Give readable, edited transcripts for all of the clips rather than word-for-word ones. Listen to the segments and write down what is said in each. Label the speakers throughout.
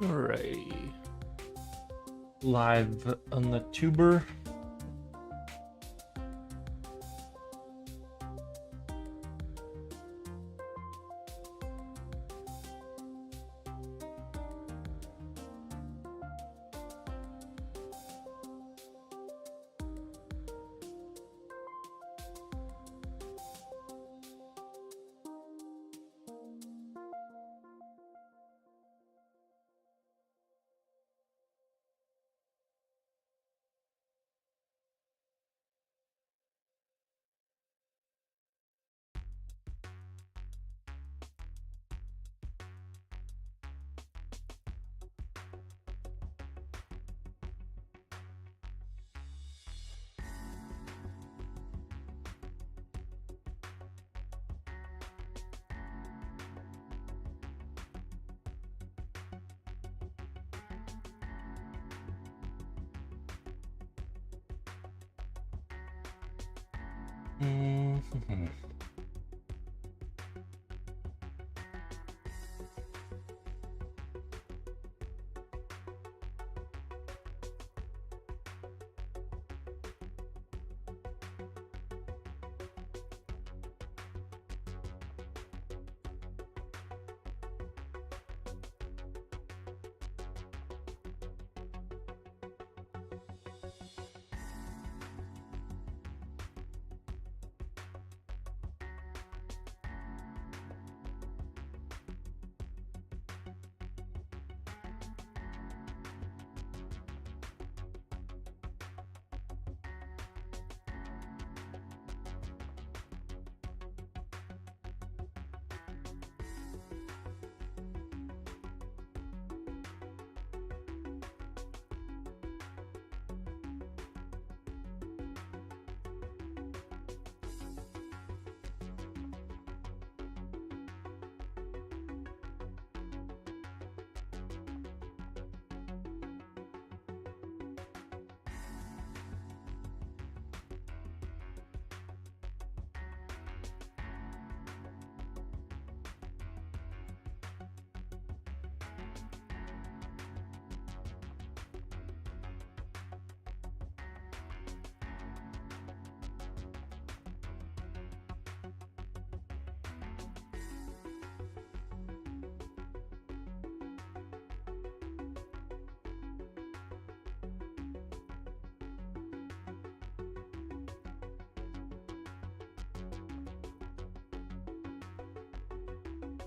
Speaker 1: Alrighty. Live on the tuber.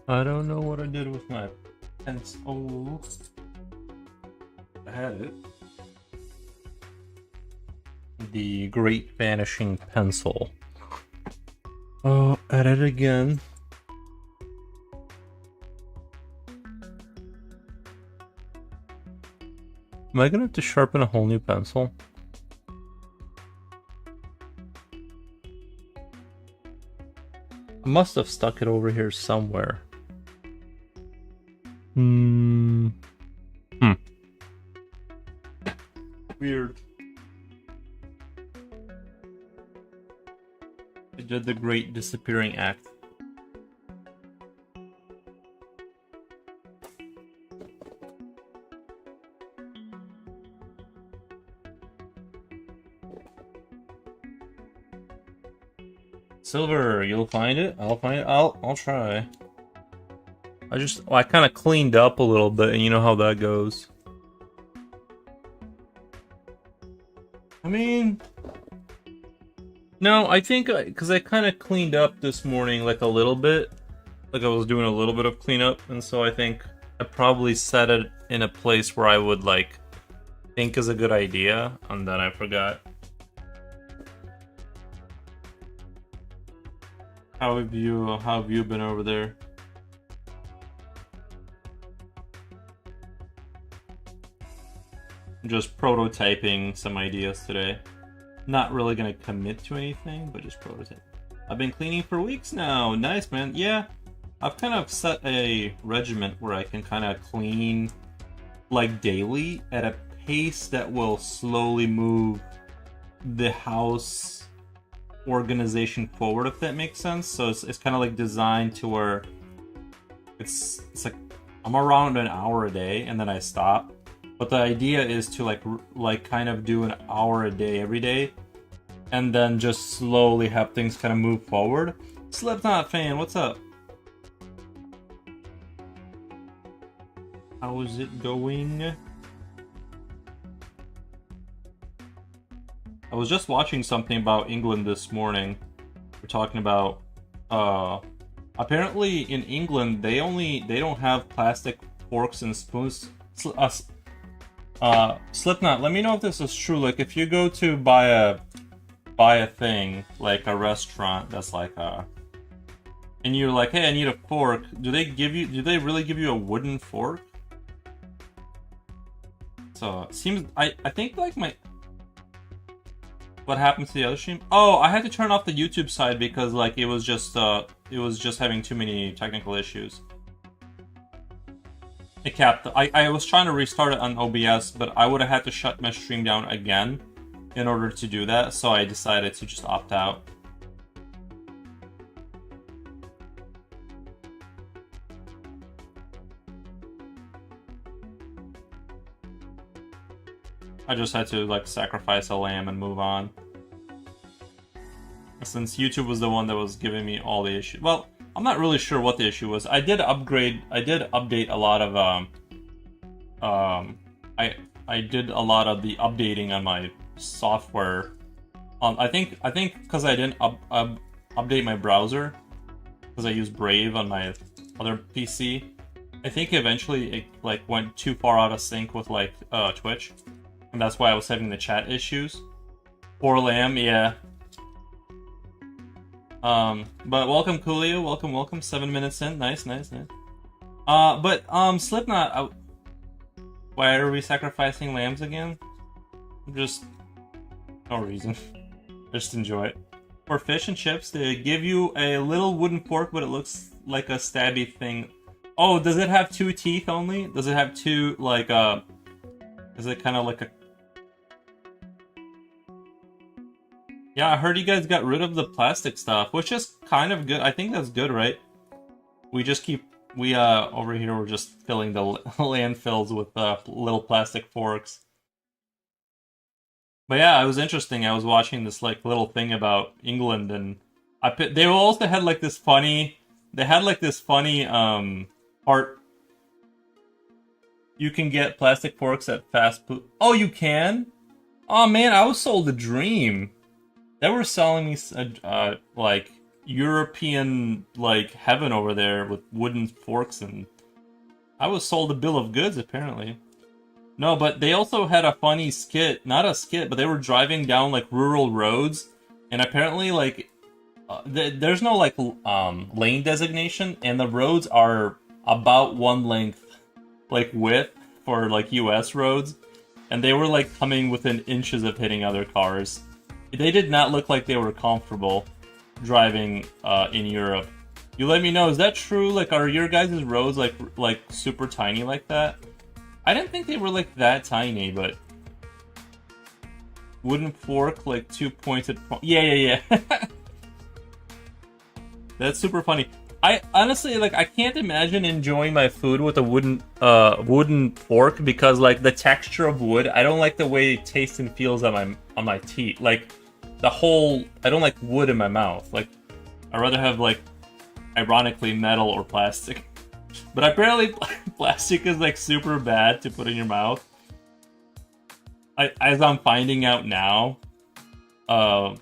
Speaker 1: I don't know what I did with my pencil. I had it. The Great Vanishing Pencil. Oh, at it again. Am I gonna have to sharpen a whole new pencil? I must have stuck it over here somewhere. Weird. I did the Great Disappearing Act. Silver, you'll find it? I'll find it. I'll try. I kind of cleaned up a little bit, and you know how that goes. I mean, no, I think because I kind of cleaned up this morning, like a little bit, like I was doing a little bit of cleanup, and so I think I probably set it in a place where I would like think is a good idea, and then I forgot. How have you been over there? Just prototyping some ideas today. Not really gonna commit to anything, but just prototype. I've been cleaning for weeks now. Nice, man. Yeah, I've kind of set a regiment where I can kind of clean like daily at a pace that will slowly move the house organization forward, if that makes sense. So it's kind of like designed to where it's like I'm around an hour a day, and then I stop. But the idea is to like kind of do an hour a day every day, and then just slowly have things kind of move forward. Slipknot fan, what's up? How is it going? I was just watching something about England this morning. We're talking about apparently in England they don't have plastic forks and spoons. Slipknot, let me know if this is true. Like if you go to buy a thing, like a restaurant that's like and you're like, hey, I need a fork, do they really give you a wooden fork? So it seems I think like what happened to the other stream? Oh, I had to turn off the YouTube side because like it was just having too many technical issues. It capped. I was trying to restart it on OBS, but I would have had to shut my stream down again in order to do that, so I decided to just opt out. I just had to like sacrifice a lamb and move on. Since YouTube was the one that was giving me all the issues. Well, I'm not really sure what the issue was. I did update a lot of I did a lot of the updating on my software. I think because I didn't update my browser, because I use Brave on my other PC. I think eventually it like went too far out of sync with like Twitch. And that's why I was having the chat issues. Poor lamb, yeah. But welcome, Coolio. Welcome. 7 minutes in. Nice. But Slipknot. Why are we sacrificing lambs again? Just no reason. Just enjoy it. For fish and chips, they give you a little wooden fork, but it looks like a stabby thing. Oh, does it have 2 teeth only? Does it have 2 like Is it kind of like a? Yeah, I heard you guys got rid of the plastic stuff, which is kind of good. I think that's good, right? We just over here we're just filling the landfills with little plastic forks. But yeah, it was interesting. I was watching this like little thing about England, and they also had like this funny. They had like this funny part. You can get plastic forks at fast food. Oh, you can? Oh man, I was sold a dream. They were selling me like European like heaven over there with wooden forks, and I was sold a bill of goods apparently. No, but they also had a funny skit, not a skit, but they were driving down like rural roads, and apparently like there's no like lane designation, and the roads are about one length like width for like US roads, and they were like coming within inches of hitting other cars. They did not look like they were comfortable driving in Europe. You let me know, is that true? Like, are your guys' roads like super tiny like that? I didn't think they were like that tiny, but wooden fork, like 2 pointed. Yeah. That's super funny. I honestly I can't imagine enjoying my food with a wooden fork, because like the texture of wood, I don't like the way it tastes and feels on my teeth. Like I don't like wood in my mouth. Like I'd rather have like ironically metal or plastic. But apparently plastic is like super bad to put in your mouth. As I'm finding out now, I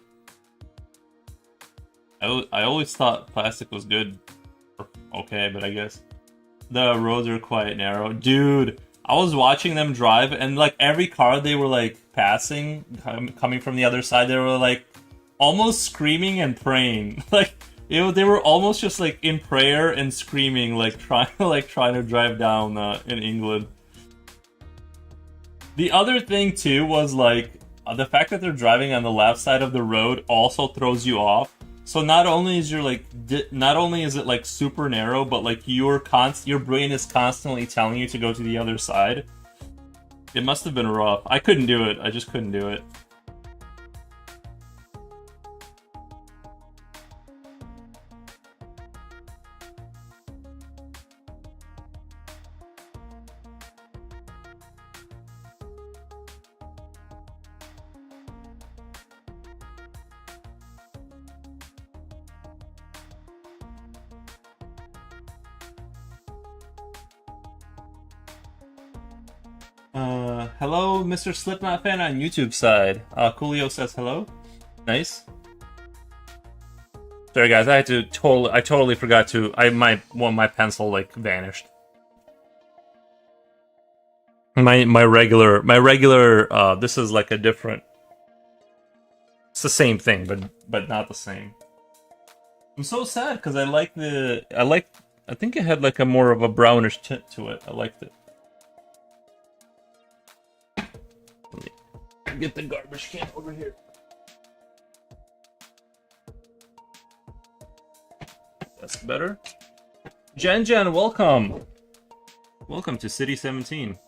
Speaker 1: always thought plastic was good. Okay, but I guess the roads are quite narrow. Dude, I was watching them drive, and like every car they were like passing, coming from the other side, they were like almost screaming and praying. Like they were almost just like in prayer and screaming, like trying to drive down in England. The other thing too was like the fact that they're driving on the left side of the road also throws you off. So not only is it like super narrow, but like your brain is constantly telling you to go to the other side. It must have been rough. I couldn't do it. I just couldn't do it. Hello, Mr. Slipknot fan on YouTube side. Coolio says hello. Nice. Sorry guys, I totally forgot to. My pencil like vanished. My regular. This is like a different. It's the same thing, but not the same. I'm so sad because I think it had like a more of a brownish tint to it. I liked it. Let me get the garbage can over here. That's better. Jen, welcome. Welcome to City 17.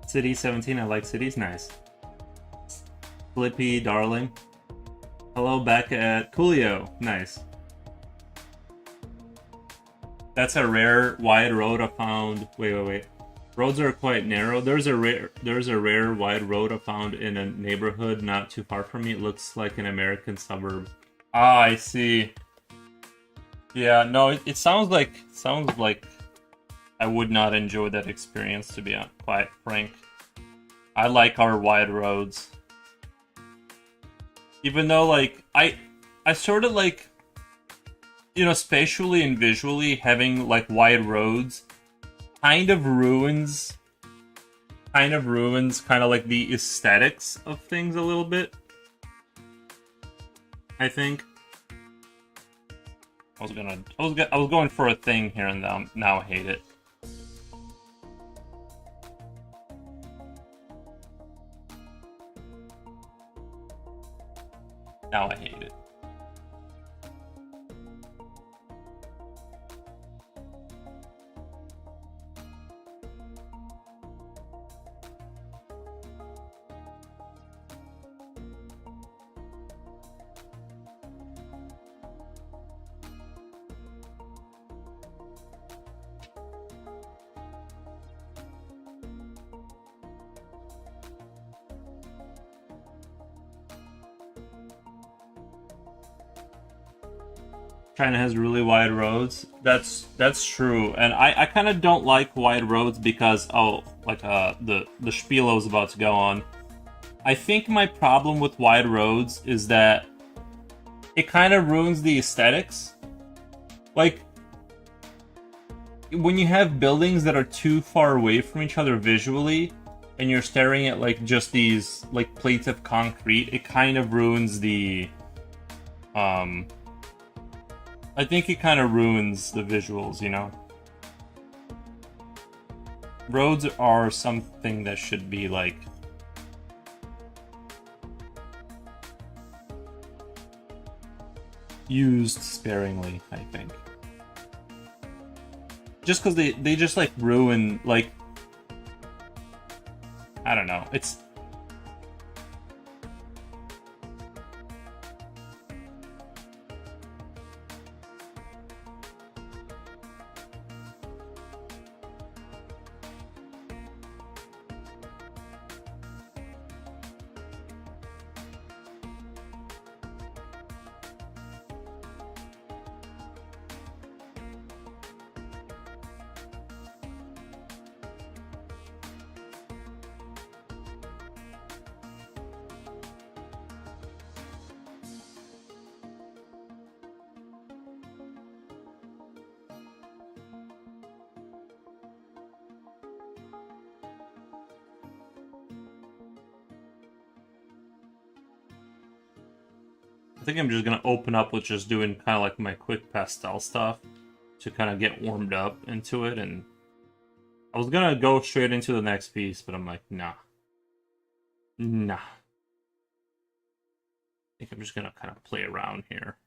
Speaker 1: City 17, I like cities, nice. Flippy, darling. Hello, back at Coolio, nice. That's a rare wide road I found. Wait. Roads are quite narrow. There's a rare wide road I found in a neighborhood not too far from me. It looks like an American suburb. Ah, I see. Yeah, no, it sounds like I would not enjoy that experience, to be quite frank. I like our wide roads. Even though, like, I sort of like, you know, spatially and visually having, like, wide roads kind of ruins kind of like the aesthetics of things a little bit. I think. I was going for a thing here and now I hate it. Now I hate it. China has really wide roads. That's true, and I kind of don't like wide roads because the spiel I was about to go on. I think my problem with wide roads is that it kind of ruins the aesthetics. Like when you have buildings that are too far away from each other visually, and you're staring at like just these like plates of concrete, it kind of ruins the I think it kind of ruins the visuals, you know? Roads are something that should be, like... used sparingly, I think. Just because they just, like, ruin, like... I don't know, it's... I think I'm just gonna open up with just doing kind of like my quick pastel stuff to kind of get warmed up into it, and I was gonna go straight into the next piece, but I'm like, nah. I think I'm just gonna kind of play around here.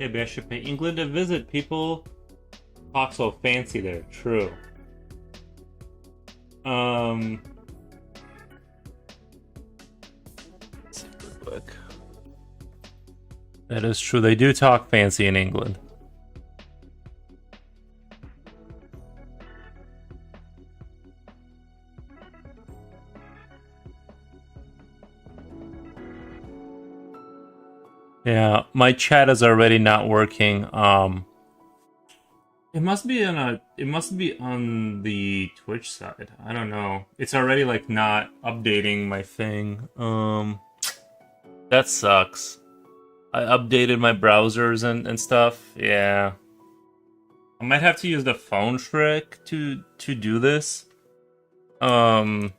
Speaker 1: Maybe I should pay England a visit. People talk so fancy there. True. Let's see real quick. That is true. They do talk fancy in England. Yeah, my chat is already not working. It must be on the Twitch side. I don't know. It's already like not updating my thing. That sucks. I updated my browsers and stuff. Yeah. I might have to use the phone trick to do this. Not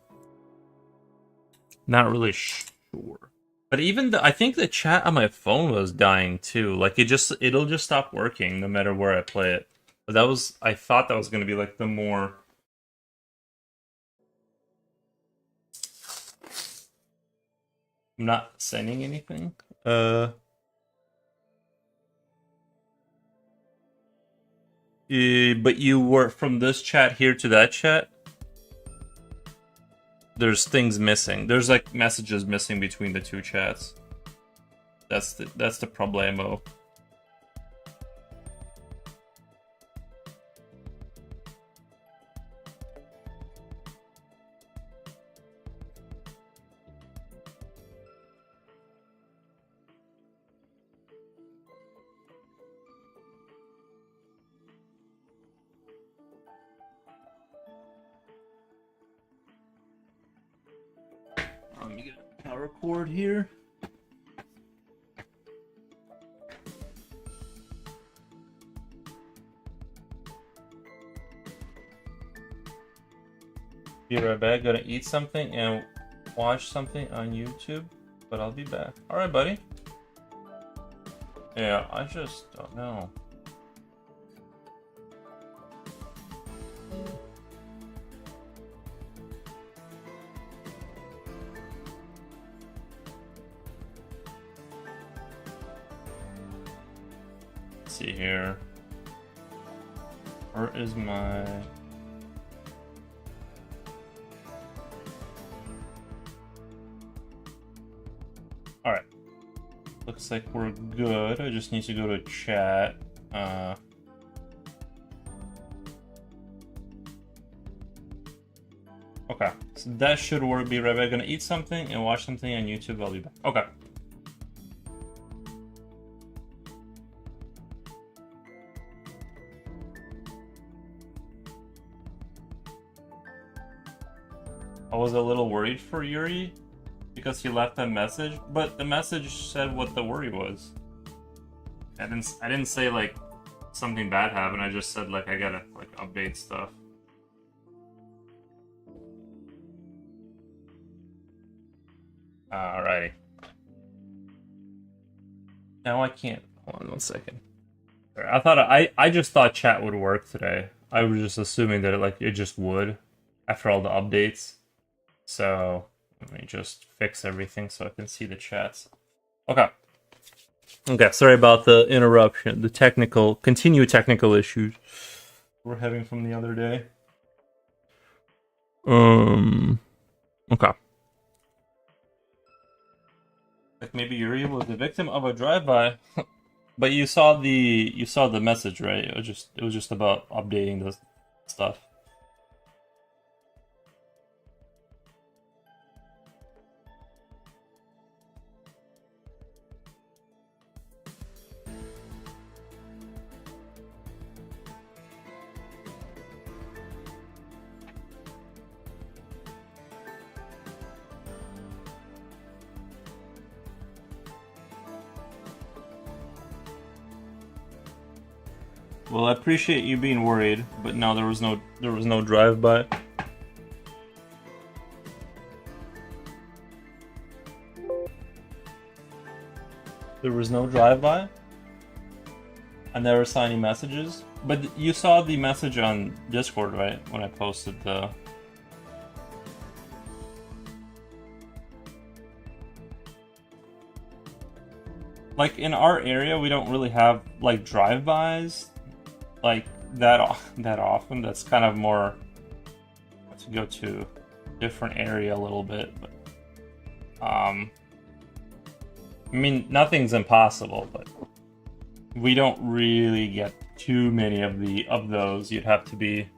Speaker 1: really sure. But even I think the chat on my phone was dying too. Like it'll just stop working no matter where I play it. But I thought that was gonna be like the more. I'm not sending anything. But you were from this chat here to that chat. There's things missing. There's like messages missing between the two chats. That's the problemo. Let me get a power cord here. Be right back. Gonna eat something and watch something on YouTube, but I'll be back. All right, buddy. Yeah, I just don't know. Let's see here. Where is my... Alright. Looks like we're good. I just need to go to chat. Okay. So that should work. Be right back. Gonna eat something and watch something on YouTube. I'll be back. Okay. I was a little worried for Yuri because he left a message, but the message said what the worry was. I didn't say like something bad happened. I just said like I gotta like update stuff. Alrighty. Now I can't. Hold on 1 second. I just thought chat would work today. I was just assuming that it just would after all the updates. So let me just fix everything so I can see the chats. Okay. Okay, sorry about the interruption. The continued technical issues we're having from the other day. Okay. Like maybe Yuri was the victim of a drive-by. But you saw the message, right? It was just about updating the stuff. Well, I appreciate you being worried, but no, there was no drive-by. There was no drive-by. I never saw any messages, but you saw the message on Discord, right? When I posted the. like in our area, we don't really have like drive-bys like that often. That's kind of more to go to a different area a little bit, but I mean, nothing's impossible, but we don't really get too many of those. You'd have to be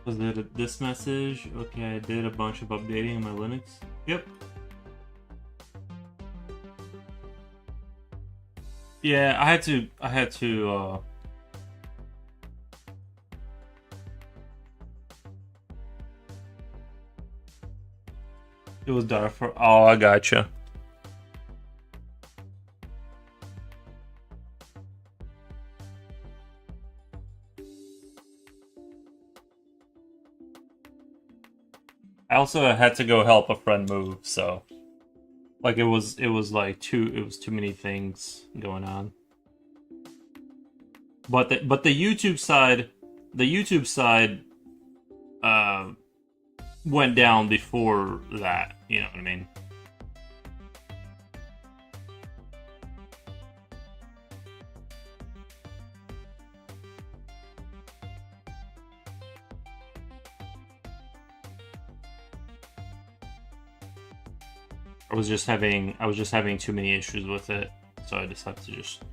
Speaker 1: Was it this message? Okay, I did a bunch of updating my Linux. Yep. Yeah, I had to it was dark for oh, I gotcha. I also had to go help a friend move, so like it was like too many things going on. But the YouTube side uh went down before that, you know what I mean? I was just having too many issues with it, so I decided to just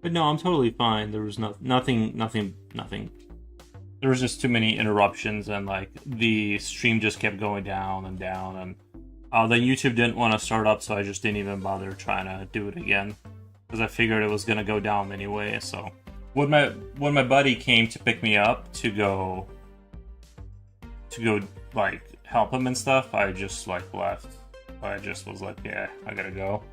Speaker 1: But no, I'm totally fine. There was nothing. There was just too many interruptions, and like the stream just kept going down and down, and then YouTube didn't want to start up, so I just didn't even bother trying to do it again because I figured it was gonna go down anyway. So when my buddy came to pick me up to go like help him and stuff, I just like left. I just was like, yeah, I gotta go.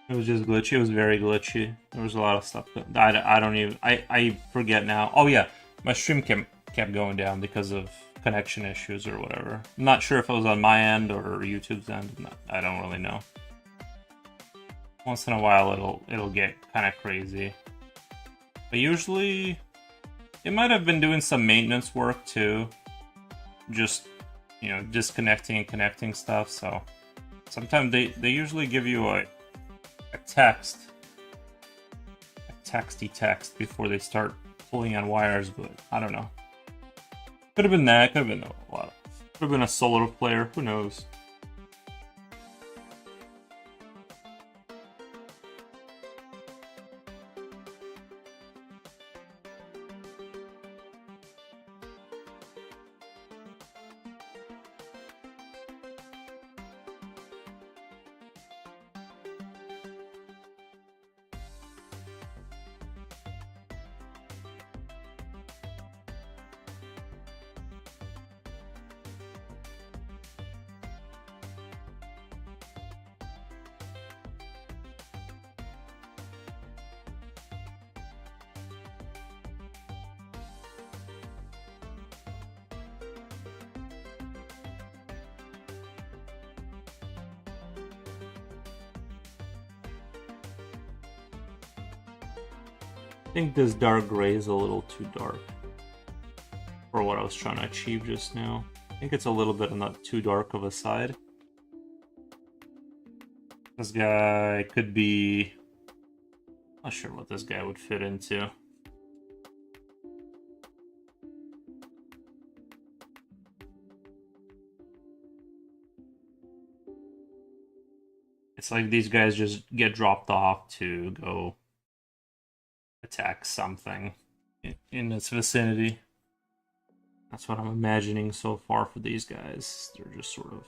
Speaker 1: It was just glitchy. It was very glitchy. There was a lot of stuff. I don't even. I forget now. Oh yeah, my stream kept going down because of connection issues or whatever. I'm not sure if it was on my end or YouTube's end. I don't really know. Once in a while, it'll get kind of crazy. But usually, it might have been doing some maintenance work too. Just, you know, disconnecting and connecting stuff. So sometimes they usually give you a text, a texty text before they start pulling on wires. But I don't know. Could have been that. Could have been a lot. Could have been a solar player. Who knows? I think this dark gray is a little too dark for what I was trying to achieve just now. I think it's a little bit on the too dark of a side. This guy could be... Not sure what this guy would fit into. It's like these guys just get dropped off to go attack something in its vicinity. That's what I'm imagining so far for these guys. They're just sort of...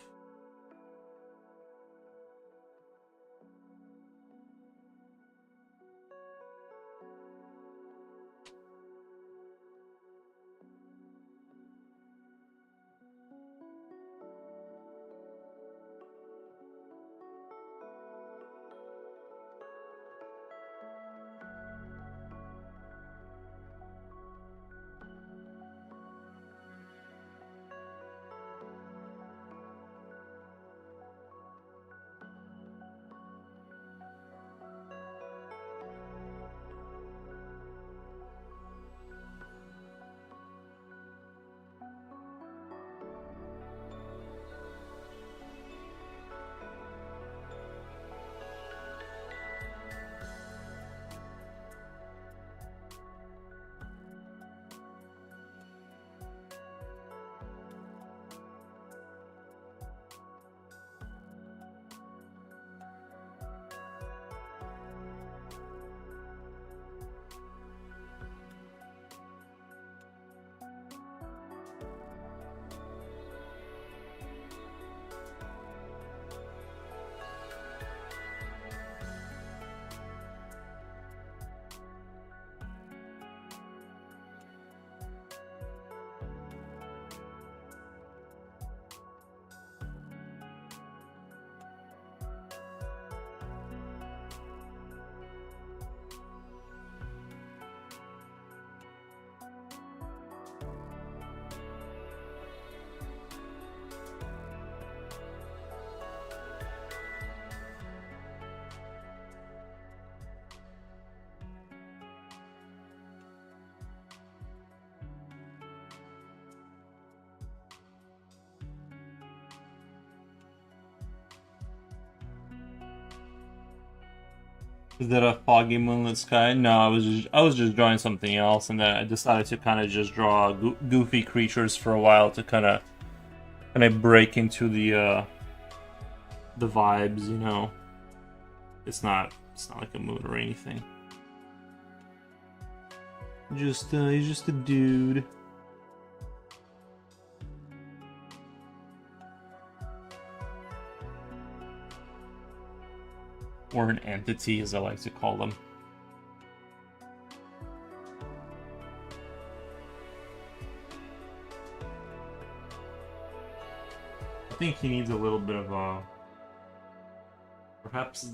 Speaker 1: Is that a foggy moonlit sky? No, I was just drawing something else, and then I decided to kind of just draw goofy creatures for a while to kind of break into the vibes, you know. It's not like a moon or anything. He's just a dude. Or an entity, as I like to call them. I think he needs a little bit of a... perhaps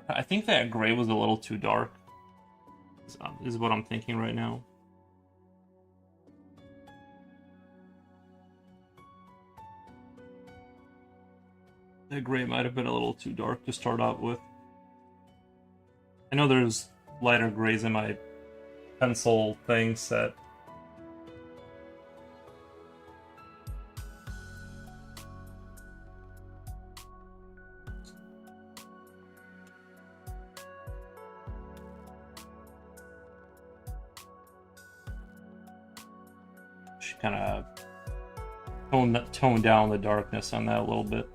Speaker 1: I think that gray was a little too dark, is what I'm thinking right now. That gray might have been a little too dark to start out with. I know there's lighter grays in my pencil thing set. Should kind of tone down the darkness on that a little bit.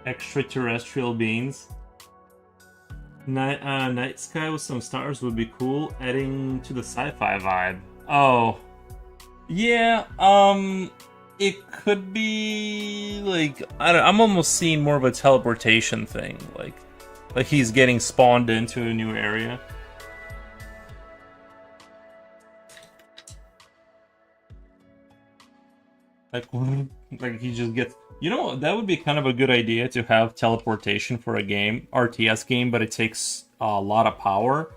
Speaker 1: Extraterrestrial beings. Night sky with some stars would be cool, adding to the sci-fi vibe. Oh, yeah. It could be like I'm almost seeing more of a teleportation thing, like he's getting spawned into a new area. Like he just gets. You know, that would be kind of a good idea to have teleportation for a game, RTS game, but it takes a lot of power.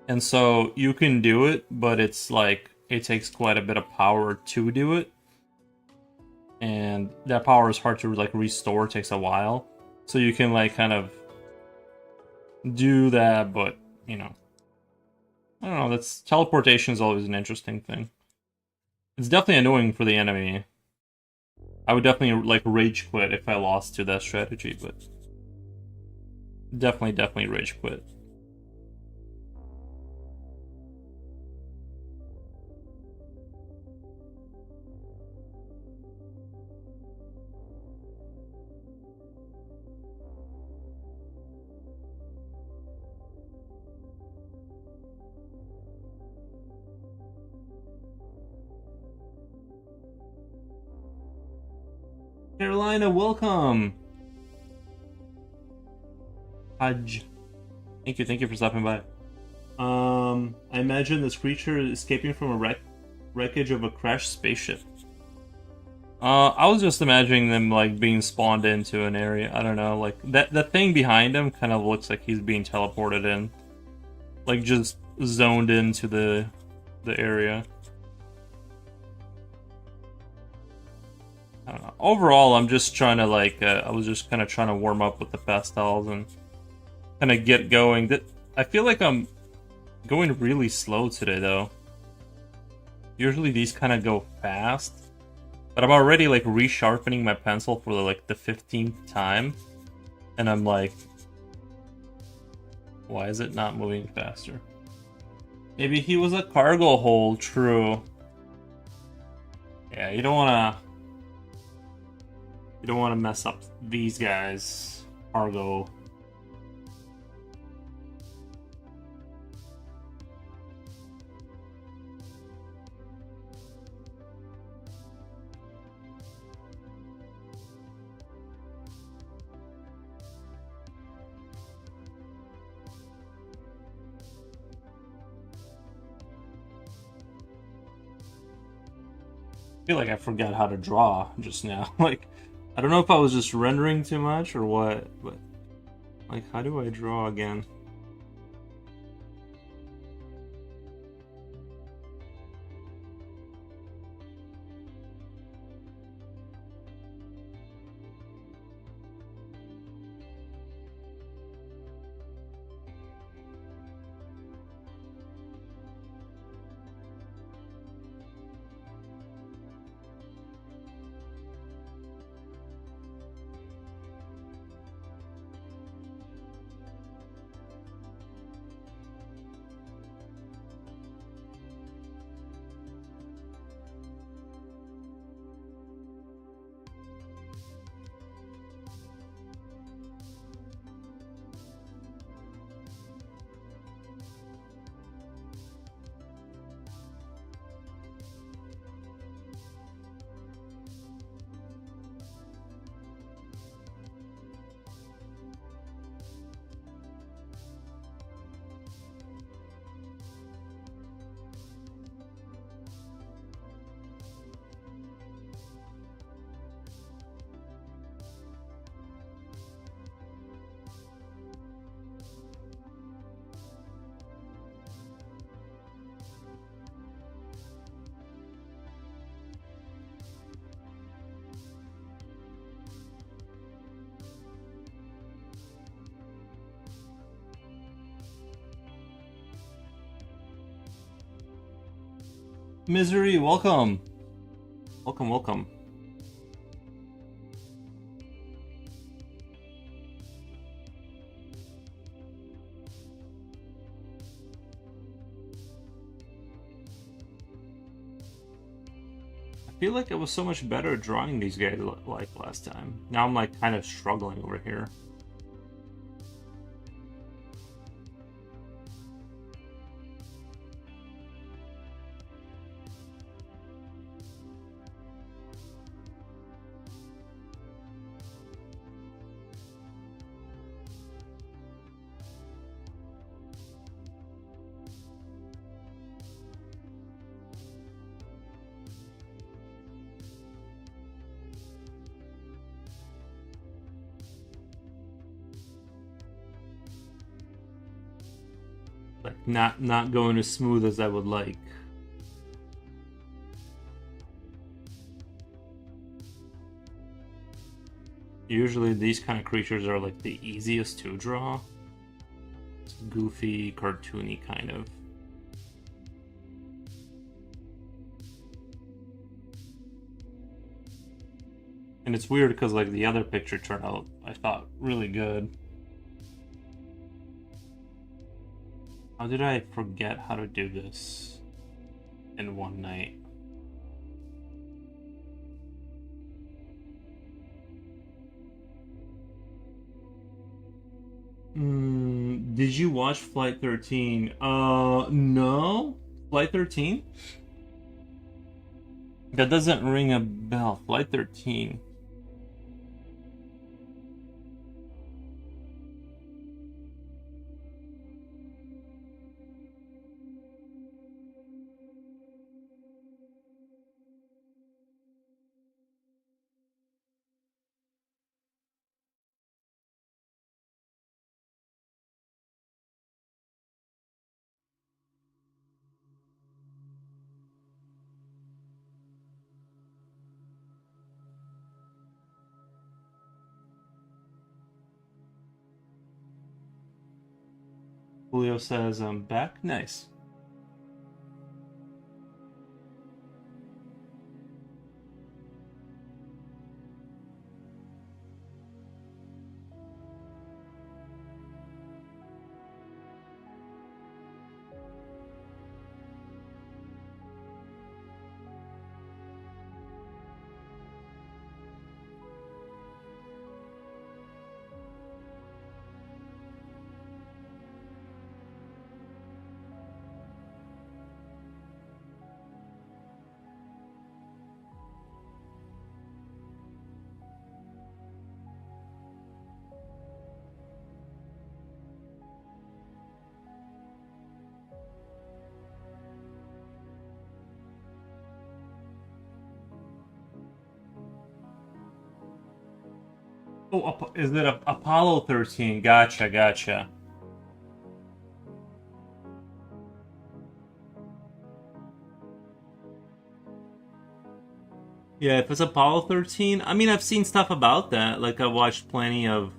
Speaker 1: And so you can do it, but it's like, it takes quite a bit of power to do it. And that power is hard to like restore, it takes a while. So you can like kind of do that, but you know, I don't know, teleportation is always an interesting thing. It's definitely annoying for the enemy. I would definitely like rage quit if I lost to that strategy, but definitely rage quit. Carolina, welcome! Hajj. Thank you for stopping by. I imagine this creature escaping from a wreckage of a crashed spaceship. I was just imagining them like being spawned into an area. I don't know, like that thing behind him kind of looks like he's being teleported in, like just zoned into the area. I don't know. Overall, I'm just trying to like, I was just kind of trying to warm up with the pastels and kind of get going. I feel like I'm going really slow today, though. Usually these kind of go fast, but I'm already like resharpening my pencil for like the 15th time, and I'm like, why is it not moving faster? Maybe he was a cargo hold. True. Yeah, you don't wanna. You don't want to mess up these guys. Cargo. I feel like I forgot how to draw just now. Like, I don't know if I was just rendering too much or what, but like, how do I draw again? Misery, welcome. Welcome, welcome. I feel like it was so much better drawing these guys like last time. Now I'm like kind of struggling over here. Like not going as smooth as I would like. Usually these kind of creatures are like the easiest to draw. It's goofy, cartoony kind of. And it's weird because like the other picture turned out, I thought, really good. How did I forget how to do this in one night? Did you watch Flight 13? No. Flight 13? That doesn't ring a bell. Flight 13. Julio says I'm back. Nice. Oh, is it Apollo 13? Gotcha, gotcha. Yeah, if it's Apollo 13, I mean, I've seen stuff about that. Like, I watched plenty of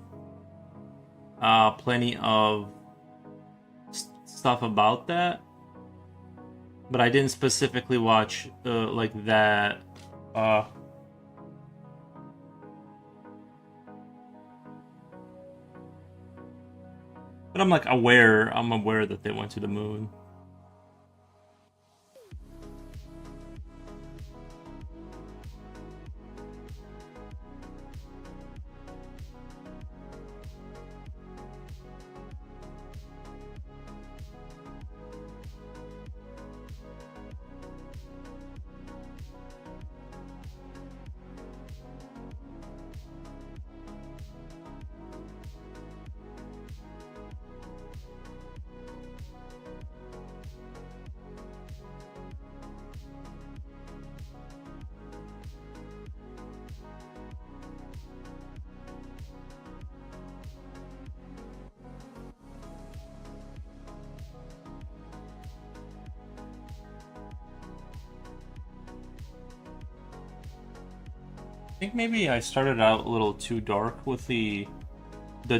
Speaker 1: stuff about that, but I didn't specifically watch like that. But I'm like aware. I'm aware that they went to the moon. I think maybe I started out a little too dark with the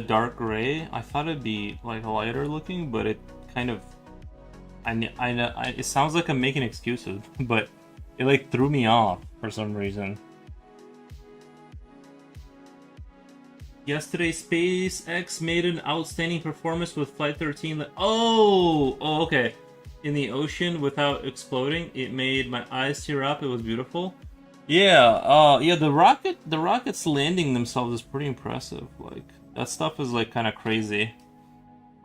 Speaker 1: dark gray. I thought it'd be like lighter looking, but it kind of I know, it sounds like I'm making excuses, but it like threw me off for some reason. Yesterday, SpaceX made an outstanding performance with Flight 13. Oh, okay. In the ocean without exploding, it made my eyes tear up. It was beautiful. Yeah, yeah. The rockets landing themselves is pretty impressive. Like that stuff is like kind of crazy.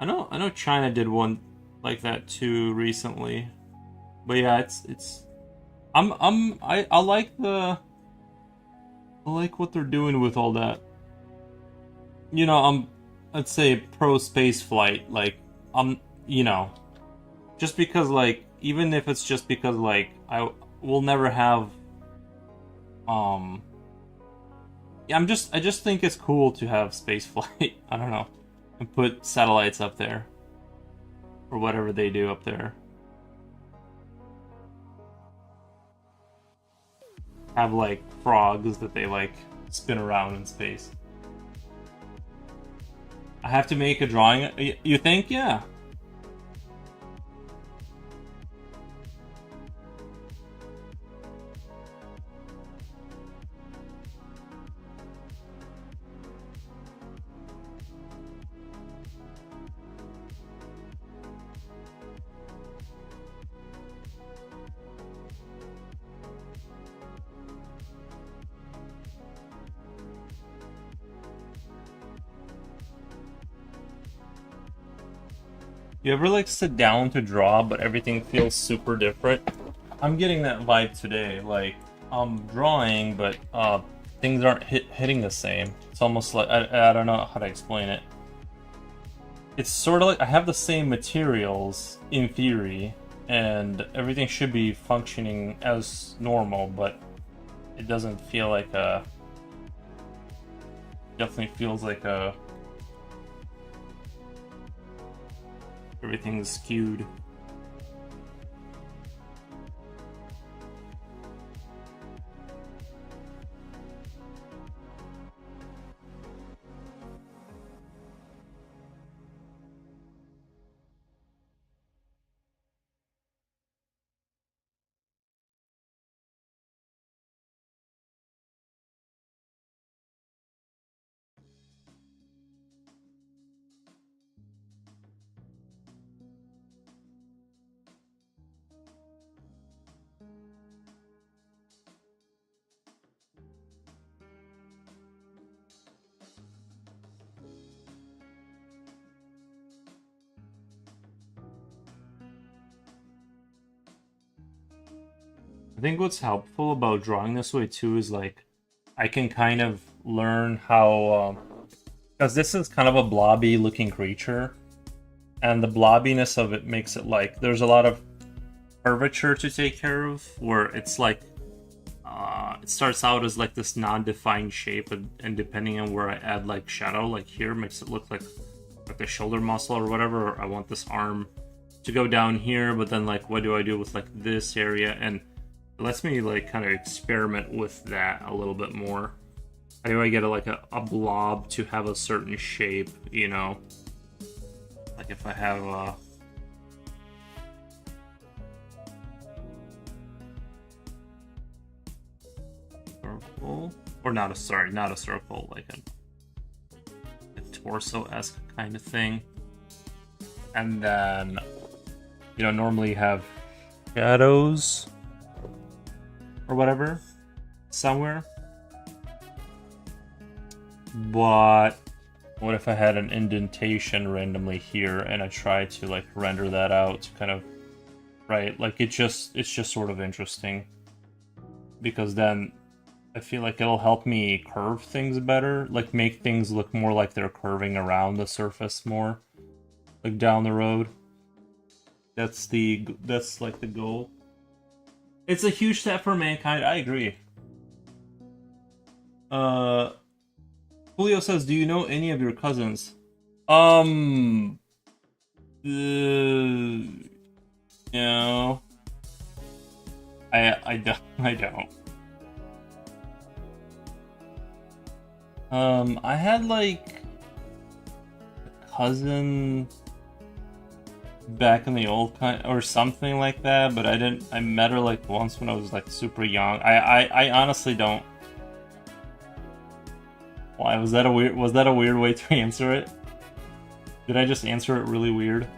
Speaker 1: I know China did one like that too recently. But yeah, it's. I like I like what they're doing with all that. You know, let's say pro space flight. Like, you know, just because like even if it's just because like I will never have um yeah, I just think it's cool to have space flight. I don't know. And put satellites up there or whatever they do up there. Have like frogs that they like spin around in space. I have to make a drawing. You think? Yeah. You ever like sit down to draw, but everything feels super different? I'm getting that vibe today. Like I'm drawing, but things aren't hitting the same. It's almost like I don't know how to explain it. It's sort of like I have the same materials in theory, and everything should be functioning as normal, but it doesn't feel like a. Definitely feels like a. Everything's skewed. I think what's helpful about drawing this way too is like I can kind of learn how because this is kind of a blobby looking creature, and the blobbiness of it makes it like there's a lot of curvature to take care of, where it's like it starts out as like this non-defined shape, and depending on where I add like shadow, like here makes it look like the shoulder muscle or whatever. Or I want this arm to go down here, but then like what do I do with like this area? And it lets me like kind of experiment with that a little bit more. How do I get like a blob to have a certain shape, you know? Like if I have a circle, or not a, sorry, not a circle, like a torso-esque kind of thing. And then, you know, normally you have shadows or whatever somewhere. But what if I had an indentation randomly here and I tried to like render that out to kind of, right? Like it's just sort of interesting, because then I feel like it'll help me curve things better, like make things look more like they're curving around the surface more, like down the road. That's like the goal. It's a huge step for mankind. I agree. Julio says, "Do you know any of your cousins?" No, I don't. I don't. I had like a cousin back in the old kind or something like that, but I met her like once when I was like super young. I honestly don't. Why was that a weird way to answer it? Did I just answer it really weird?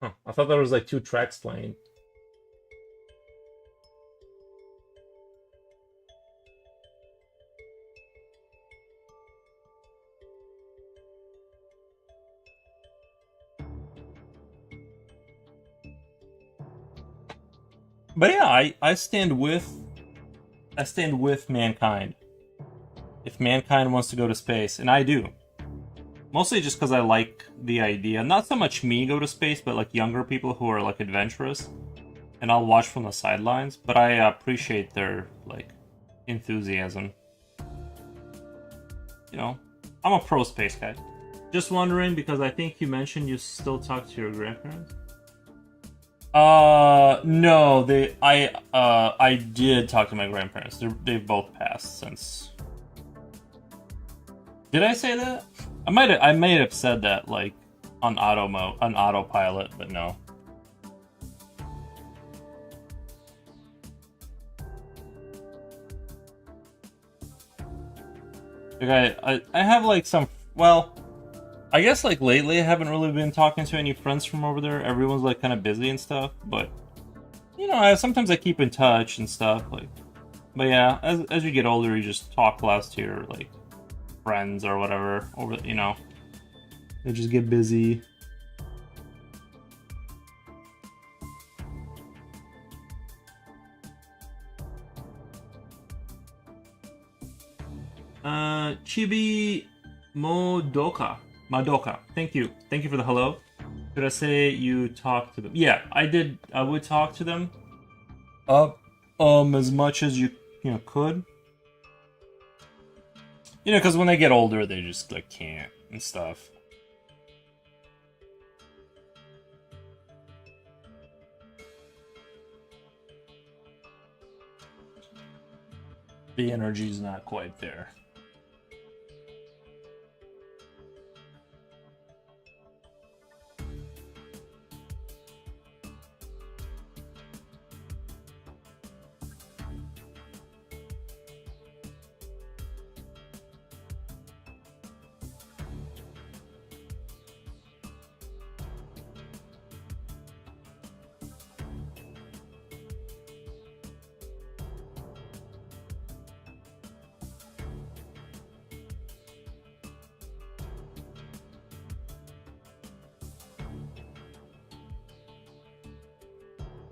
Speaker 1: Huh, I thought there was like two tracks playing. But yeah, I stand with mankind. If mankind wants to go to space, and I do. Mostly just because I like the idea. Not so much me go to space, but like younger people who are like adventurous. And I'll watch from the sidelines, but I appreciate their like enthusiasm. You know, I'm a pro space guy. Just wondering because I think you mentioned you still talk to your grandparents. No, I did talk to my grandparents. They've both passed since. Did I say that? I might have said that like on autopilot, but no. Like I have like some, well, I guess like lately I haven't really been talking to any friends from over there. Everyone's like kind of busy and stuff, but you know, sometimes I keep in touch and stuff like. But yeah, as you get older, you just talk less to your like friends or whatever over, you know. They just get busy. Chibi Madoka. Thank you for the hello. Should I say you talk to them? Yeah, I did. I would talk to them. As much as you could. You know, because when they get older, they just like can't and stuff. The energy's not quite there.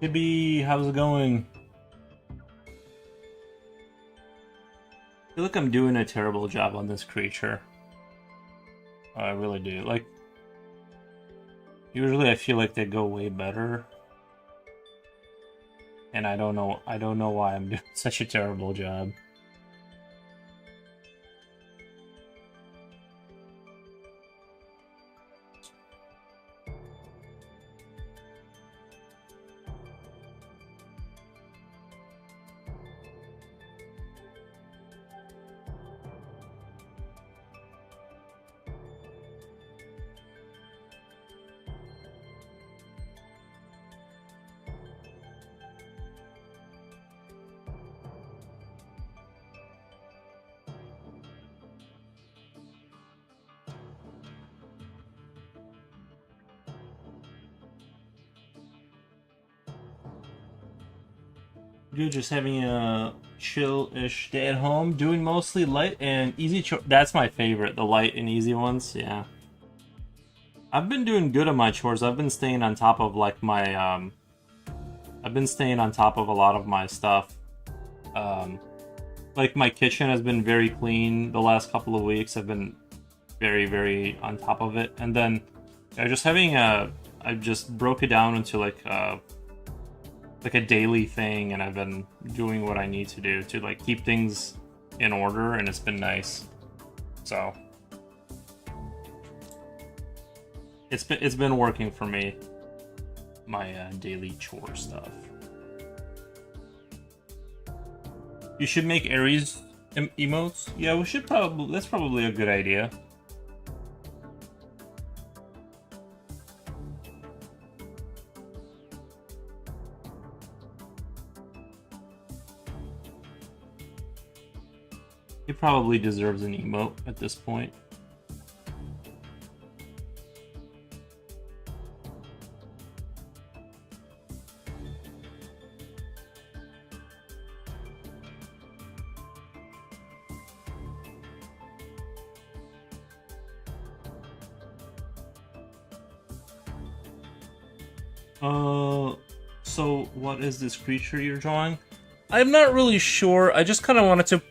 Speaker 1: Hibby, how's it going? I feel like I'm doing a terrible job on this creature. I really do. Like, usually I feel like they go way better. And I don't know why I'm doing such a terrible job. Good, just having a chill-ish day at home, doing mostly light and easy chores. That's my favorite, the light and easy ones, yeah. I've been doing good on my chores. I've been staying on top of like my I've been staying on top of a lot of my stuff. Like my kitchen has been very clean the last couple of weeks. I've been very, very on top of it. And then just having I just broke it down into like a daily thing, and I've been doing what I need to do to like keep things in order, and it's been nice. So It's been working for me. My daily chore stuff. You should make Aries emotes. Yeah, we should probably. That's probably a good idea. He probably deserves an emote at this point. So what is this creature you're drawing? I'm not really sure. I just kind of wanted to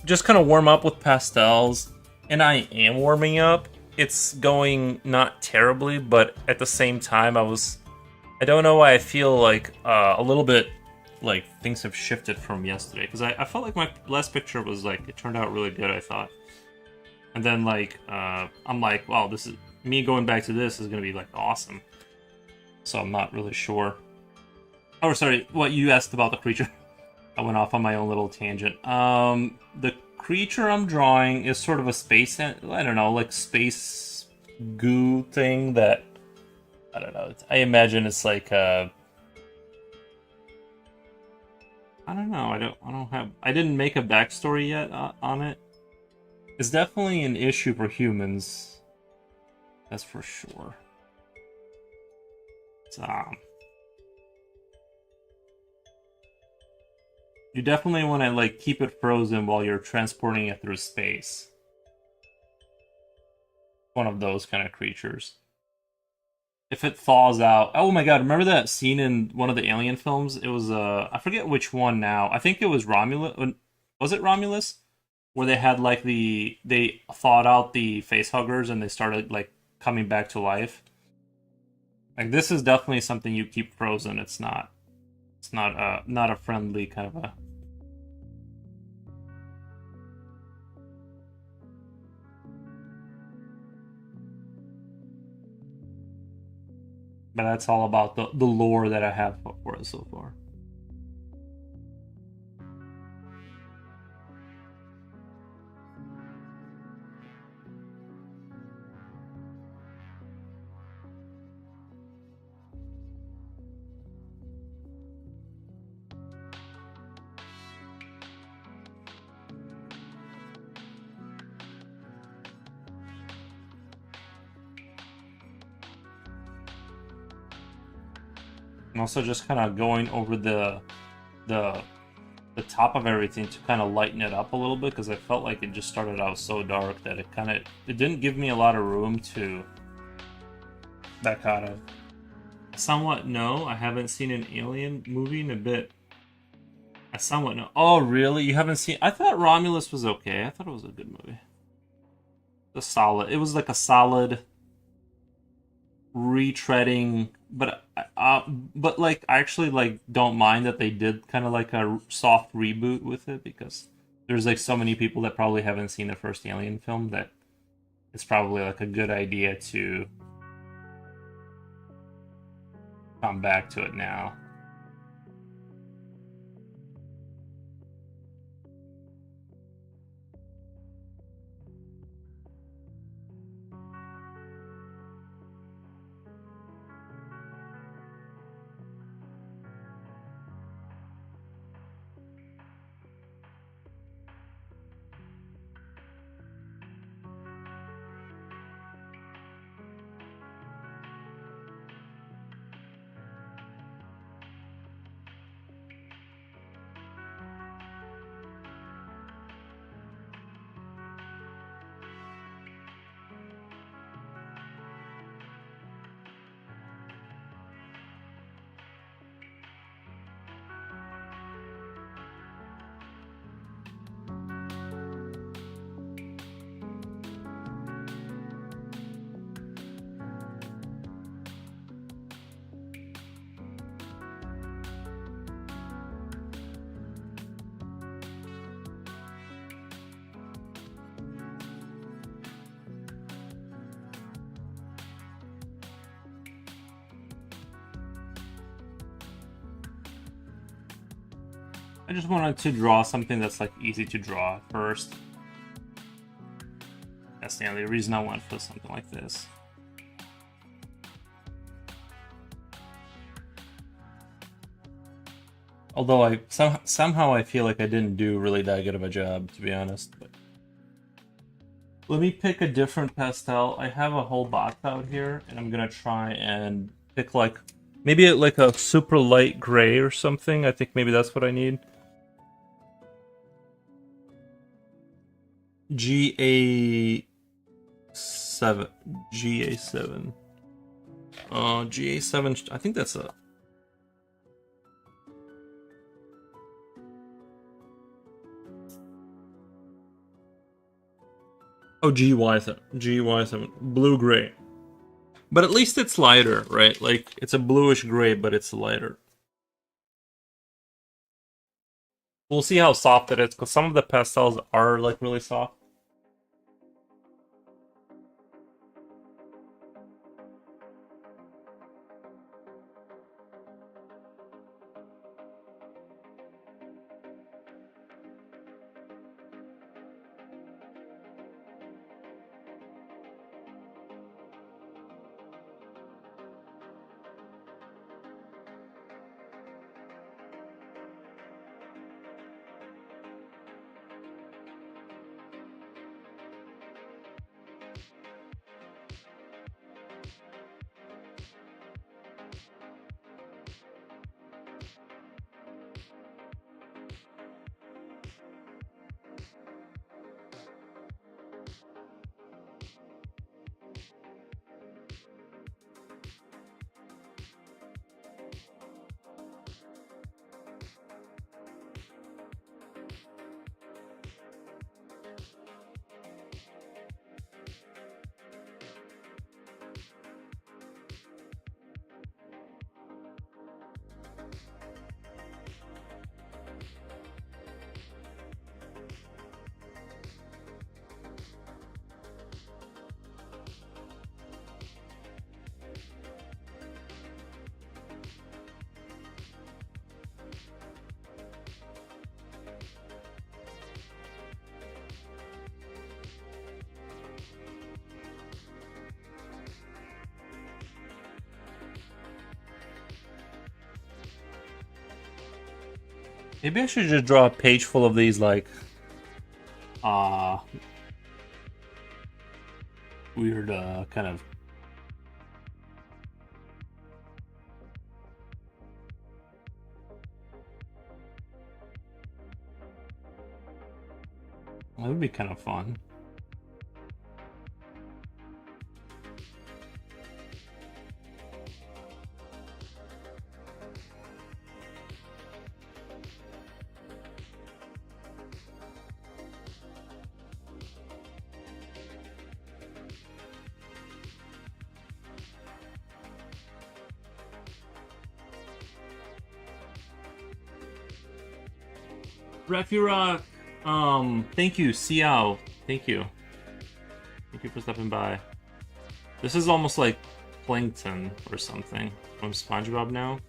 Speaker 1: just kind of warm up with pastels, and I am warming up. It's going not terribly, but at the same time, I don't know why I feel like a little bit like things have shifted from yesterday, because I felt like my last picture was like, it turned out really good, I thought. And then like, I'm like, wow, this is, me going back to this is gonna be like awesome. So I'm not really sure. Oh, sorry, what you asked about the creature. I went off on my own little tangent. The creature I'm drawing is sort of a space, I don't know, like space goo thing that, I don't know. I imagine it's like I don't know. I didn't make a backstory yet on it. It's definitely an issue for humans. That's for sure. It's, you definitely want to like keep it frozen while you're transporting it through space. One of those kind of creatures. If it thaws out, oh my god! Remember that scene in one of the Alien films? It was I forget which one now. I think it was Romulus. Was it Romulus? Where they had like they thawed out the face huggers and they started like coming back to life. Like this is definitely something you keep frozen. It's not not a friendly kind of a. But that's all about the lore that I have for it so far. And also just kind of going over the the top of everything to kind of lighten it up a little bit, because I felt like it just started out so dark that it didn't give me a lot of room to back out of. Somewhat no, I haven't seen an Alien movie in a bit. I somewhat know. Oh really? You haven't seen? I thought Romulus was okay. I thought it was a good movie. A solid. It was like a solid retreading, but like I actually like don't mind that they did kind of like a soft reboot with it, because there's like so many people that probably haven't seen the first Alien film that it's probably like a good idea to come back to it now. I just wanted to draw something that's like easy to draw first. That's the only reason I went for something like this. Although somehow I feel like I didn't do really that good of a job, to be honest. But let me pick a different pastel. I have a whole box out here, and I'm gonna try and pick like maybe like a super light gray or something. I think maybe that's what I need. GA7. GA7. GA7. I think that's a. Oh, GY7. GY7. Blue gray. But at least it's lighter, right? Like, it's a bluish gray, but it's lighter. We'll see how soft it is, because some of the pastels are, like, really soft. Maybe I should just draw a page full of these, like, weird, kind of. That would be kind of fun. Refurock, thank you, Xiao. Thank you. Thank you for stopping by. This is almost like Plankton or something from SpongeBob now.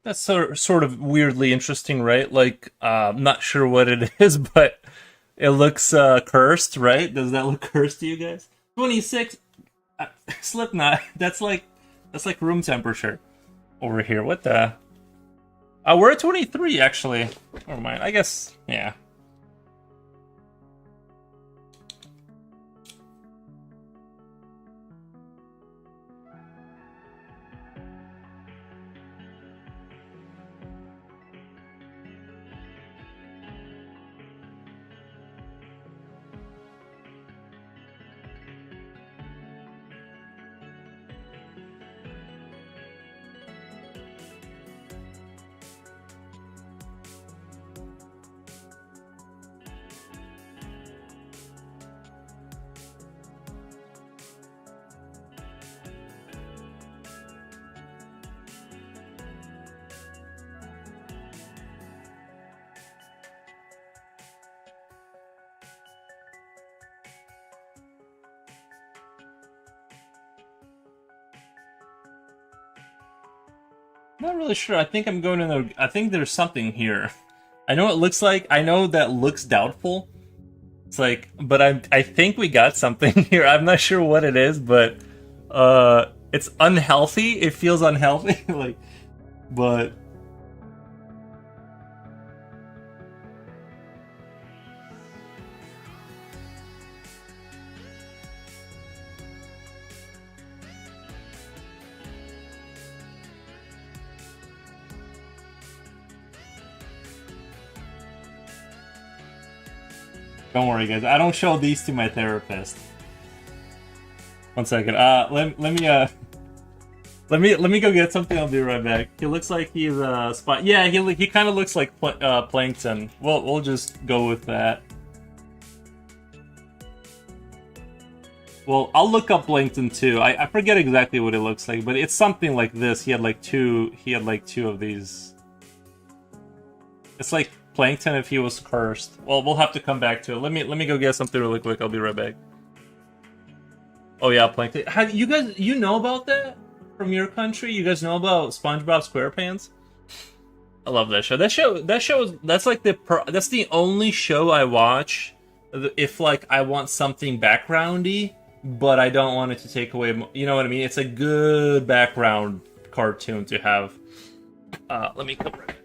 Speaker 1: That's sort of weirdly interesting, right? Like, I'm not sure what it is, but it looks cursed, right? Does that look cursed to you guys? 26, Slipknot. That's like room temperature over here. What the? We're at 23 actually. Never mind. I guess yeah. Not really sure. I think I'm going in the. I think there's something here. I know it looks like. I know that looks doubtful. It's like, but I think we got something here. I'm not sure what it is, but it's unhealthy. It feels unhealthy. Like, but don't worry, guys. I don't show these to my therapist. One second. Let me go get something. I'll be right back. He looks like he's spot. Yeah, he kind of looks like Plankton. We'll just go with that. Well, I'll look up Plankton too. I forget exactly what it looks like, but it's something like this. He had like two. He had like two of these. It's like Plankton if he was cursed. Well, we'll have to come back to it. Let me go get something really quick. I'll be right back. Oh yeah, Plankton. You guys know about that from your country? You guys know about SpongeBob SquarePants? I love that show. That's like that's the only show I watch if like I want something backgroundy, but I don't want it to take away. You know what I mean? It's a good background cartoon to have. Let me come right back.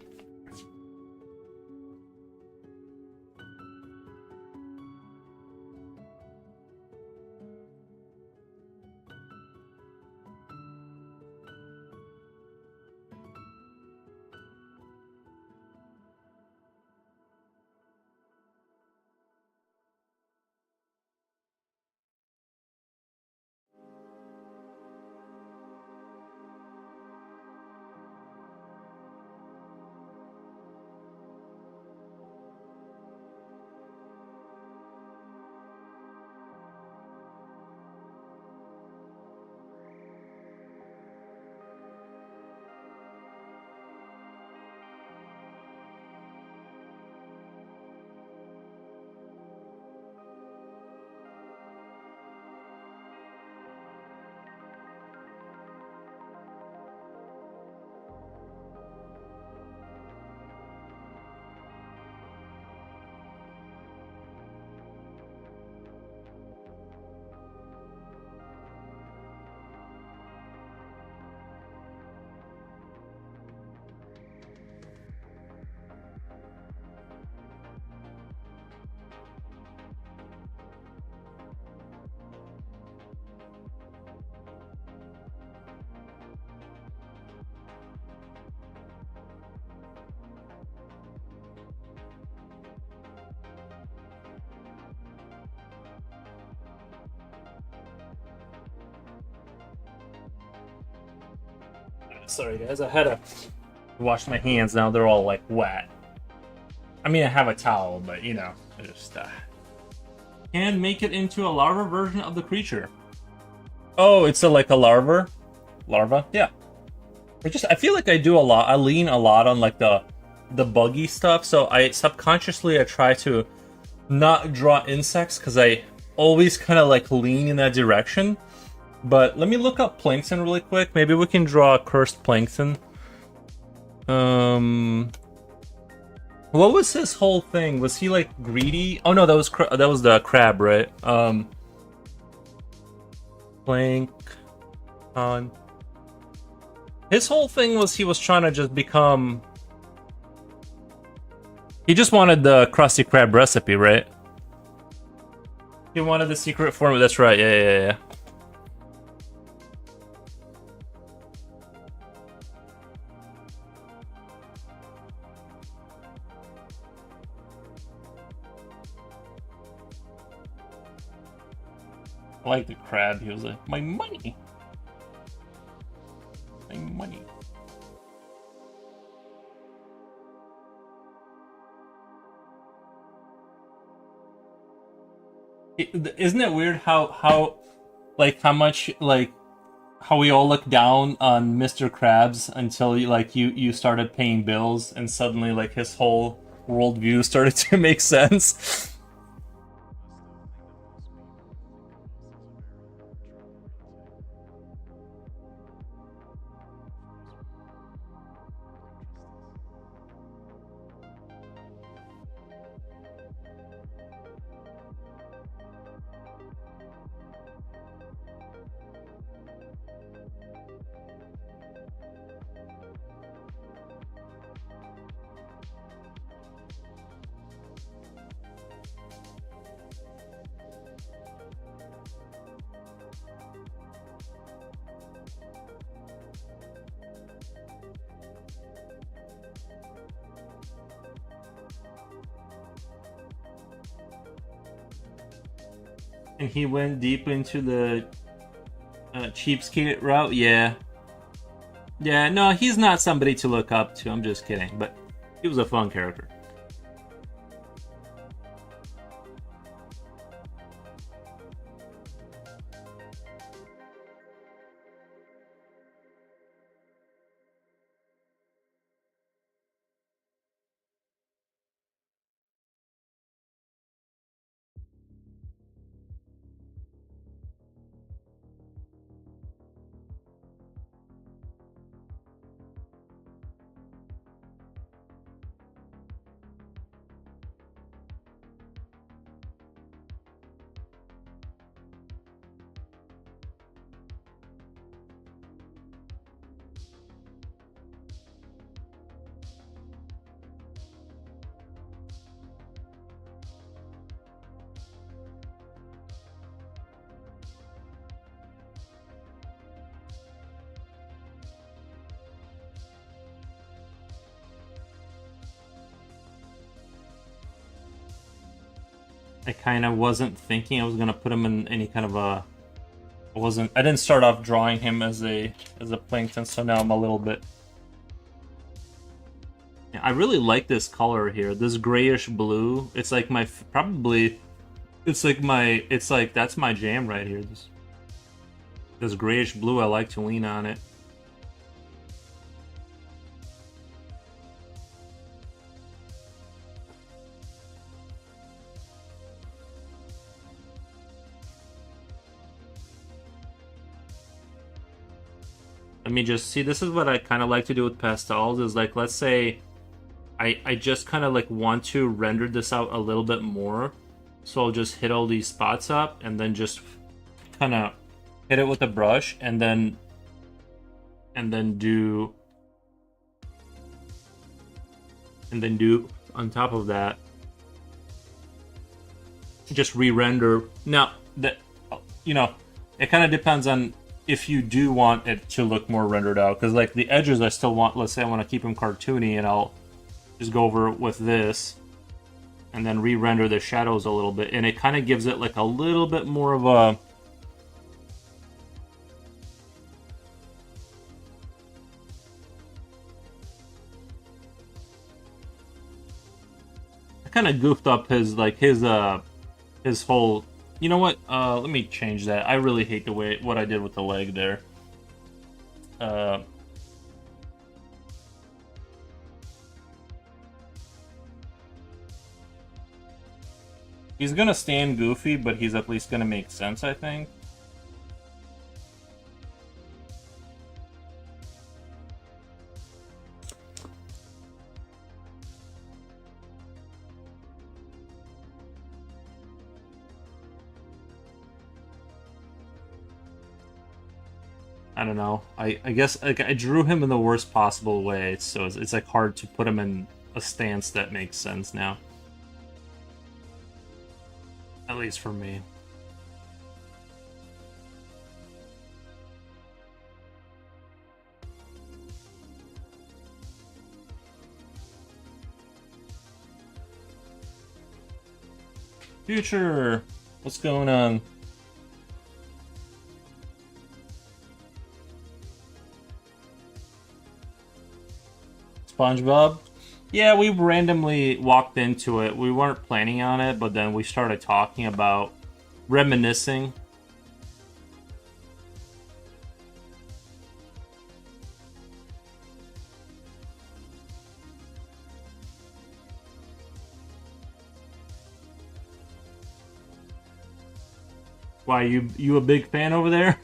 Speaker 1: Sorry guys, I had to wash my hands. Now they're all like wet. I mean, I have a towel, but you know, I just can make it into a larva version of the creature. Oh, it's like a larva, yeah. I feel like I do a lot. I lean a lot on like the buggy stuff, so I subconsciously try to not draw insects because I always kind of like lean in that direction. But let me look up Plankton really quick. Maybe we can draw a cursed Plankton. What was his whole thing? Was he like greedy? Oh no, that was the crab, right? Plank on. His whole thing was he was trying to just become. He just wanted the Krusty Krab recipe, right? He wanted the secret formula. That's right. Yeah. I like the crab. He was like, my money. My money. Isn't it weird how much like how we all look down on Mr. Krabs until you started paying bills and suddenly like his whole worldview started to make sense. And he went deep into the cheapskate route. Yeah, no, he's not somebody to look up to. I'm just kidding, but he was a fun character. I kind of wasn't thinking I was gonna put him in any kind of a. I didn't start off drawing him as a plankton, so now I'm a little bit. Yeah, I really like this color here. This grayish blue. It's like my probably. It's like that's my jam right here. This grayish blue. I like to lean on it. Let me just see. This is what I kind of like to do with pastels. Is like, let's say, I just kind of like want to render this out a little bit more. So I'll just hit all these spots up and then just kind of hit it with a brush and then do on top of that just re-render. Now that it kind of depends on if you do want it to look more rendered out, because like the edges I still want, let's say I want to keep them cartoony, and I'll just go over with this and then re-render the shadows a little bit, and it kind of gives it like a little bit more of a I kind of goofed up his whole. You know what? Let me change that. I really hate what I did with the leg there. He's gonna stand goofy, but he's at least gonna make sense, I think. I don't know. I guess like I drew him in the worst possible way, so it's like hard to put him in a stance that makes sense now. At least for me. Future, what's going on? SpongeBob? Yeah, we randomly walked into it. We weren't planning on it, but then we started talking about reminiscing. Why, you a big fan over there?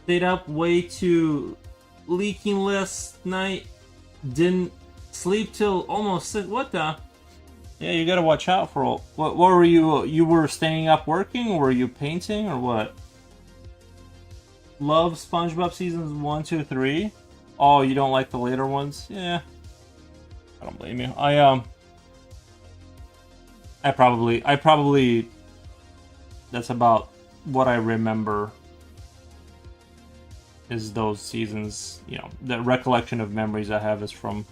Speaker 1: Stayed up way too leaking last night. Didn't sleep till almost six. What the? Yeah, you gotta watch out for all. What were you? You were staying up working, or were you painting, or what? Love SpongeBob seasons 1, 2, 3. Oh, you don't like the later ones? Yeah, I don't blame you. I probably. That's about what I remember. Is those seasons, you know, the recollection of memories I have is from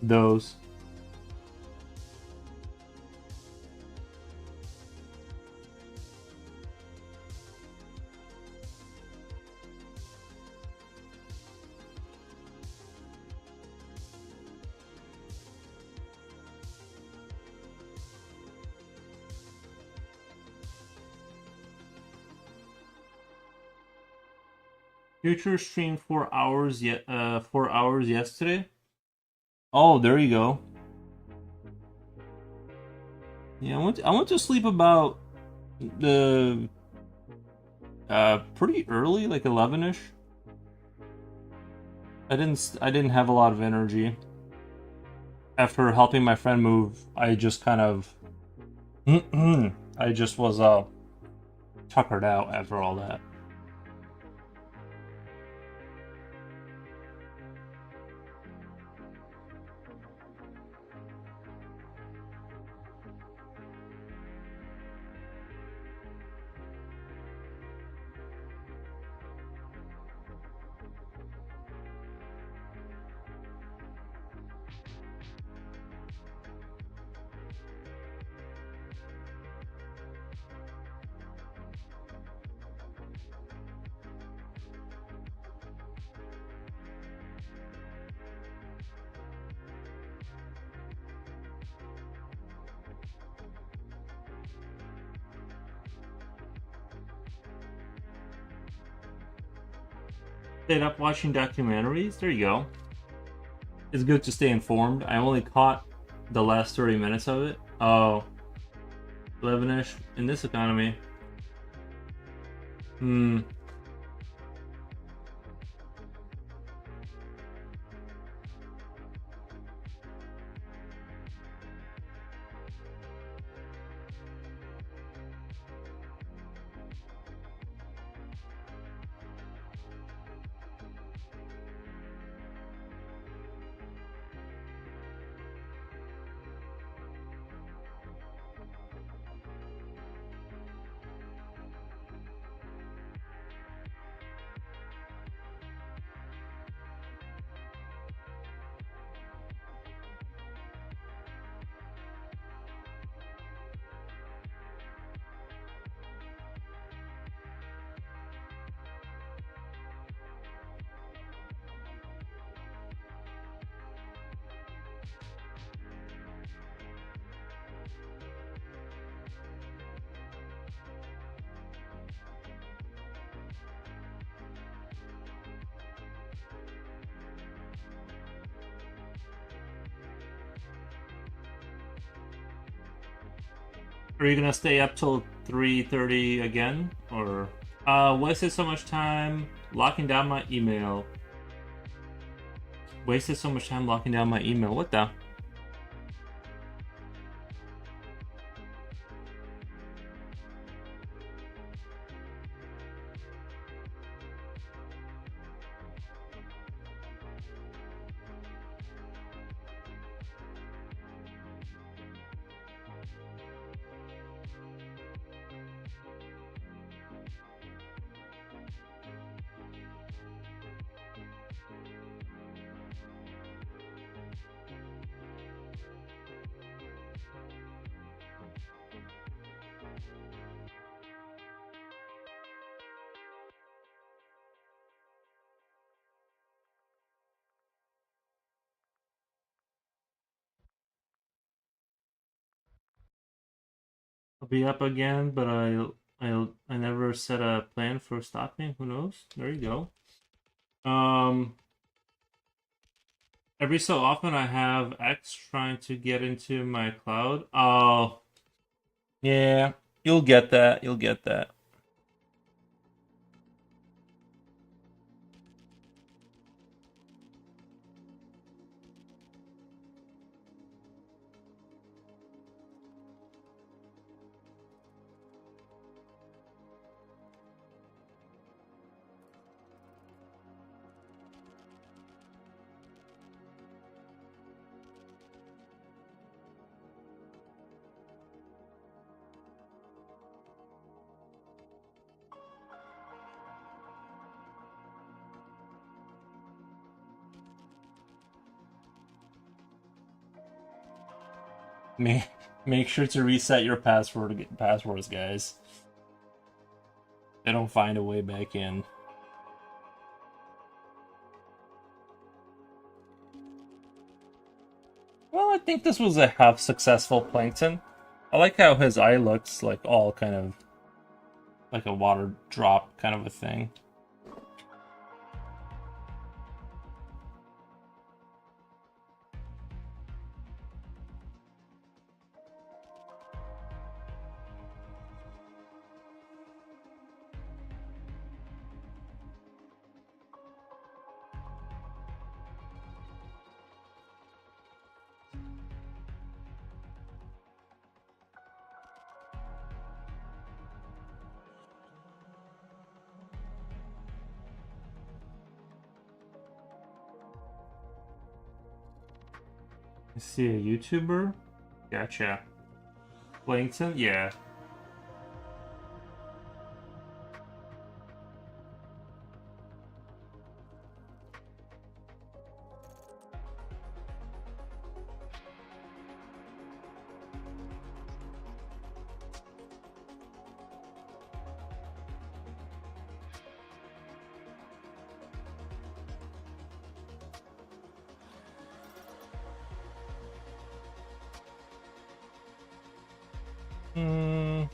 Speaker 1: those. Future streamed 4 hours yet 4 hours yesterday. Oh, there you go. Yeah, I went to sleep about the pretty early, like 11ish. I didn't have a lot of energy. After helping my friend move, I just kind of I just was tuckered out after all that. Stayed up watching documentaries. There you go. It's good to stay informed. I only caught the last 30 minutes of it. Oh, 11ish in this economy. Are you gonna stay up till 3:30 again, or wasted so much time locking down my email? Wasted so much time locking down my email. What the? I'll be up again, but I never set a plan for stopping. Who knows? There you go. Every so often I have X trying to get into my cloud. Oh, yeah, you'll get that. You'll get that. Make sure to reset your password to get passwords, guys. They don't find a way back in. Well, I think this was a half successful Plankton. I like how his eye looks like all kind of like a water drop kind of a thing. I see a YouTuber? Gotcha. Plankton? Yeah.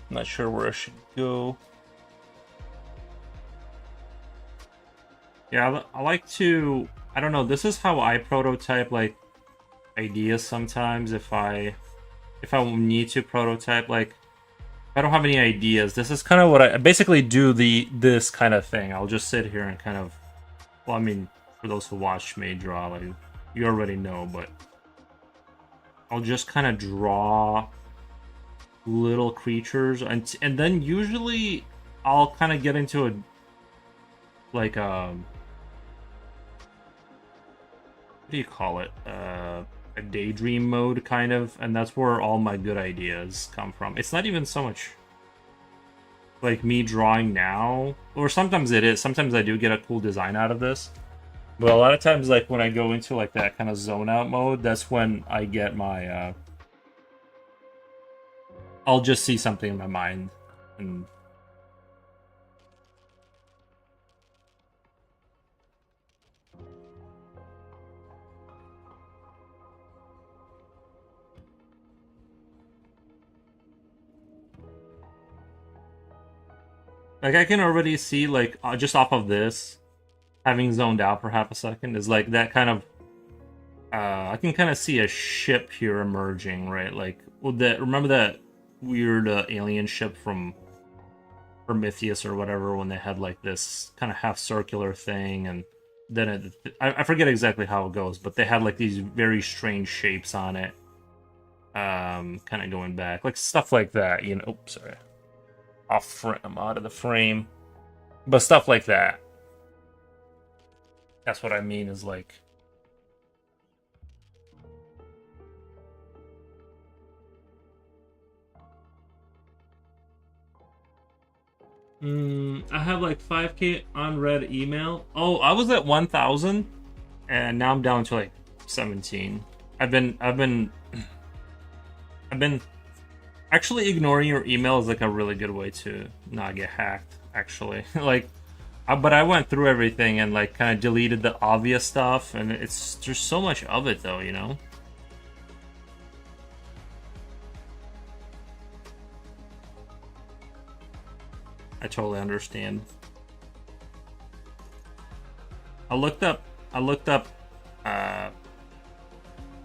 Speaker 1: Not sure where I should go. Yeah, I like to. I don't know. This is how I prototype like ideas sometimes. If I need to prototype, like if I don't have any ideas, this is kind of what I basically do. This kind of thing. I'll just sit here and kind of. Well, I mean, for those who watch me draw, like you already know, but I'll just kind of draw little creatures, and then usually I'll kind of get into a like what do you call it, a daydream mode kind of, and that's where all my good ideas come from. It's not even so much like me drawing now, or sometimes it is. Sometimes I do get a cool design out of this, but a lot of times like when I go into like that kind of zone out mode, that's when I get my I'll just see something in my mind, and like I can already see like just off of this, having zoned out for half a second is like that kind of. I can kind of see a ship here emerging, right? Like, well, remember that weird alien ship from Prometheus or whatever, when they had like this kind of half circular thing, and then I forget exactly how it goes, but they had like these very strange shapes on it, kind of going back, like stuff like that, you know. Oops, sorry, I'm out of the frame, but stuff like that. That's what I mean. Is like. I have like 5K unread email. Oh, I was at 1,000, and now I'm down to like 17. I've been actually ignoring your email is like a really good way to not get hacked. Actually, like, but I went through everything and like kind of deleted the obvious stuff, and there's so much of it though, you know. I totally understand. I looked up. Uh,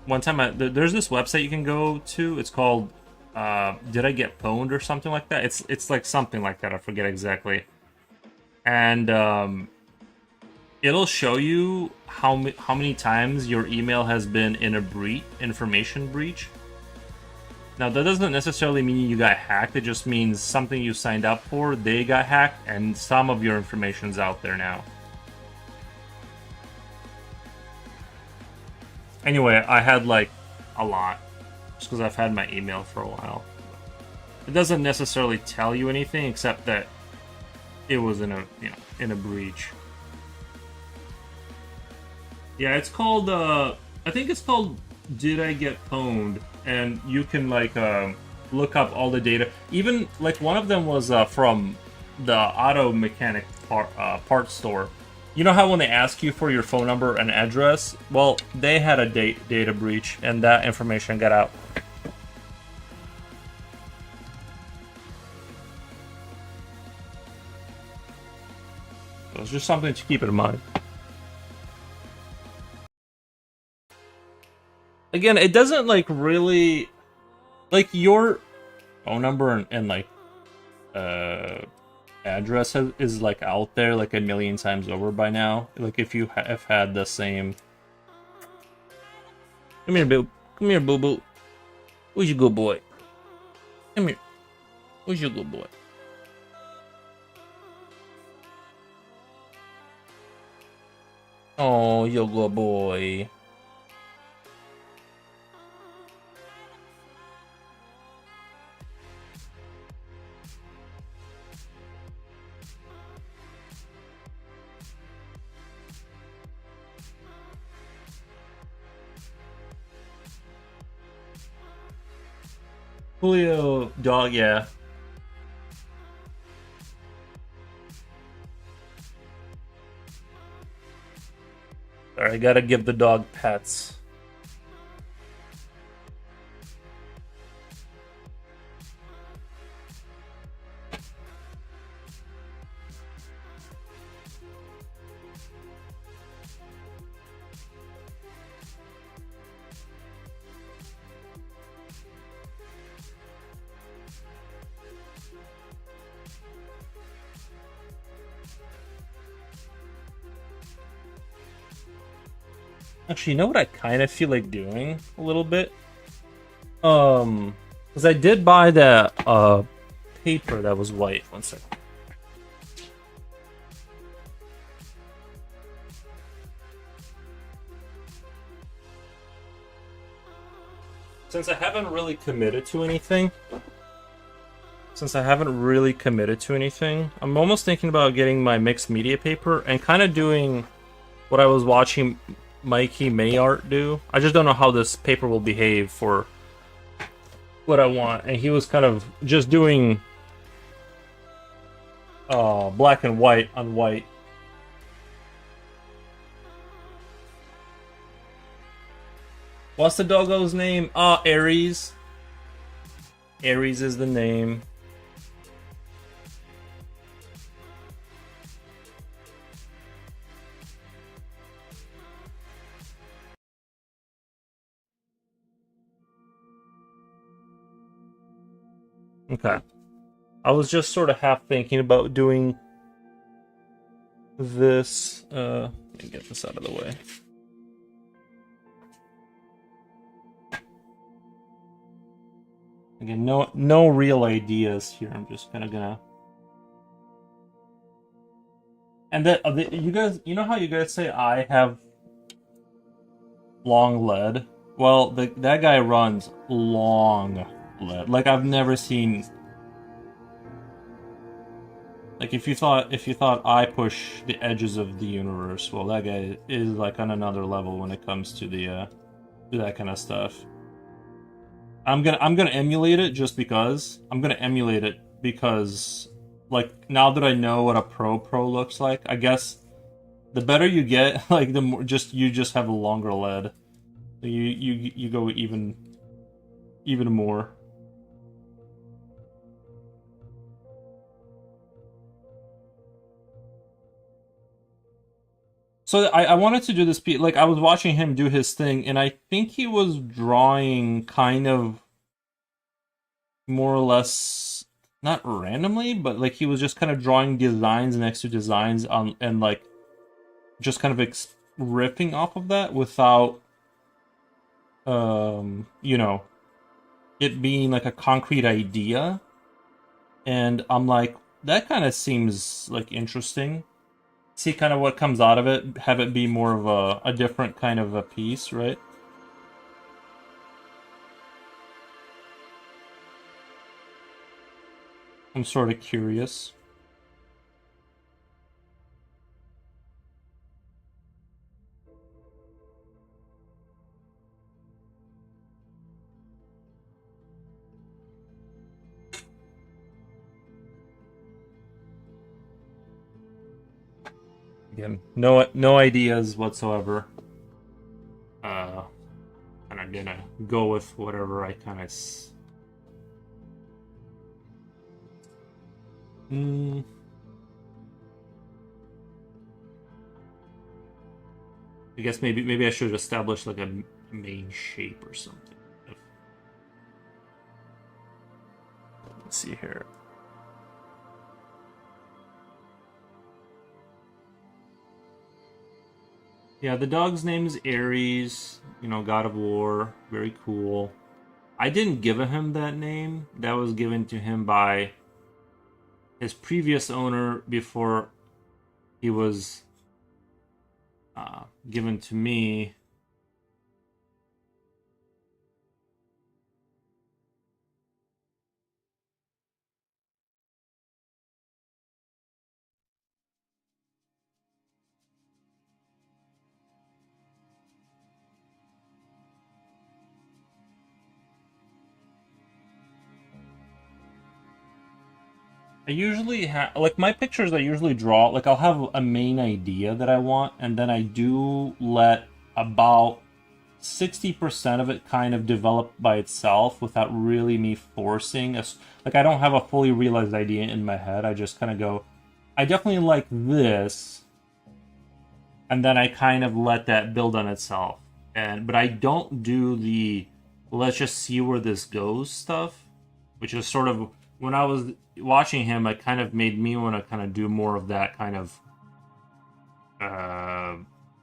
Speaker 1: One time, there's this website you can go to. It's called "Did I Get Pwned" or something like that. It's like something like that. I forget exactly. And it'll show you how many times your email has been in a information breach. Now, that doesn't necessarily mean you got hacked. It just means something you signed up for, they got hacked, and some of your information's out there now. Anyway, I had like a lot, just because I've had my email for a while. It doesn't necessarily tell you anything except that it was in a breach. Yeah, it's called I think it's called "Did I Get Pwned?" And you can like look up all the data. Even like one of them was from the auto mechanic parts store. You know how when they ask you for your phone number and address? Well, they had a data breach, and that information got out. So it's just something to keep in mind. Again, it doesn't like really like your phone number and like address is like out there like a million times over by now. Like if you have had the same. Come here, boo. Come here, boo boo. Who's your good boy? Come here. Who's your good boy? Oh, your good boy. Julio, dog, yeah. Alright, I gotta give the dog pets. Actually, you know what I kind of feel like doing a little bit? Because I did buy that paper that was white. One second. Since I haven't really committed to anything, I'm almost thinking about getting my mixed media paper and kind of doing what I was watching Mikey Mini Art do. I just don't know how this paper will behave for what I want. And he was kind of just doing black and white on white. What's the doggo's name? Aries. Aries is the name. Okay. I was just sort of half thinking about doing this. Let me get this out of the way. Again, no real ideas here. I'm just kind of gonna. And you guys, you know how you guys say I have long lead? Well, that guy runs long lead. Like I've never seen. Like if you thought I push the edges of the universe, well, that guy is like on another level when it comes to the to that kind of stuff. I'm gonna emulate it just because. I'm gonna emulate it because, like, now that I know what a pro looks like, I guess the better you get, like the more you just have a longer lead. You go even more. So I wanted to do this piece. Like I was watching him do his thing, and I think he was drawing kind of more or less not randomly, but like he was just kind of drawing designs next to designs on, and like just kind of riffing off of that without you know, it being like a concrete idea. And I'm like, that kind of seems like interesting. See kind of what comes out of it, have it be more of a different kind of a piece, right? I'm sort of curious. Again, no ideas whatsoever. Uh, kind of gonna go with whatever I kind of. Mm, I guess maybe I should establish like a main shape or something. Let's see here. Yeah, the dog's name is Ares, you know, God of War. Very cool. I didn't give him that name. That was given to him by his previous owner before he was given to me. I usually have, like, my pictures I usually draw, like, I'll have a main idea that I want, and then I do let about 60% of it kind of develop by itself without really me forcing a, like, I don't have a fully realized idea in my head. I just kind of go, I definitely like this, and then I kind of let that build on itself. And but I don't do the let's just see where this goes stuff, which is sort of when I was watching him, it kind of made me want to kind of do more of that kind of uh,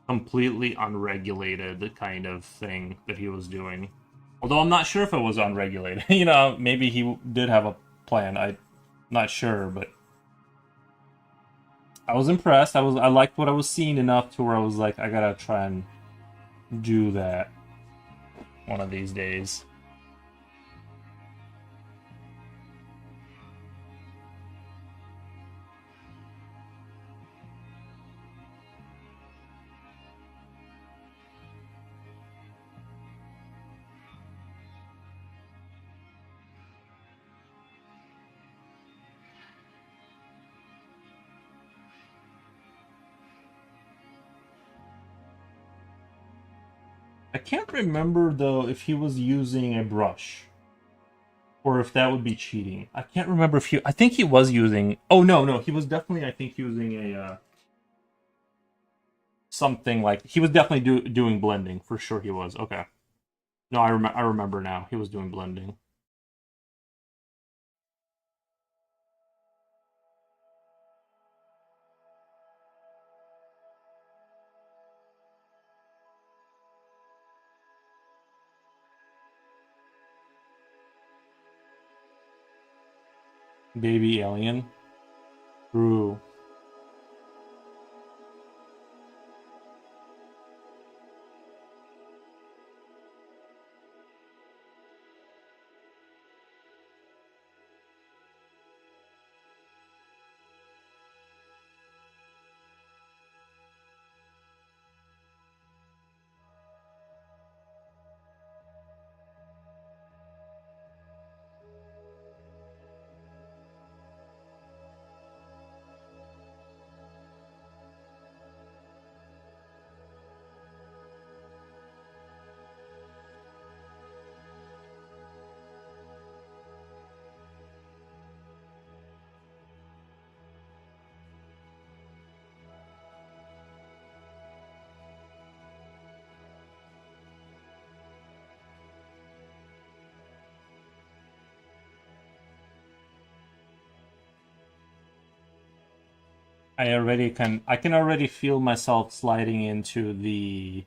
Speaker 1: completely unregulated kind of thing that he was doing. Although I'm not sure if it was unregulated. You know, maybe he did have a plan. I'm not sure, but I was impressed. I liked what I was seeing enough to where I was like, I gotta try and do that one of these days. I can't remember though if he was using a brush or if that would be cheating. I can't remember if he. I think he was using. Oh no, he was definitely. I think using a something like he was definitely doing blending for sure. He was okay. No, I remember now. He was doing blending. Baby alien. True. I can already feel myself sliding into the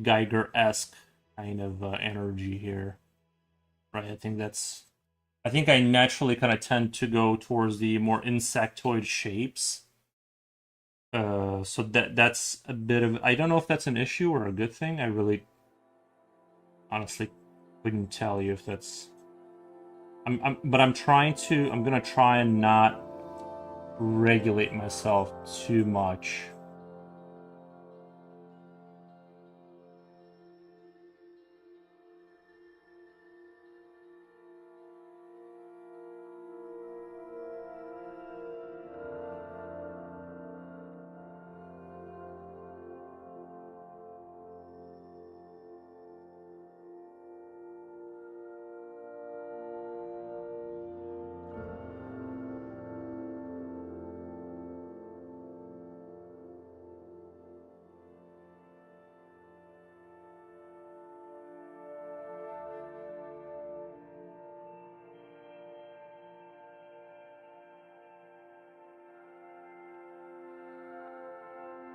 Speaker 1: Geiger-esque kind of energy here. Right, I think I naturally kind of tend to go towards the more insectoid shapes. So that's a bit of, I don't know if that's an issue or a good thing. I really honestly couldn't tell you if that's but I'm gonna try and not regulate myself too much.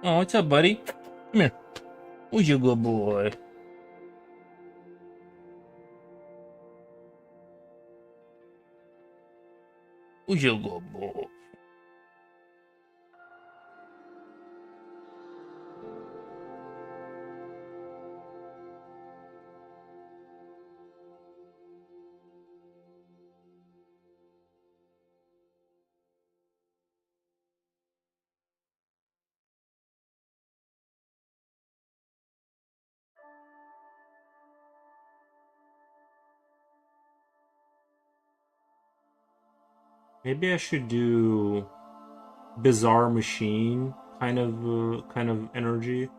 Speaker 1: Oh, what's up, buddy? Come here. Who's your good boy? Who's your good boy? Maybe I should do Bizarre Machine kind of energy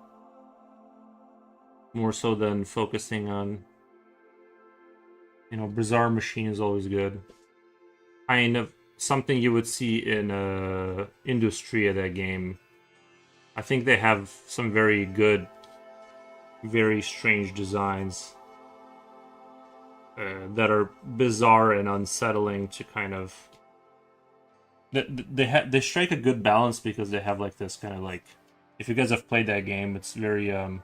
Speaker 1: more so than focusing on, Bizarre Machine is always good. Kind of something you would see in industry of that game. I think they have some very good, very strange designs that are bizarre and unsettling to kind of. They strike a good balance because they have like this kind of like. If you guys have played that game, it's very um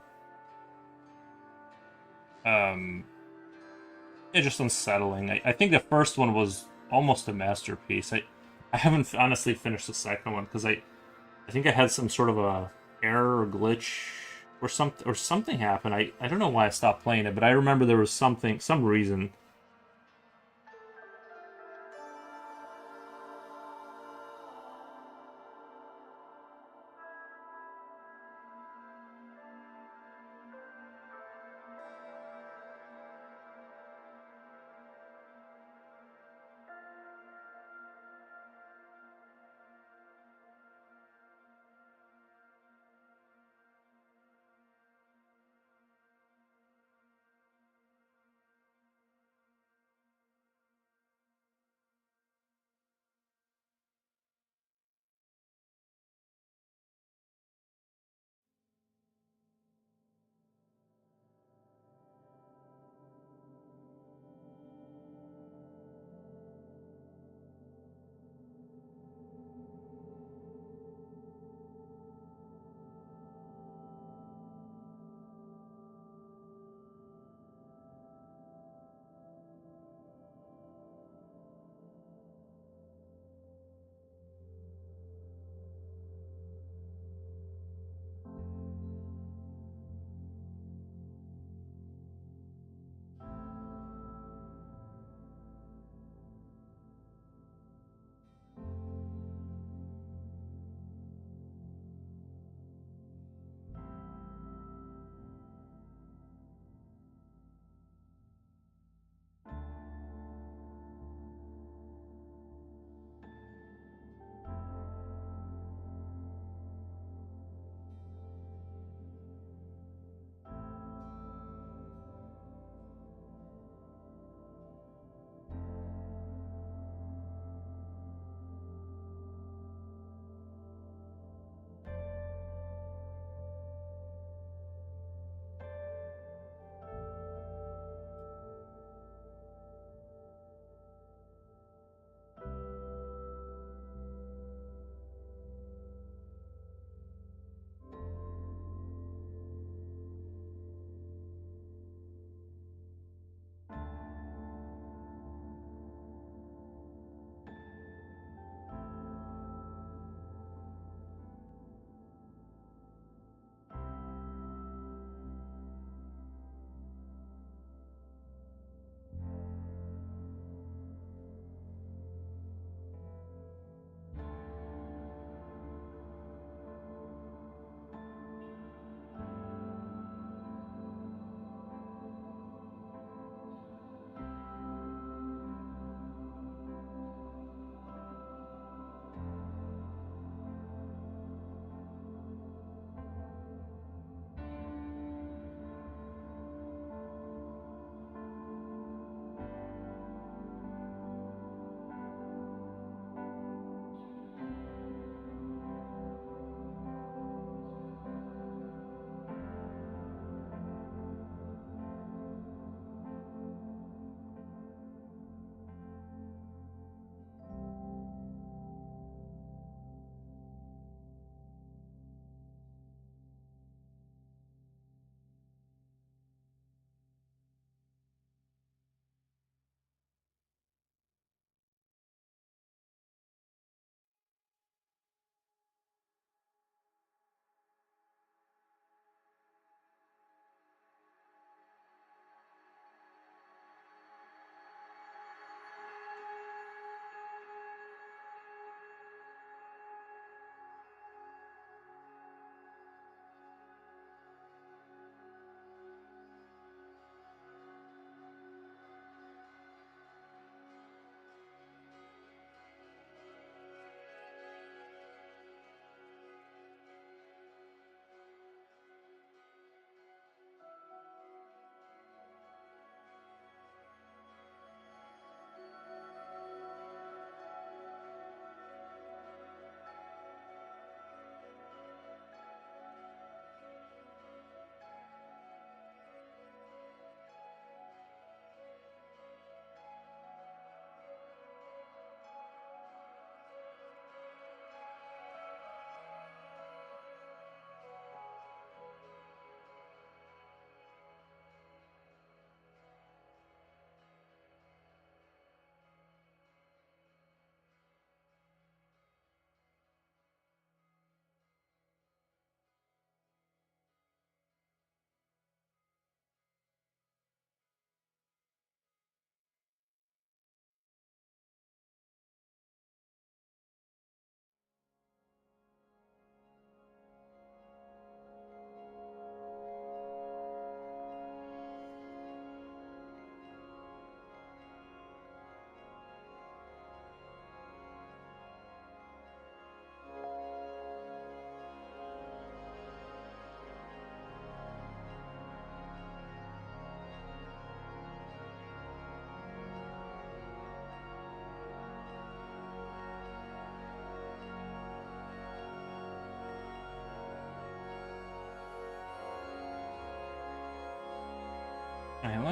Speaker 1: it's just unsettling. I think the first one was almost a masterpiece. I haven't honestly finished the second one because I think I had some sort of a error or glitch or something happened. I don't know why I stopped playing it, but I remember there was some reason.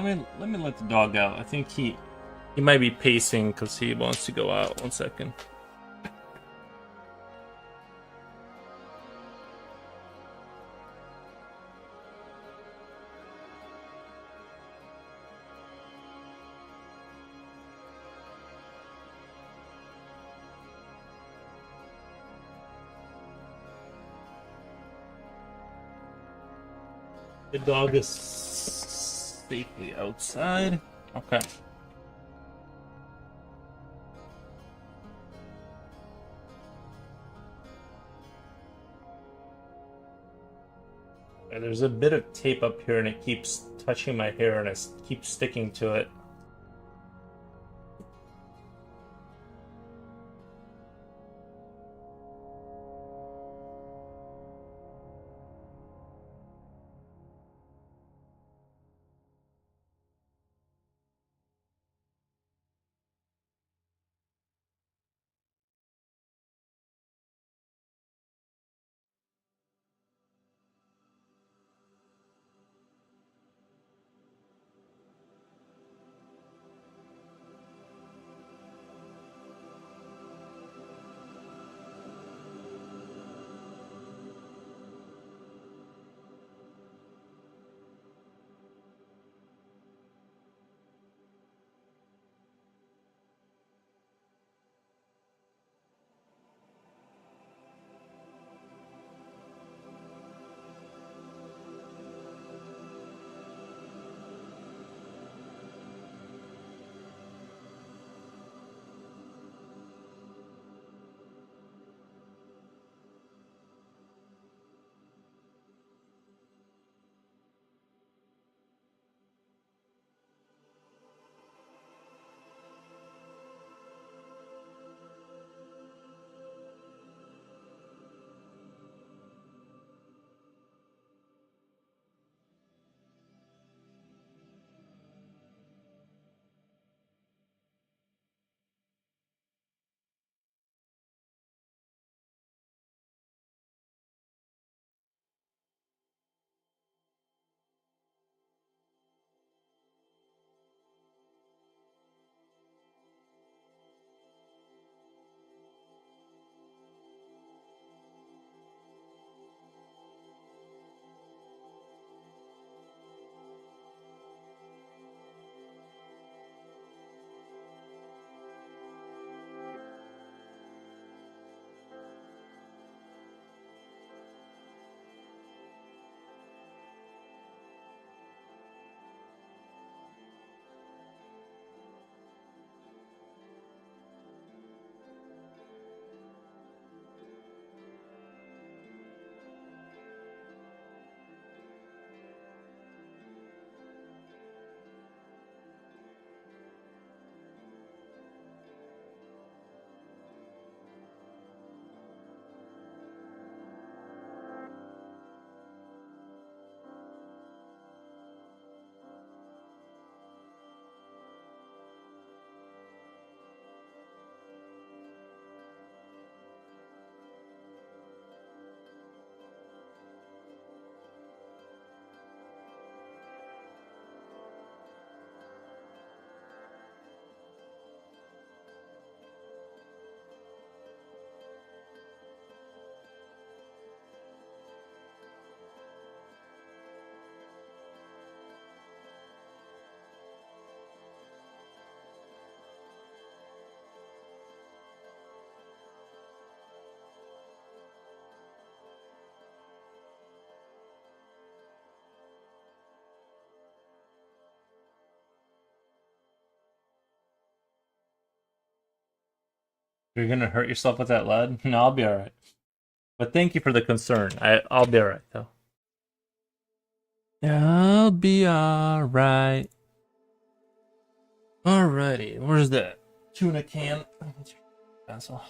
Speaker 1: let me let the dog out. I think he might be pacing because he wants to go out. 1 second. The dog is safely outside. Okay. There's a bit of tape up here and it keeps touching my hair and it keeps sticking to it. You're gonna hurt yourself with that lead? No, I'll be alright. But thank you for the concern. I'll be alright though. I'll be alright. Alrighty, where's that tuna can?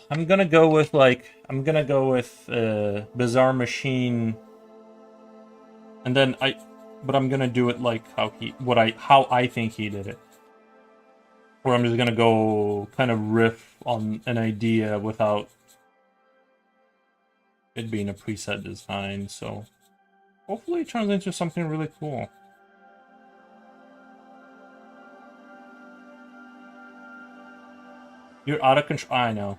Speaker 1: I'm gonna go with Bizarre Machine, and then but I'm gonna do it like how I think he did it. Where I'm just gonna go kind of riff on an idea without it being a preset design, so hopefully it turns into something really cool. You're out of control. I know.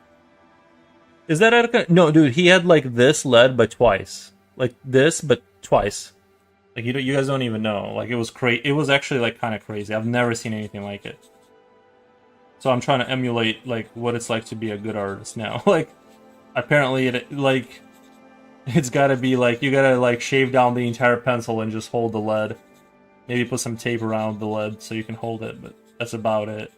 Speaker 1: Is that out of control? No, dude. He had like this lead, but twice. Like this, but twice. Like you guys don't even know. Like it was crazy. It was actually like kind of crazy. I've never seen anything like it. So I'm trying to emulate like what it's like to be a good artist now. Like apparently it like it's got to be like you got to like shave down the entire pencil and just hold the lead. Maybe put some tape around the lead so you can hold it, but that's about it.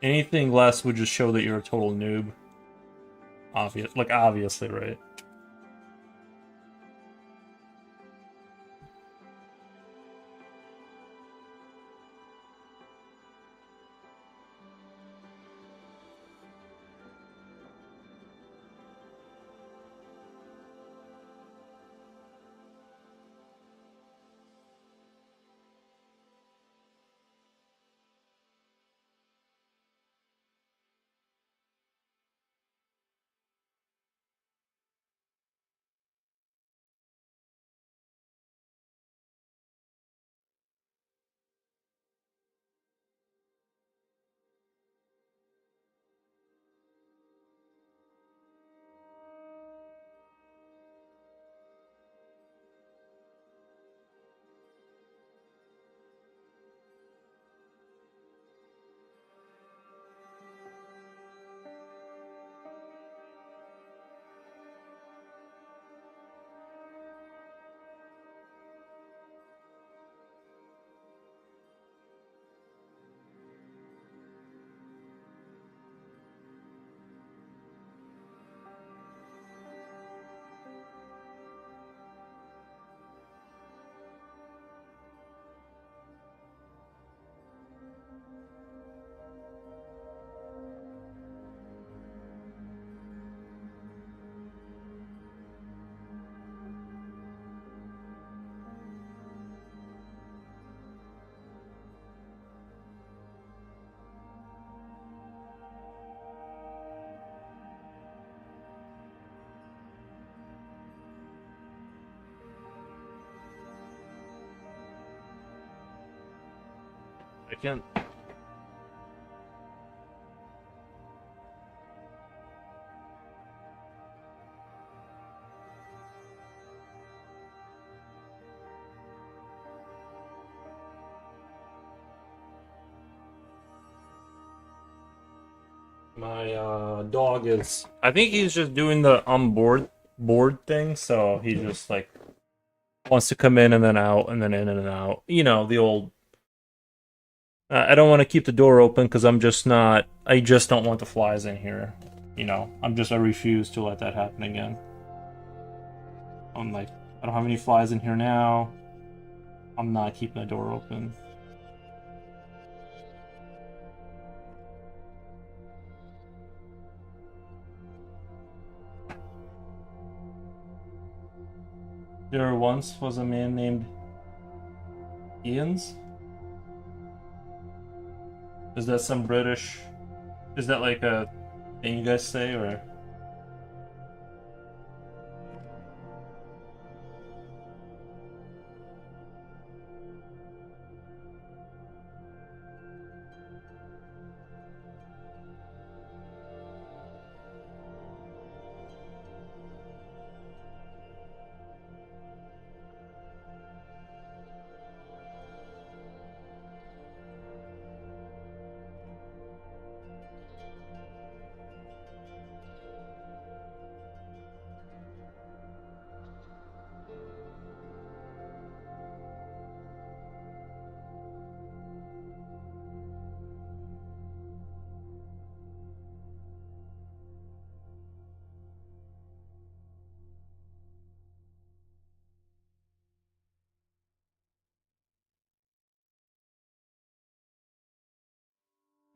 Speaker 1: Anything less would just show that you're a total noob. Obviously, right? I can't. My dog is. I think he's just doing the board thing. So he just like wants to come in and then out and then in and out. You know the old. I don't want to keep the door open because I'm just not. I just don't want the flies in here. You know, I refuse to let that happen again. I'm like, I don't have any flies in here now. I'm not keeping the door open. There once was a man named Ian's. Is that some British? Is that like a thing you guys say, or?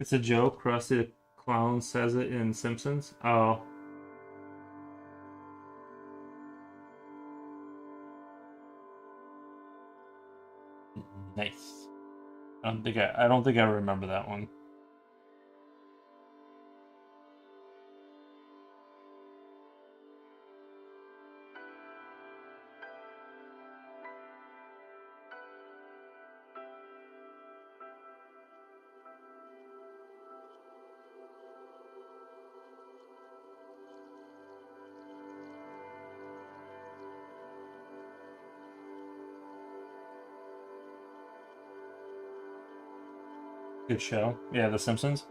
Speaker 1: It's a joke. Krusty the Clown says it in Simpsons. Oh, nice. I don't think I remember that one. Good show. Yeah, The Simpsons.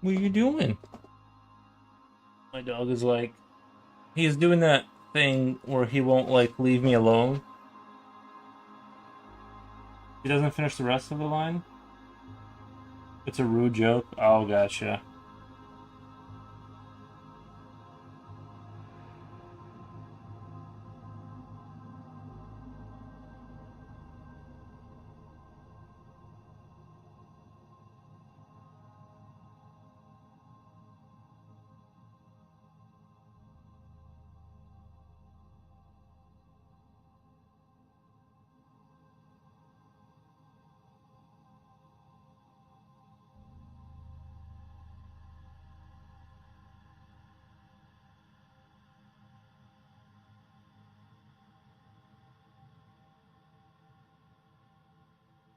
Speaker 1: What are you doing? My dog is like, he's doing that thing where he won't like leave me alone. He doesn't finish the rest of the line. It's a rude joke. Oh, gotcha.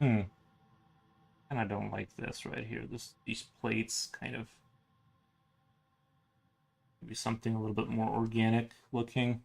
Speaker 1: Hmm. And I don't like this right here. These plates kind of maybe something a little bit more organic looking.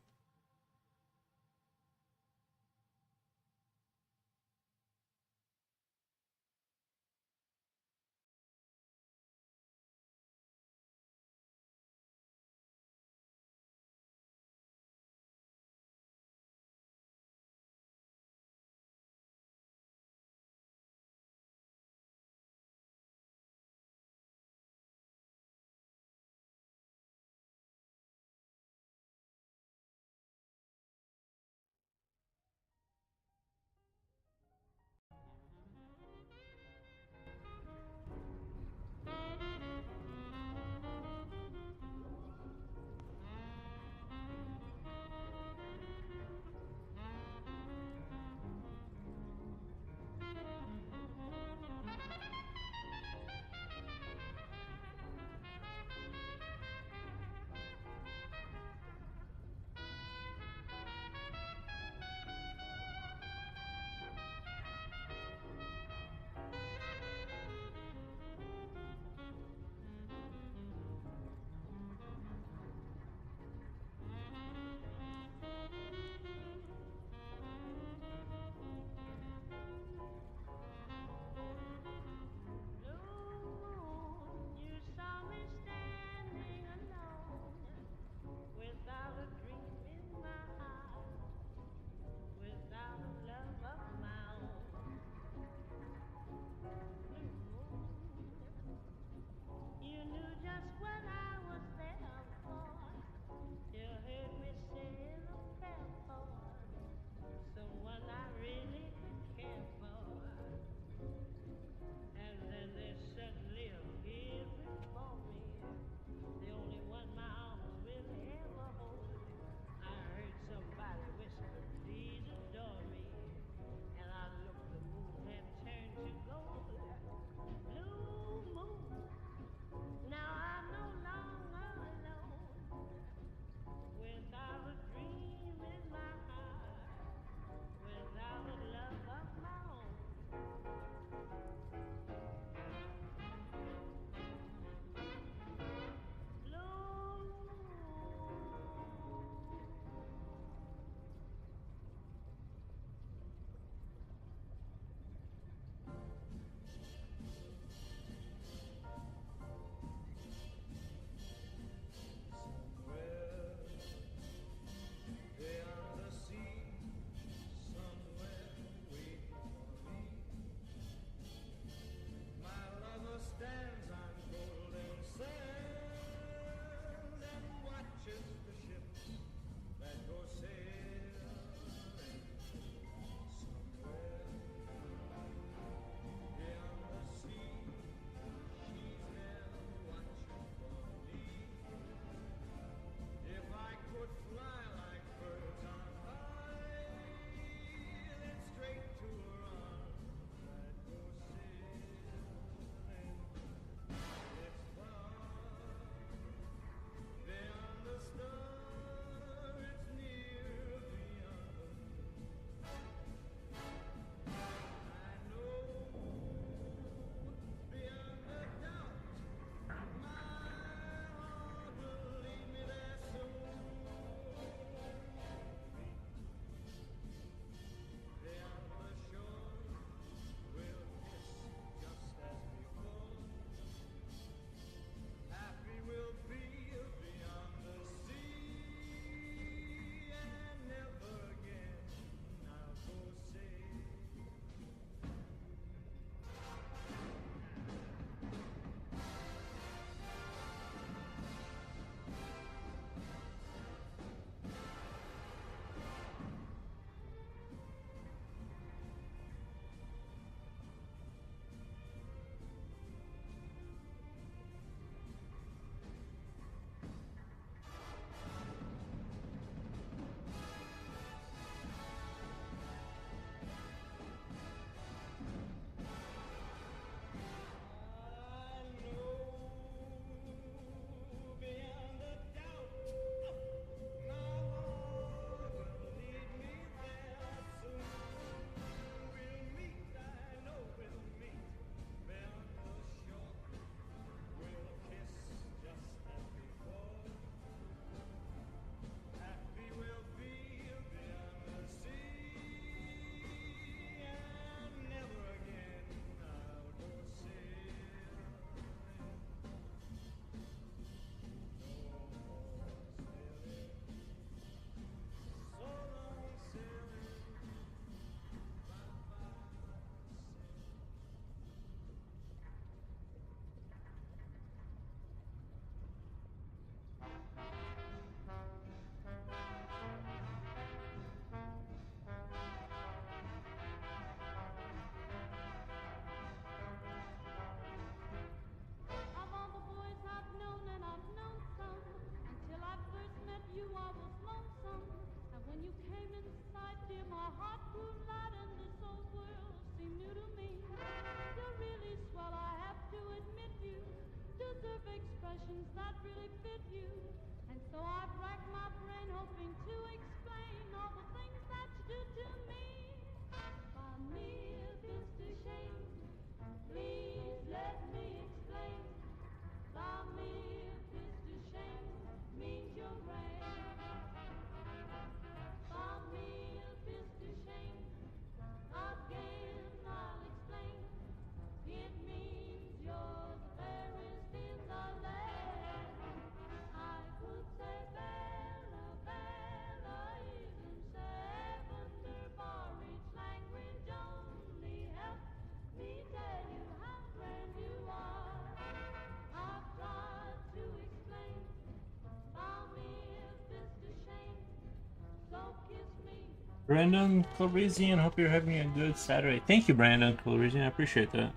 Speaker 1: Brandon Calrissian, hope you're having a good Saturday. Thank you, Brandon Calrissian. I appreciate that.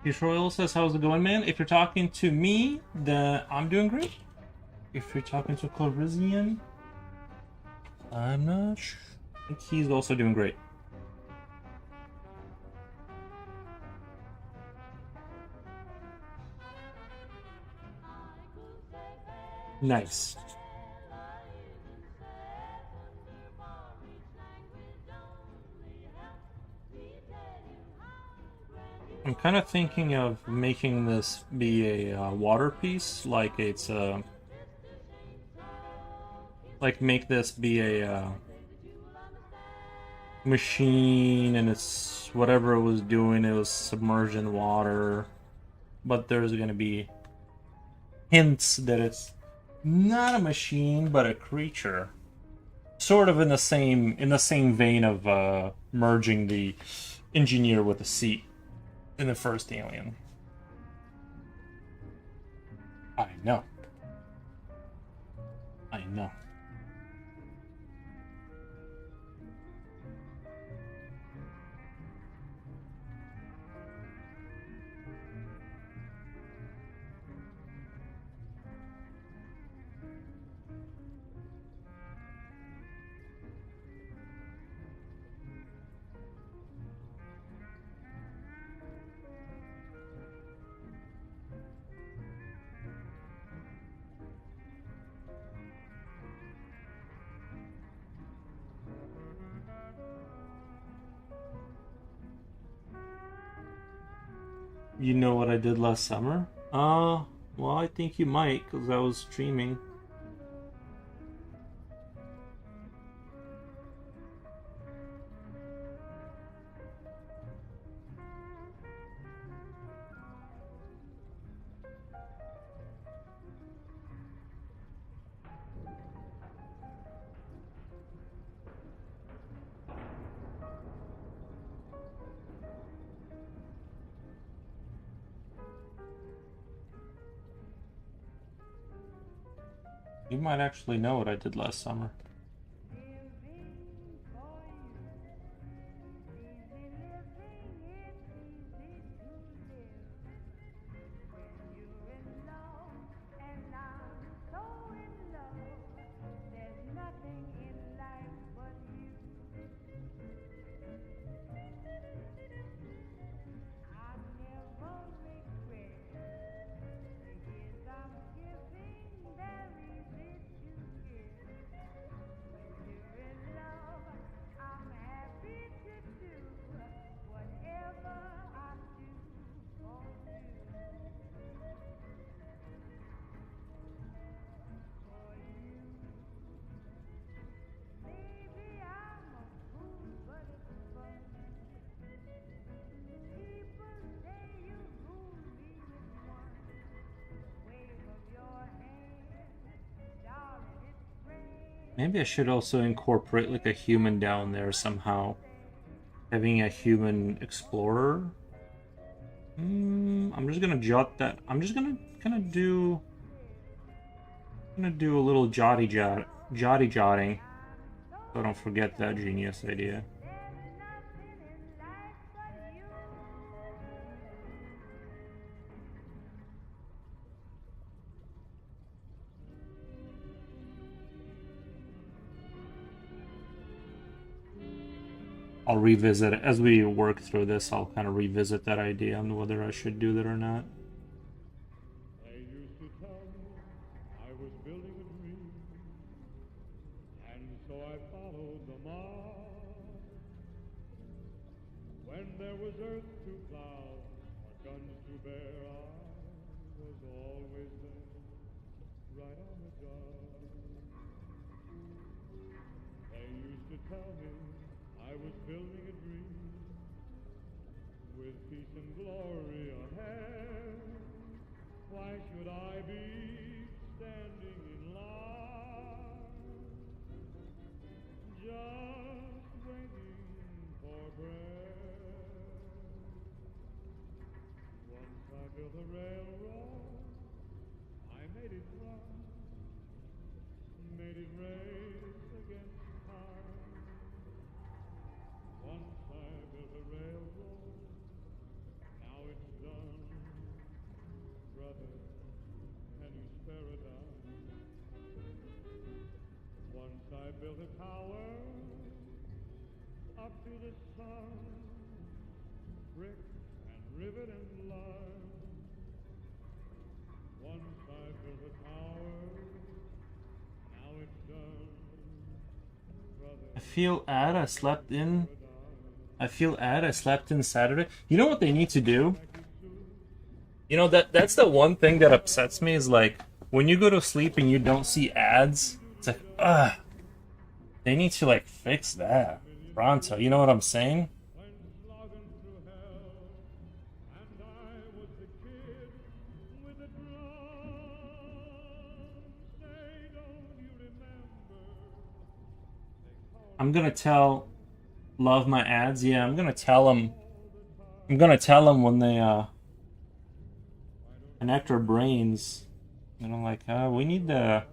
Speaker 1: Future Royal says, how's it going, man? If you're talking to me, then I'm doing great. If you're talking to Calrissian, I'm not sure. I think he's also doing great. Nice. I'm kind of thinking of making this be a water piece, like it's like make this be a machine, and it's whatever it was doing, it was submerged in water, but there's gonna be hints that it's not a machine but a creature, sort of in the same vein of merging the engineer with the seat in the first Alien. I know. I know. You know what I did last summer? Well, I think you might, because I was streaming. You might actually know what I did last summer. Maybe I should also incorporate like a human down there somehow. Having a human explorer. I'm just gonna jot that. I'm just gonna kind of do. I'm gonna do a little jotting, so I don't forget that genius idea. I'll revisit it as we work through this. I'll kind of revisit that idea on whether I should do that or not.
Speaker 2: They used to tell me I was building a dream, and so I followed the mark. When there was earth to plow or guns to bear, I was always there, right on the job. They used to tell me I was building a dream, with peace and glory ahead. Why should I be standing in line, just waiting for bread? Once I built a railroad, I made it run, made it race against time. Once I built a railroad, now it's done. Brother, can you spare a dime? Once I built a tower up to the sun, brick and rivet and lime. Once I built a tower, now it's done. Brother,
Speaker 1: I feel odd. I feel odd. I slept in Saturday. You know what they need to do? You know that's the one thing that upsets me is like when you go to sleep and you don't see ads. It's like they need to like fix that pronto. You know what I'm saying?
Speaker 2: went slogging through hell, and I was the kid with the drum. Say, don't you remember? They called
Speaker 1: I'm
Speaker 2: me
Speaker 1: gonna tell Love my ads. Yeah, I'm gonna tell them. I'm gonna tell them when they connect our brains. You know, like we need the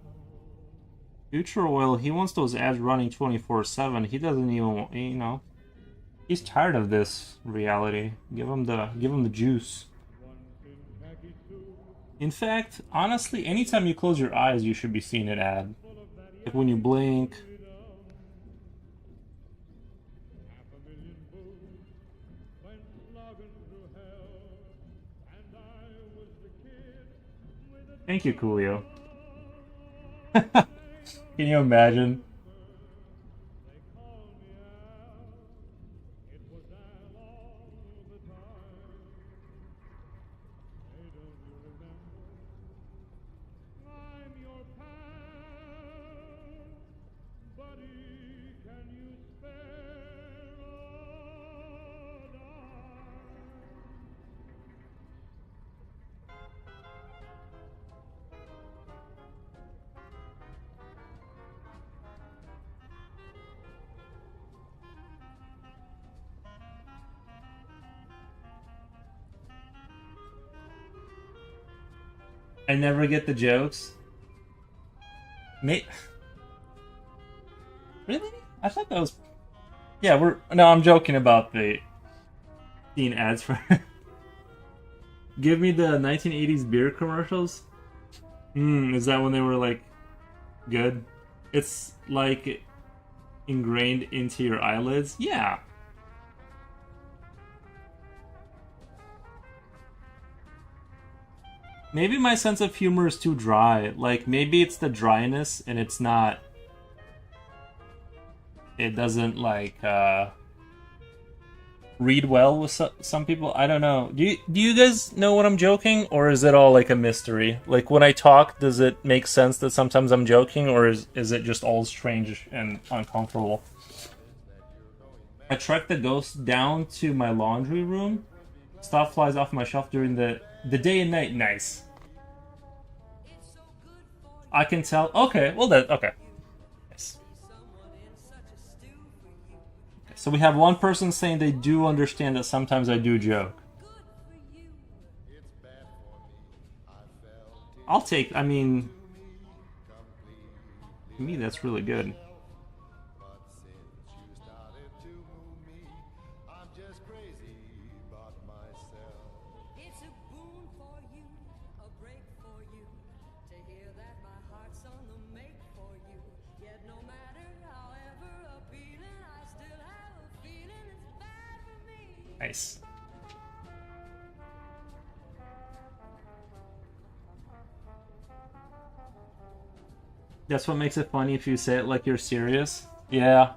Speaker 1: Future Oil. He wants those ads running 24/7. He doesn't even, you know. He's tired of this reality. Give him the juice.
Speaker 2: once in khaki suit,
Speaker 1: In fact, honestly, anytime you close your eyes, you should be seeing an ad.
Speaker 2: full of that
Speaker 1: Like when you blink.
Speaker 2: freedom. 500,000 boots went slogging through hell, and I was the kid with the
Speaker 1: Thank you, Coolio.
Speaker 2: drum.
Speaker 1: Can you imagine?
Speaker 2: They called me Al. It was Al all the time. Hey, don't you remember? I'm your pal. Buddy, can you spare a dime?
Speaker 1: I never get the jokes. Mate, really? I thought that was. Yeah, we're. No, I'm joking about the seeing ads for. Give me the 1980s beer commercials. Is that when they were like good? It's like ingrained into your eyelids. Yeah. Maybe my sense of humor is too dry. Like maybe it's the dryness and it's not. It doesn't like read well with some people. I don't know. Do you guys know when I'm joking, or is it all like a mystery? Like when I talk, does it make sense that sometimes I'm joking, or is it just all strange and uncomfortable? I track the ghost down to my laundry room. Stuff flies off my shelf during the day and night. Nice. I can tell. Okay, well that okay. Nice. So we have one person saying they do understand that sometimes I do joke. I'll take. I mean, to me that's really good.
Speaker 3: It's a boon for you, a break for you, to hear that my heart's on the make for you. Yet no matter however appealing, I still have a feeling
Speaker 1: Nice. That's what makes it funny if you say it like you're serious. Yeah.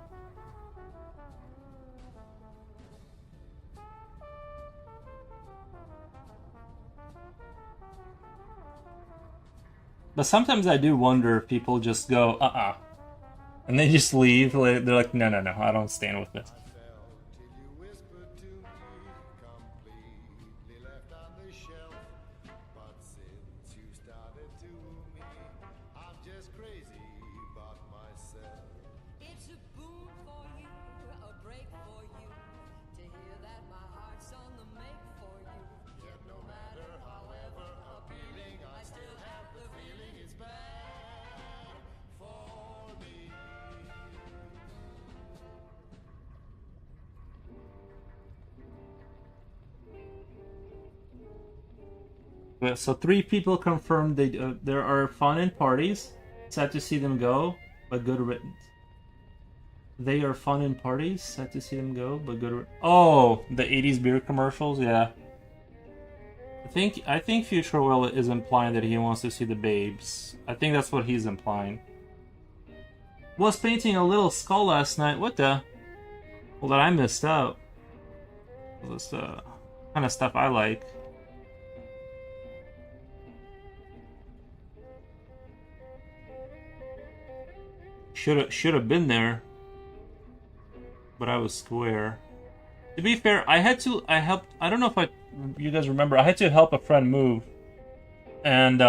Speaker 1: But sometimes I do wonder if people just go, and they just leave. They're like, no, no, no, I don't stand with this.
Speaker 4: Till you whispered to me, completely left on the shelf. But since you started to me, I'm just crazy about myself.
Speaker 3: It's a boon for you, a break for you, to hear that my heart's on the make for you.
Speaker 4: Yet no matter however appealing, I still have the feeling it's bad for me.
Speaker 1: Yeah, so 3 people confirmed there are fun in parties. Sad to see them go, but good riddance. They are fun in parties. Sad to see them go, but good. Oh, the '80s beer commercials. Yeah. I think Future Will is implying that he wants to see the babes. I think that's what he's implying. Was painting a little skull last night. What the? Well, that I missed out. This kind of stuff I like. Should have been there, but I was square. To be fair, I helped. I don't know if you guys remember. I had to help a friend move, and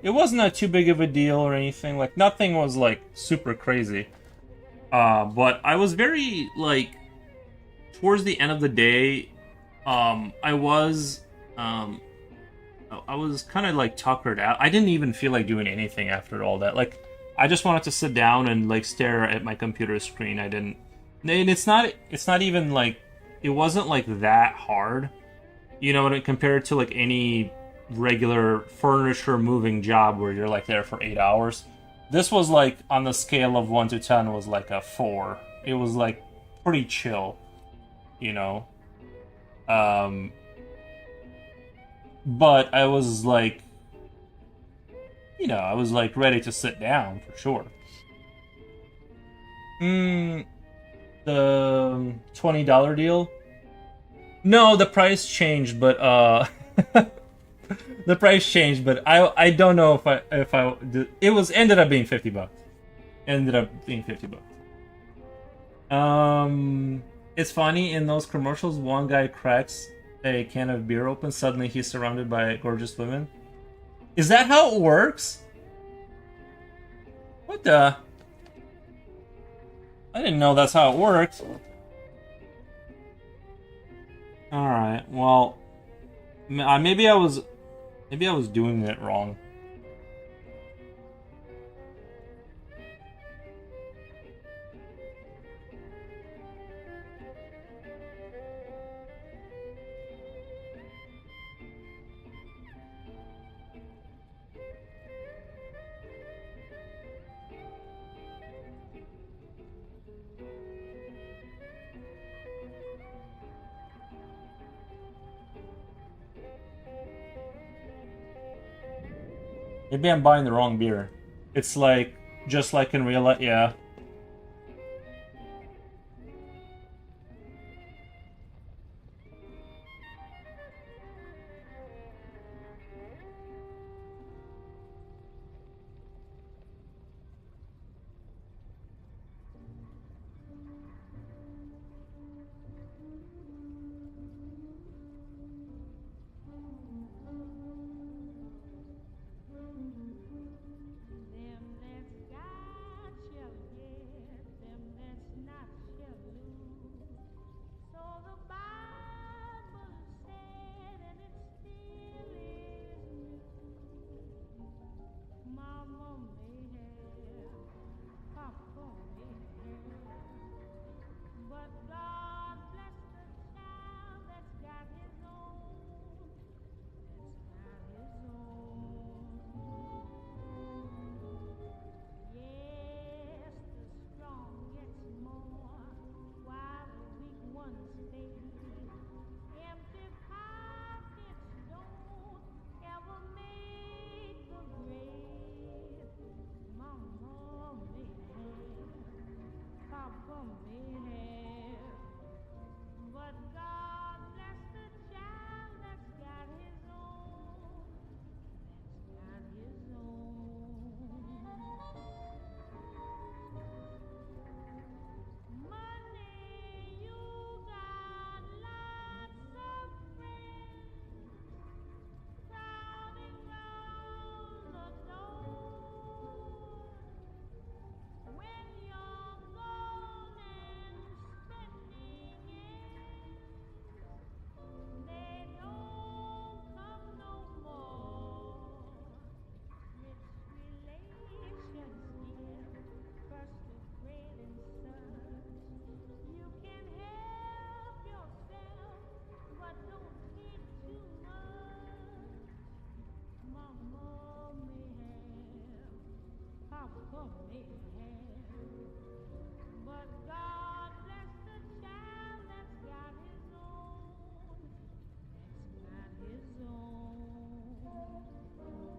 Speaker 1: it wasn't too big of a deal or anything. Like nothing was like super crazy. But I was very like towards the end of the day. I was kind of like tuckered out. I didn't even feel like doing anything after all that. Like. I just wanted to sit down and like stare at my computer screen. I didn't, and it's not even like, it wasn't like that hard, you know, compared to like any regular furniture moving job where you're like there for 8 hours. This was like on the scale of 1 to 10 was like a 4. It was like pretty chill, you know. But I was like, you know, I was like ready to sit down for sure. The $20 deal? No, the price changed, but the price changed, but I don't know if I it was ended up being $50. Ended up being $50. It's funny in those commercials. One guy cracks a can of beer open. Suddenly, he's surrounded by gorgeous women. Is that how it works? What the? I didn't know that's how it worked. Alright, well... Maybe I was doing it wrong. Maybe I'm buying the wrong beer. It's like, just like in real life, yeah.
Speaker 5: Them that's got you,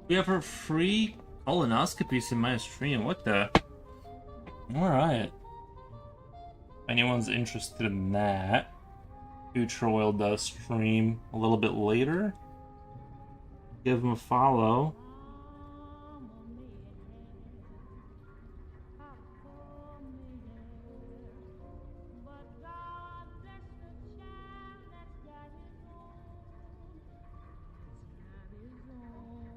Speaker 1: We have our free colonoscopies in my stream. What the? Alright. If anyone's interested in that, Future Oil does stream a little bit later. Give him a follow.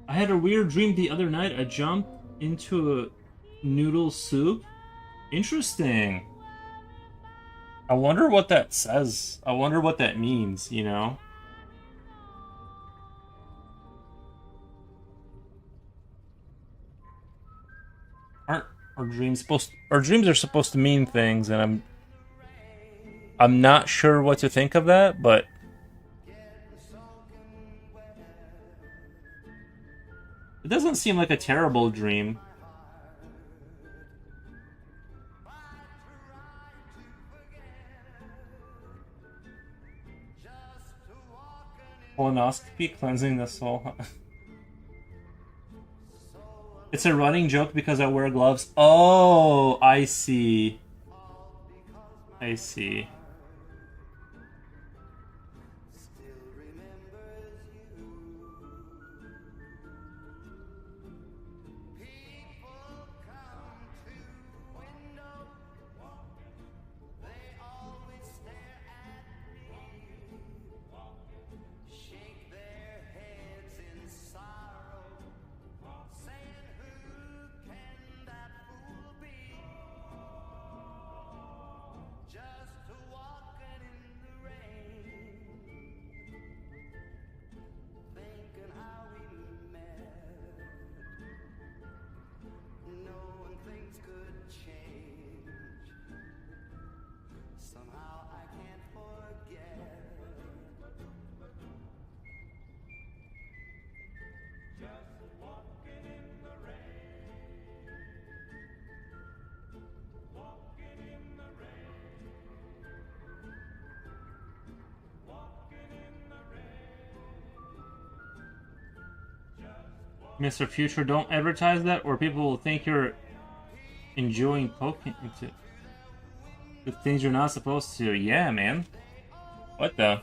Speaker 1: I had a weird dream the other night. I jumped into a noodle soup. Interesting. I wonder what that says. I wonder what that means, you know? Aren't our dreams supposed our dreams are supposed to mean things, and I'm not sure what to think of that, but it doesn't seem like a terrible dream. Colonoscopy cleansing the soul. It's a running joke because I wear gloves. Oh, I see. I see. Mr. Future, don't advertise that or people will think you're enjoying poking into the things you're not supposed to. Yeah, man. What the?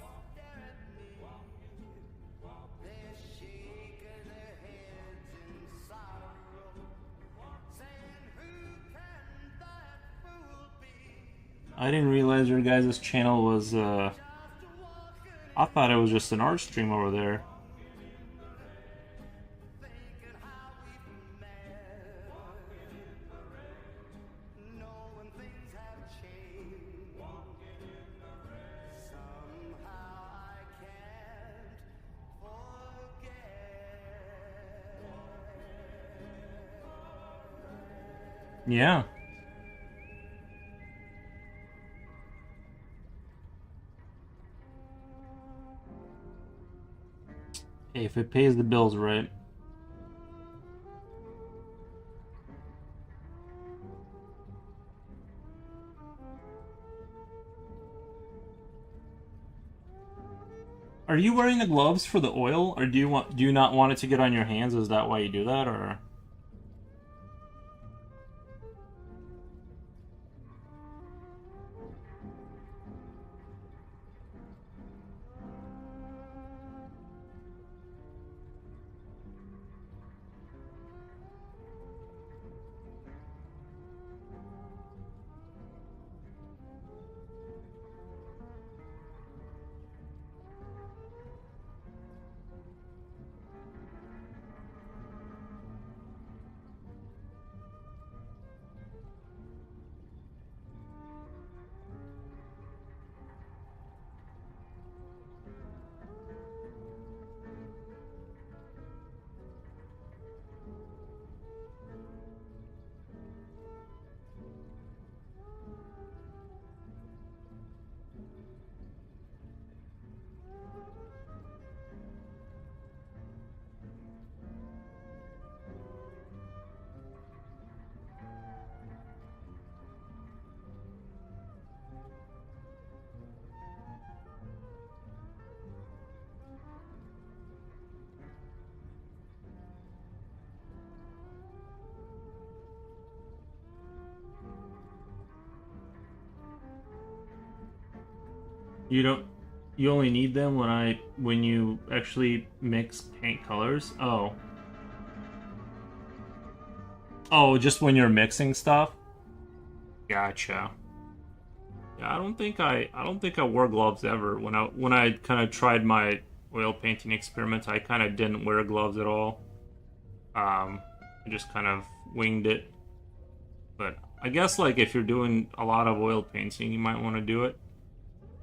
Speaker 1: I didn't realize your guys' channel was, I thought it was just an art stream over there. Yeah. Hey, if it pays the bills, right? Are you wearing the gloves for the oil, or do you not want it to get on your hands? Is that why you do that, or? You don't. You only need them when you actually mix paint colors. Oh. Oh, just when you're mixing stuff. Gotcha. Yeah, I don't think I wore gloves ever when I kind of tried my oil painting experiment. I kind of didn't wear gloves at all. I just kind of winged it. But I guess like if you're doing a lot of oil painting, you might want to do it.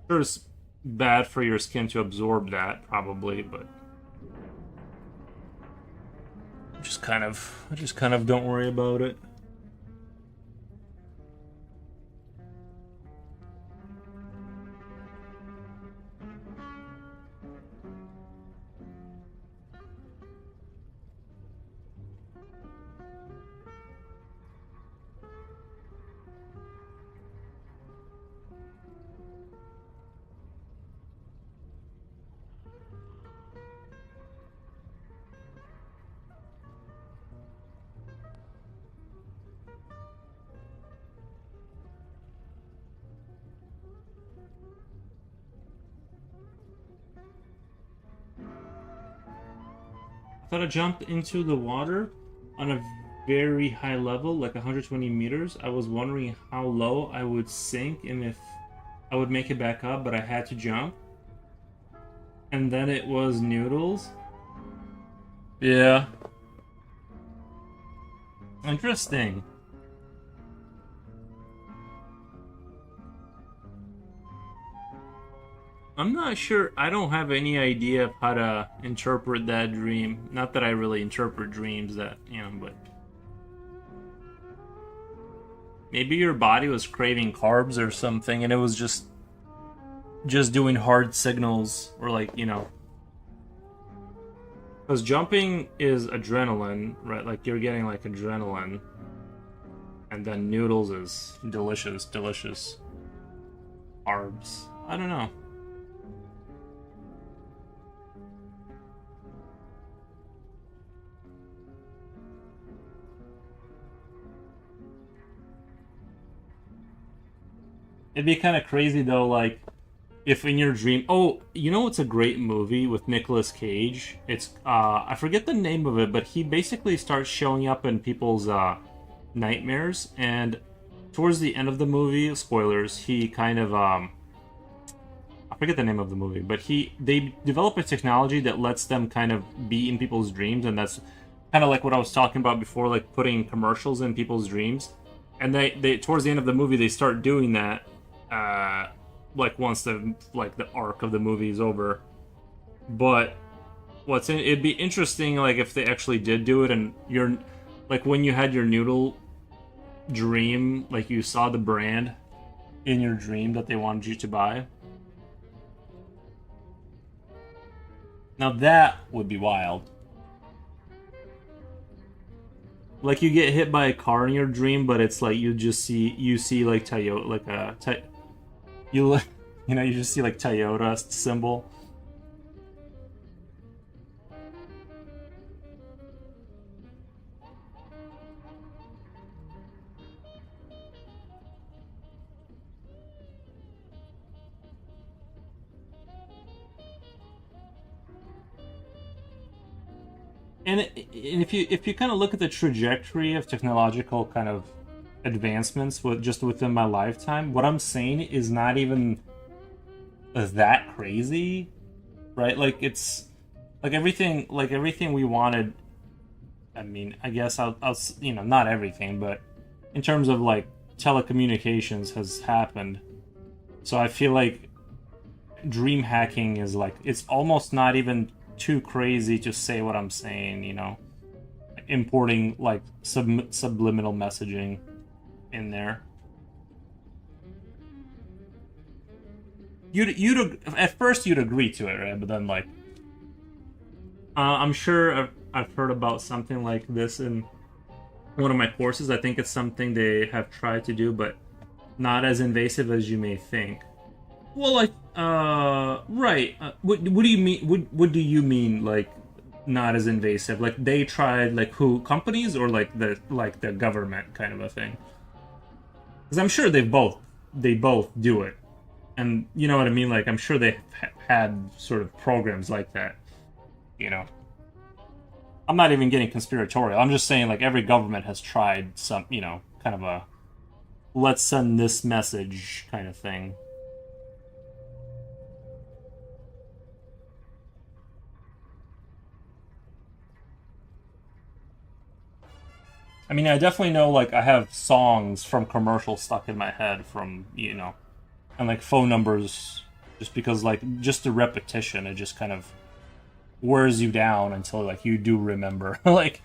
Speaker 1: Sure, it's bad for your skin to absorb that probably, but I just kind of don't worry about it. I thought I jumped into the water on a very high level, like 120 meters. I was wondering how low I would sink and if I would make it back up, but I had to jump. And then it was noodles. Yeah. Interesting. I'm not sure. I don't have any idea of how to interpret that dream. Not that I really interpret dreams that, but maybe your body was craving carbs or something and it was just doing hard signals or like, because jumping is adrenaline, right? Like you're getting like adrenaline. And then noodles is delicious carbs. I don't know. It'd be kind of crazy though, like if in your dream. Oh, it's a great movie with Nicolas Cage. It's I forget the name of it, but he basically starts showing up in people's nightmares, and towards the end of the movie, spoilers, he kind of I forget the name of the movie, but they develop a technology that lets them kind of be in people's dreams, and that's kind of like what I was talking about before, like putting commercials in people's dreams. And they towards the end of the movie they start doing that. Like once the arc of the movie is over, but it'd be interesting like if they actually did do it, and you're like when you had your noodle dream, like you saw the brand in your dream that they wanted you to buy. Now that would be wild. Like you get hit by a car in your dream, but it's like you see like Toyota, like a you just see like Toyota symbol. And if you kind of look at the trajectory of technological kind of advancements within my lifetime, what I'm saying is not even that crazy, right? Like it's like everything we wanted. I mean, I guess I'll not everything, but in terms of like telecommunications has happened. So I feel like dream hacking is like it's almost not even too crazy to say what I'm saying, importing like subliminal messaging in there. You'd at first you'd agree to it, right? But then like I'm sure I've heard about something like this in one of my courses. I think it's something they have tried to do, but not as invasive as you may think. Well, like, right. What do you mean? What do you mean, like, not as invasive? Like, they tried, like, who? Companies or, like, the government kind of a thing? Because I'm sure they both do it. And you know what I mean? Like, I'm sure they've had sort of programs like that, you know. I'm not even getting conspiratorial. I'm just saying, like, every government has tried some, you know, kind of a let's send this message kind of thing. I mean, I definitely know, like, I have songs from commercials stuck in my head from, you know, and, like, phone numbers, just because, like, just the repetition, it just kind of wears you down until, like, you do remember. Like,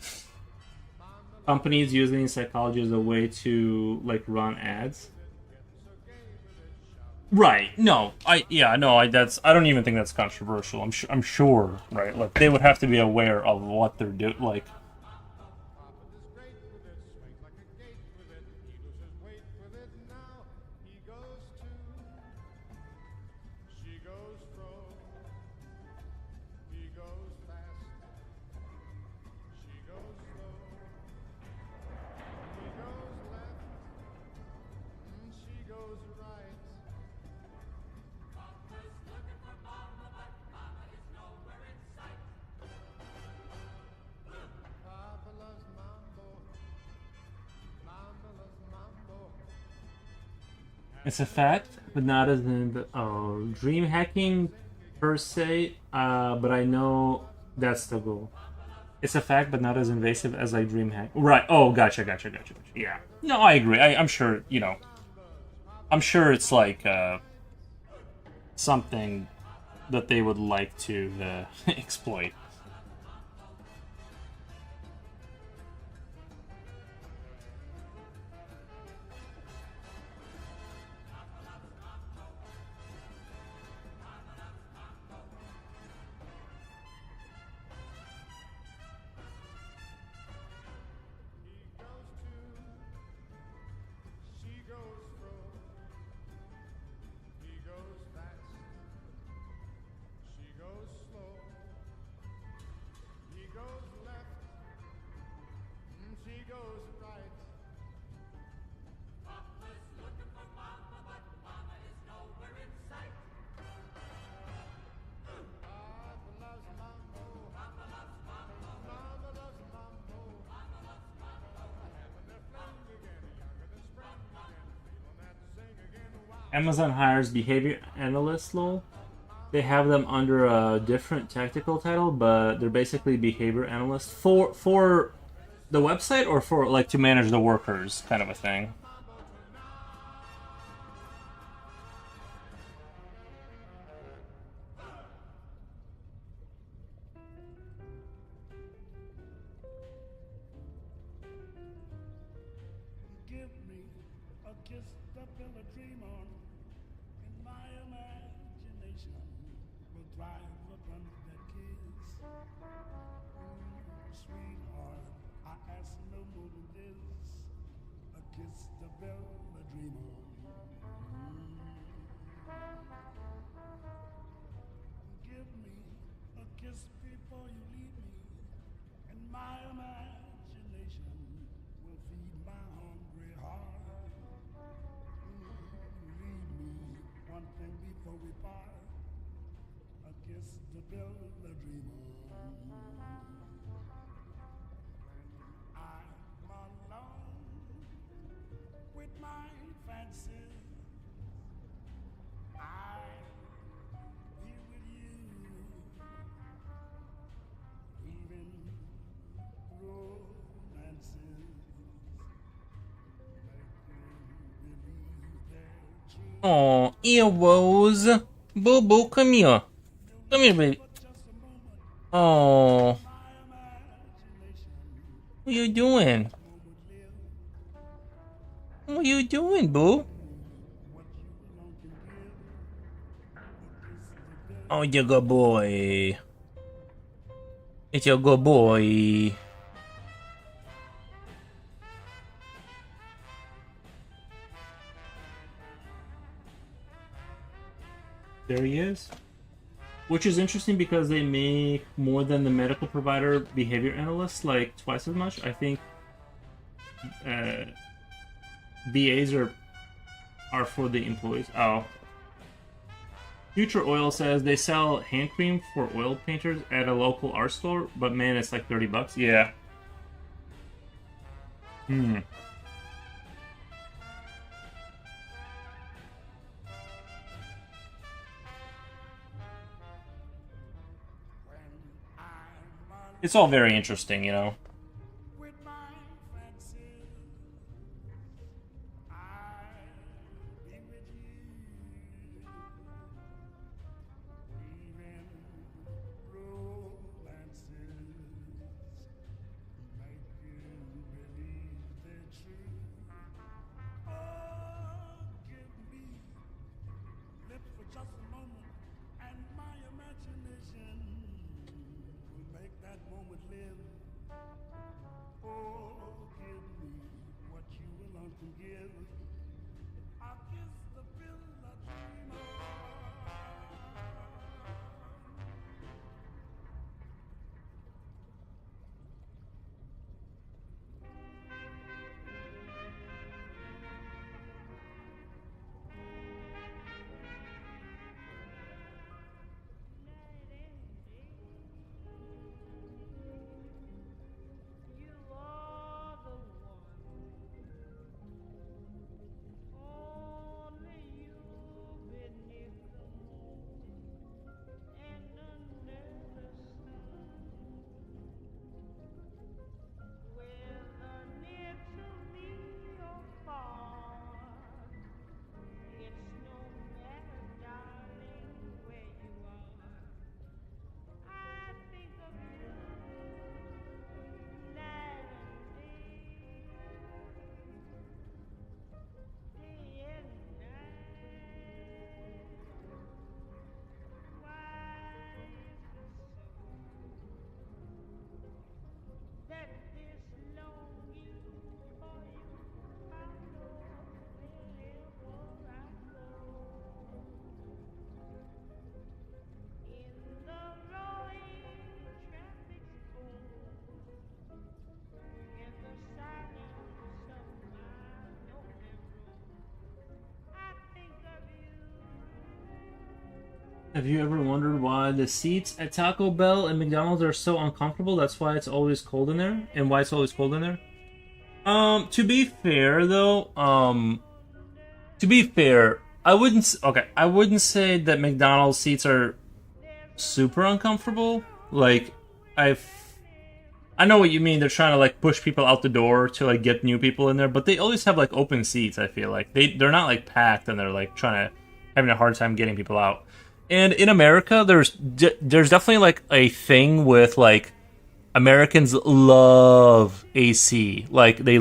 Speaker 1: companies using psychology as a way to, like, run ads. Right. No. I don't even think that's controversial. I'm sure, right? Like, they would have to be aware of what they're doing, like, it's a fact, but not as in the dream hacking per se. But I know that's the goal. It's a fact, but not as invasive as like dream hack. Right. Oh, gotcha. Yeah. No, I agree. I'm sure. You know, I'm sure it's like something that they would like to exploit. Amazon hires behavior analysts, lol. They have them under a different technical title, but they're basically behavior analysts for the website or for like to manage the workers, kind of a thing.
Speaker 5: Give me a kiss to fill a dream on, and my imagination will thrive upon that kiss. Sweetheart, I ask no more than this, a kiss to fill a dream on. Give me a kiss before you leave me, and my imagination will feed my hungry heart. Leave me one thing before we part, a kiss to build a dream on. I'm alone with my fancies. I'll be with you, weaving romances.
Speaker 1: Oh, earwoes. Boo Boo, come here. Come here, baby. Oh, what you doing? What you doing, Boo? Oh, you good boy. It's your good boy. There he is. Which is interesting because they make more than the medical provider behavior analysts, like twice as much. I think BAs are for the employees. Oh, Future Oil says they sell hand cream for oil painters at a local art store, but man, it's like $30. Yeah. Hmm. It's all very interesting, you know.
Speaker 5: with my fancy. I'll be with you. Even romances make you believe they're true. Oh, give me lips for just a moment, and my imagination will make that moment live. Oh, give me what you will unforgive. I'll kiss the pill I dream of.
Speaker 6: You are the one, only you beneath the moon and under the sun. Whether near to me or far, it's no matter, darling, where you are. I think of you night and day, day and night. Why is it so that this longing for you follows wherever I go? In the roaring traffic's boom, in the silence of my lonely room, I think of you.
Speaker 1: Have you ever wondered why the seats at Taco Bell and McDonald's are so uncomfortable? That's why it's always cold in there, and why it's always cold in there. To be fair though, I wouldn't. Okay, I wouldn't say that McDonald's seats are super uncomfortable. Like, I know what you mean. They're trying to like push people out the door to like get new people in there, but they always have like open seats. I feel like they're not like packed, and they're like having a hard time getting people out. And in America, there's definitely like a thing with like Americans love AC. Like they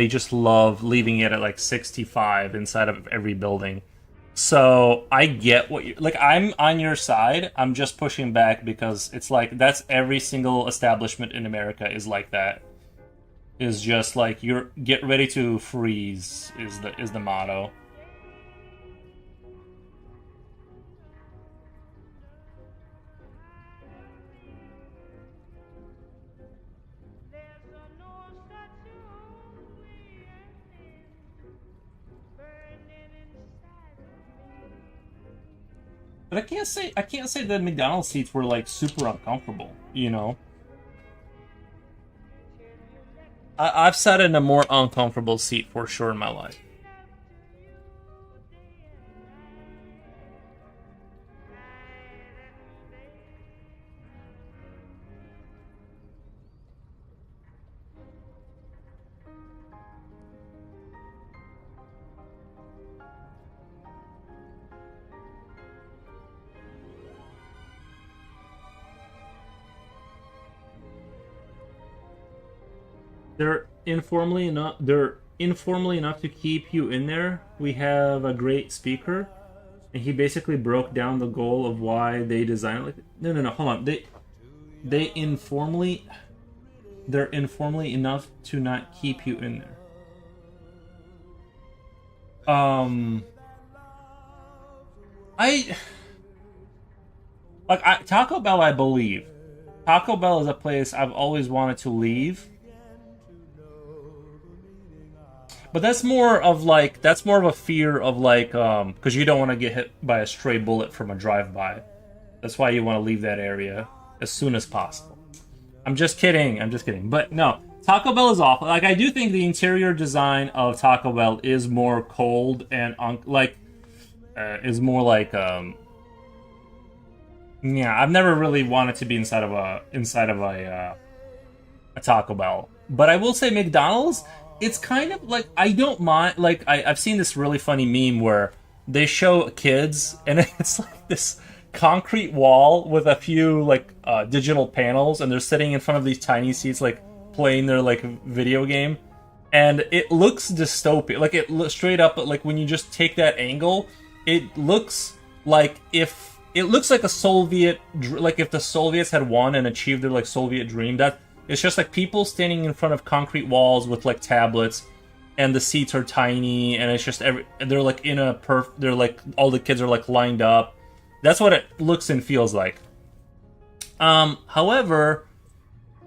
Speaker 1: just love leaving it at like 65 inside of every building. So I get what you like. I'm on your side. I'm just pushing back because it's like that's every single establishment in America is like that. Is just like you're get ready to freeze is the motto.
Speaker 6: There's a no such yearning burning inside of me.
Speaker 1: But I can't say that McDonald's seats were like super uncomfortable, you know. I've sat in a more uncomfortable seat for sure in my life. They're informally enough to keep you in there. We have a great speaker, and he basically broke down the goal of why they designed it like no, hold on. They're informally enough to not keep you in there. Taco Bell, I believe. Taco Bell is a place I've always wanted to leave. But that's more of a fear of because you don't want to get hit by a stray bullet from a drive-by. That's why you want to leave that area as soon as possible. I'm just kidding. But no, Taco Bell is awful. Like, I do think the interior design of Taco Bell is more cold and is more like yeah. I've never really wanted to be inside of a Taco Bell, but I will say McDonald's. It's kind of like, I don't mind. Like, I've seen this really funny meme where they show kids and it's like this concrete wall with a few digital panels, and they're sitting in front of these tiny seats, like playing their video game, and it looks dystopian. Like, it straight up, like when you just take that angle, it looks like a Soviet, like if the Soviets had won and achieved their Soviet dream. That it's just like people standing in front of concrete walls with tablets, and the seats are tiny, and it's just they're all the kids are lined up. That's what it looks and feels like. However,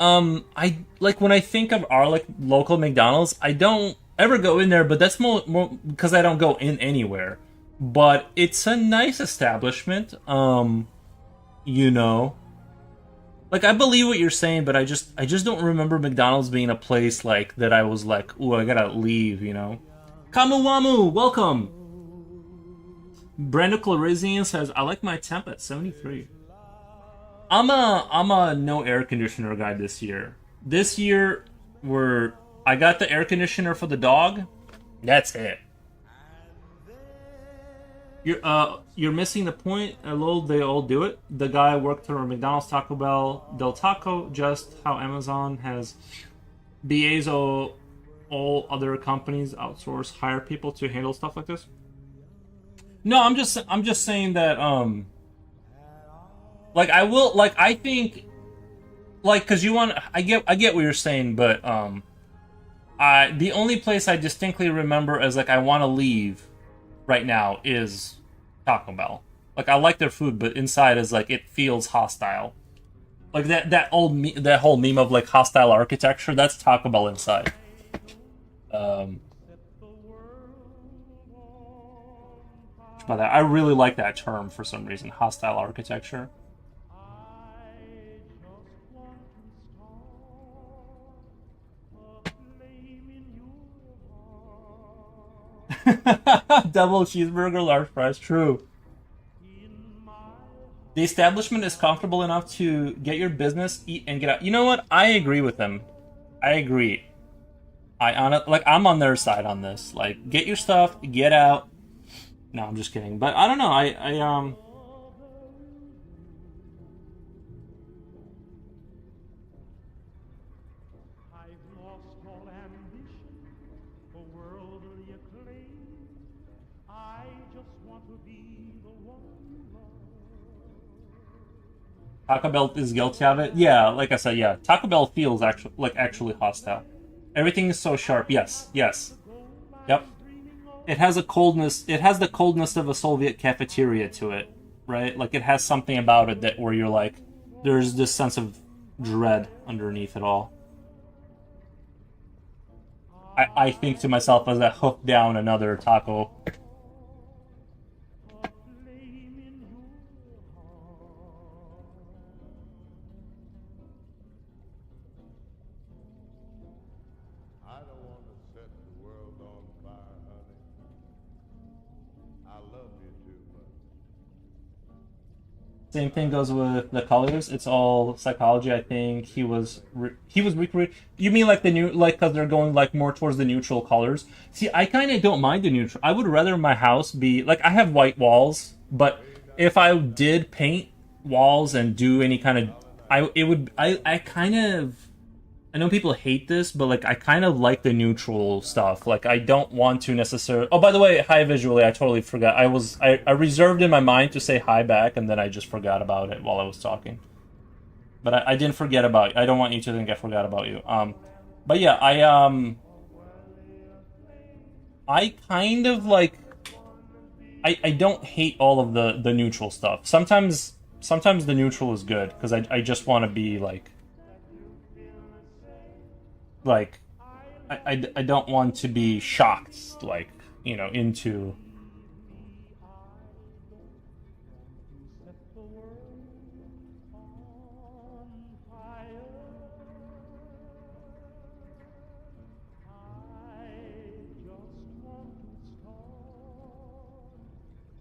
Speaker 1: I when I think of our local McDonald's, I don't ever go in there, but that's more because I don't go in anywhere. But it's a nice establishment. I believe what you're saying, but I just don't remember McDonald's being a place that I was ooh, I gotta leave, Kamuwamu, welcome! Brando Clarizian says, I like my temp at 73. I'm a no air conditioner guy this year. This year, I got the air conditioner for the dog. That's it. You're missing the point. Lol, they all do it. The guy worked for McDonald's, Taco Bell, Del Taco, just how Amazon has BAs all other companies outsource, hire people to handle stuff like this. No, I'm just saying that I think cuz you want I get what you're saying, but the only place I distinctly remember as I want to leave right now is Taco Bell. I like their food, but inside is it feels hostile. That whole meme of hostile architecture, that's Taco Bell inside. By that, I really like that term for some reason, hostile architecture. Double cheeseburger, large fries, true. The establishment is comfortable enough to get your business, eat, and get out. You know what? I agree with them. I agree. I'm on their side on this. Get your stuff, get out. No, I'm just kidding. But I don't know.
Speaker 2: I've lost all ambition for worldly acclaim. I just want to be the one you love.
Speaker 1: Taco Bell is guilty of it. Yeah, like I said, yeah. Taco Bell feels actually hostile. Everything is so sharp. Yes. Yep. It has a coldness. It has the coldness of a Soviet cafeteria to it, right? It has something about it where you're there's this sense of dread underneath it all. I think to myself as I hook down another taco.
Speaker 4: I don't want to set the world on fire, honey. I love you too much.
Speaker 1: Same thing goes with the colors. It's all psychology. I think he was recreating. You mean the new because they're going more towards the neutral colors? See, I kind of don't mind the neutral. I would rather my house be I have white walls, but if I did paint walls and do any kind of, I know people hate this, but I kind of like the neutral stuff. I don't want to necessarily. Oh, by the way, hi visually. I totally forgot. I reserved in my mind to say hi back, and then I just forgot about it while I was talking. But I didn't forget about you. I don't want you to think I forgot about you. But yeah, I kind of I don't hate all of the neutral stuff. Sometimes the neutral is good because I just want to be I don't want to be shocked, like, you know, into.
Speaker 2: Set the world on fire. I just want to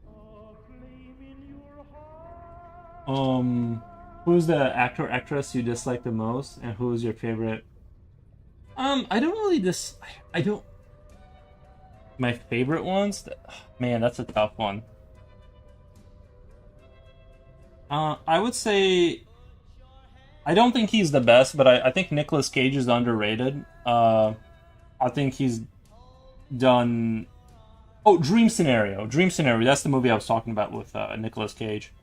Speaker 2: start a flame in your heart.
Speaker 1: Who's the actor actress you dislike the most, and who is your favorite? I don't really I don't. My favorite ones? Man, that's a tough one. I would say I don't think he's the best, but I think Nicolas Cage is underrated. I think he's done. Oh, Dream Scenario. Dream Scenario. That's the movie I was talking about with Nicolas Cage.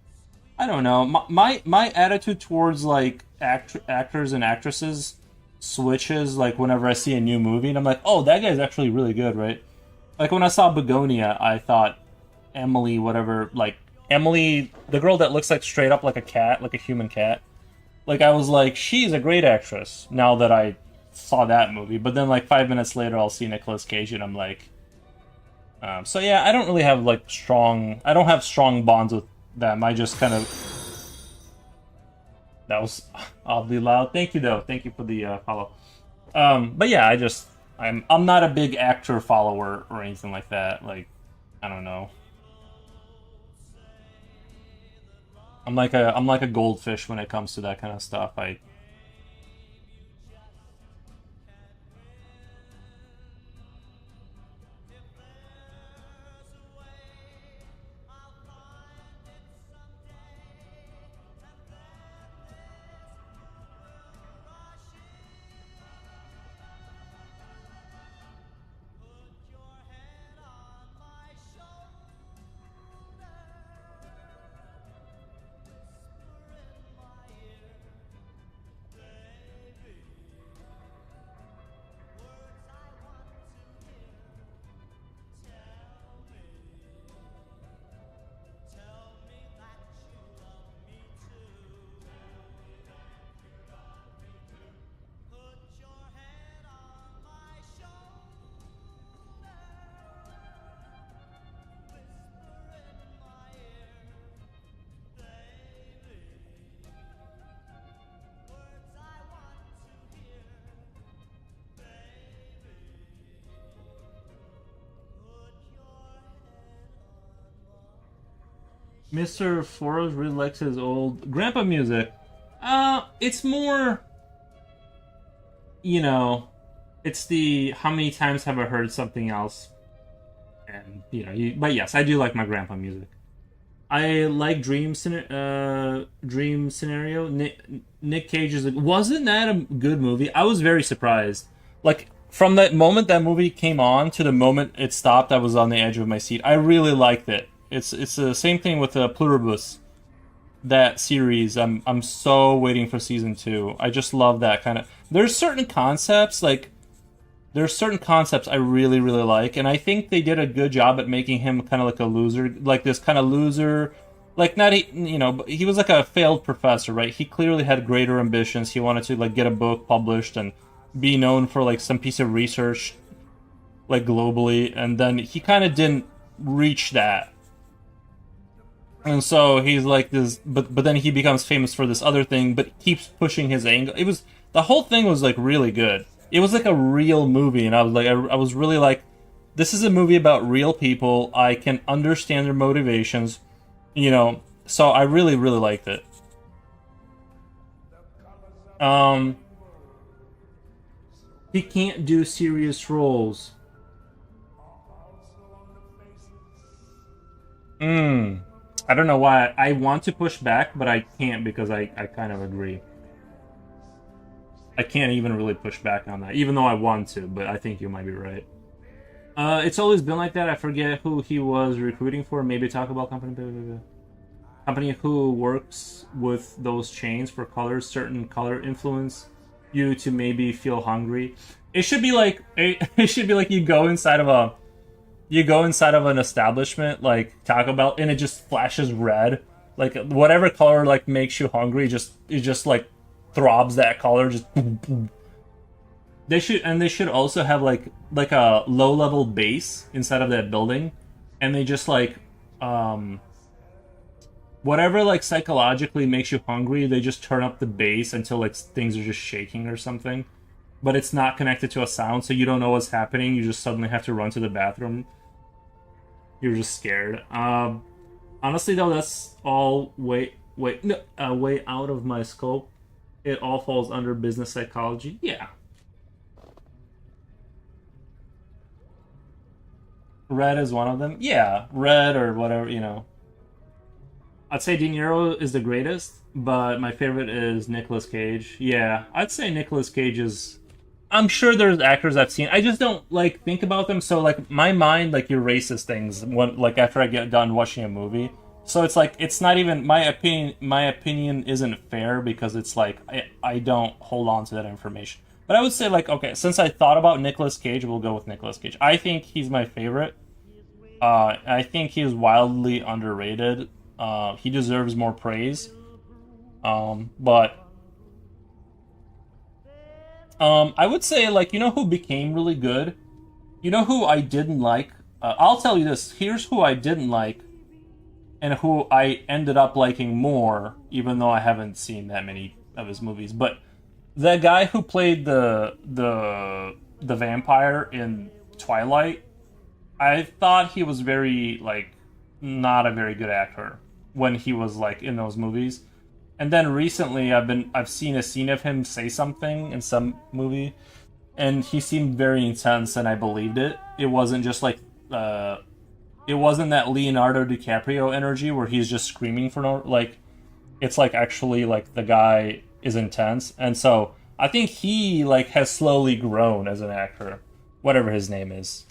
Speaker 1: I don't know. My attitude towards like actors and actresses switches like whenever I see a new movie, and I'm like, oh, that guy's actually really good, right? Like when I saw Begonia, I thought Emily, whatever, like Emily, the girl that looks like straight up like a cat, like a human cat. Like I was like, she's a great actress. Now that I saw that movie, but then like 5 minutes later, I'll see Nicolas Cage, and I'm like, so yeah, I don't really have like I don't have strong bonds with them. I just kind of. That was oddly loud. Thank you though. Thank you for the follow. But yeah, I'm not a big actor follower or anything like that. Like, I don't know. I'm like a goldfish when it comes to that kind of stuff. Mr. Forrest really likes his old grandpa music. It's more, you know, it's the how many times have I heard something else, and you know. But yes, I do like my grandpa music. I like Dream Scenario. Nick Cage is. Wasn't that a good movie? I was very surprised. Like from the moment that movie came on to the moment it stopped, I was on the edge of my seat. I really liked it. It's the same thing with Pluribus, that series. I'm so waiting for season 2. I just love that kind of. There's certain concepts I really really like, and I think they did a good job at making him kind of like a loser, like this kind of loser, like not you know, but he was like a failed professor, right? He clearly had greater ambitions. He wanted to like get a book published and be known for like some piece of research, like globally, and then he kind of didn't reach that. And so he's like this, but then he becomes famous for this other thing, but keeps pushing his angle. The whole thing was like really good. It was like a real movie, and I was like, I was really like, this is a movie about real people. I can understand their motivations, you know. So I really really liked it. He can't do serious roles. I don't know why. I want to push back, but I can't because I kind of agree. I can't even really push back on that, even though I want to, but I think you might be right. It's always been like that. I forget who he was recruiting for. Maybe Taco Bell company. Blah, blah, blah. Company who works with those chains for colors. Certain color influence you to maybe feel hungry. It should be like you go inside of an establishment like Taco Bell, and it just flashes red. Like whatever color like makes you hungry, it just like throbs that color. Just boom, boom. They should also have like a low level base inside of that building, and they just like whatever like psychologically makes you hungry, they just turn up the bass until like things are just shaking or something. But it's not connected to a sound, so you don't know what's happening. You just suddenly have to run to the bathroom. You're just scared. Honestly, though, that's all way out of my scope. It all falls under business psychology. Yeah. Red is one of them. Yeah, Red or whatever, you know. I'd say De Niro is the greatest, but my favorite is Nicolas Cage. Yeah, I'd say Nicolas Cage is... I'm sure there's actors I've seen. I just don't, like, think about them. So, like, my mind, like, erases things when, like, after I get done watching a movie. So it's like, it's not even... My opinion isn't fair because it's like, I don't hold on to that information. But I would say, like, okay, since I thought about Nicolas Cage, we'll go with Nicolas Cage. I think he's my favorite. I think he's wildly underrated. He deserves more praise. But I would say, like, you know who became really good? You know who I didn't like? I'll tell you this. Here's who I didn't like, and who I ended up liking more, even though I haven't seen that many of his movies. But the guy who played the vampire in Twilight, I thought he was very, like, not a very good actor when he was, like, in those movies. And then recently I've seen a scene of him say something in some movie, and he seemed very intense, and I believed it. It wasn't just like it wasn't that Leonardo DiCaprio energy where he's just screaming for no, like, it's like actually like the guy is intense. And so I think he like has slowly grown as an actor, whatever his name is.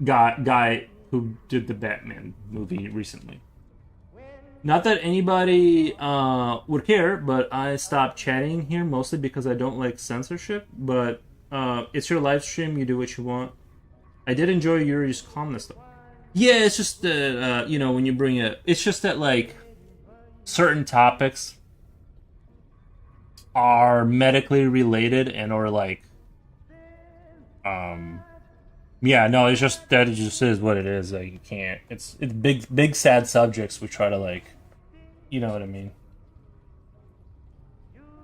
Speaker 1: Guy who did the Batman movie recently. Not that anybody would care, but I stopped chatting here mostly because I don't like censorship. But it's your live stream, you do what you want. I did enjoy Yuri's calmness, though. Yeah, it's just that, you know, when you bring it... It's just that, like, certain topics are medically related and or, like... Yeah, no, it's just that it just is what it is. Like, you can't... It's big sad subjects we try to, like... You know what I mean?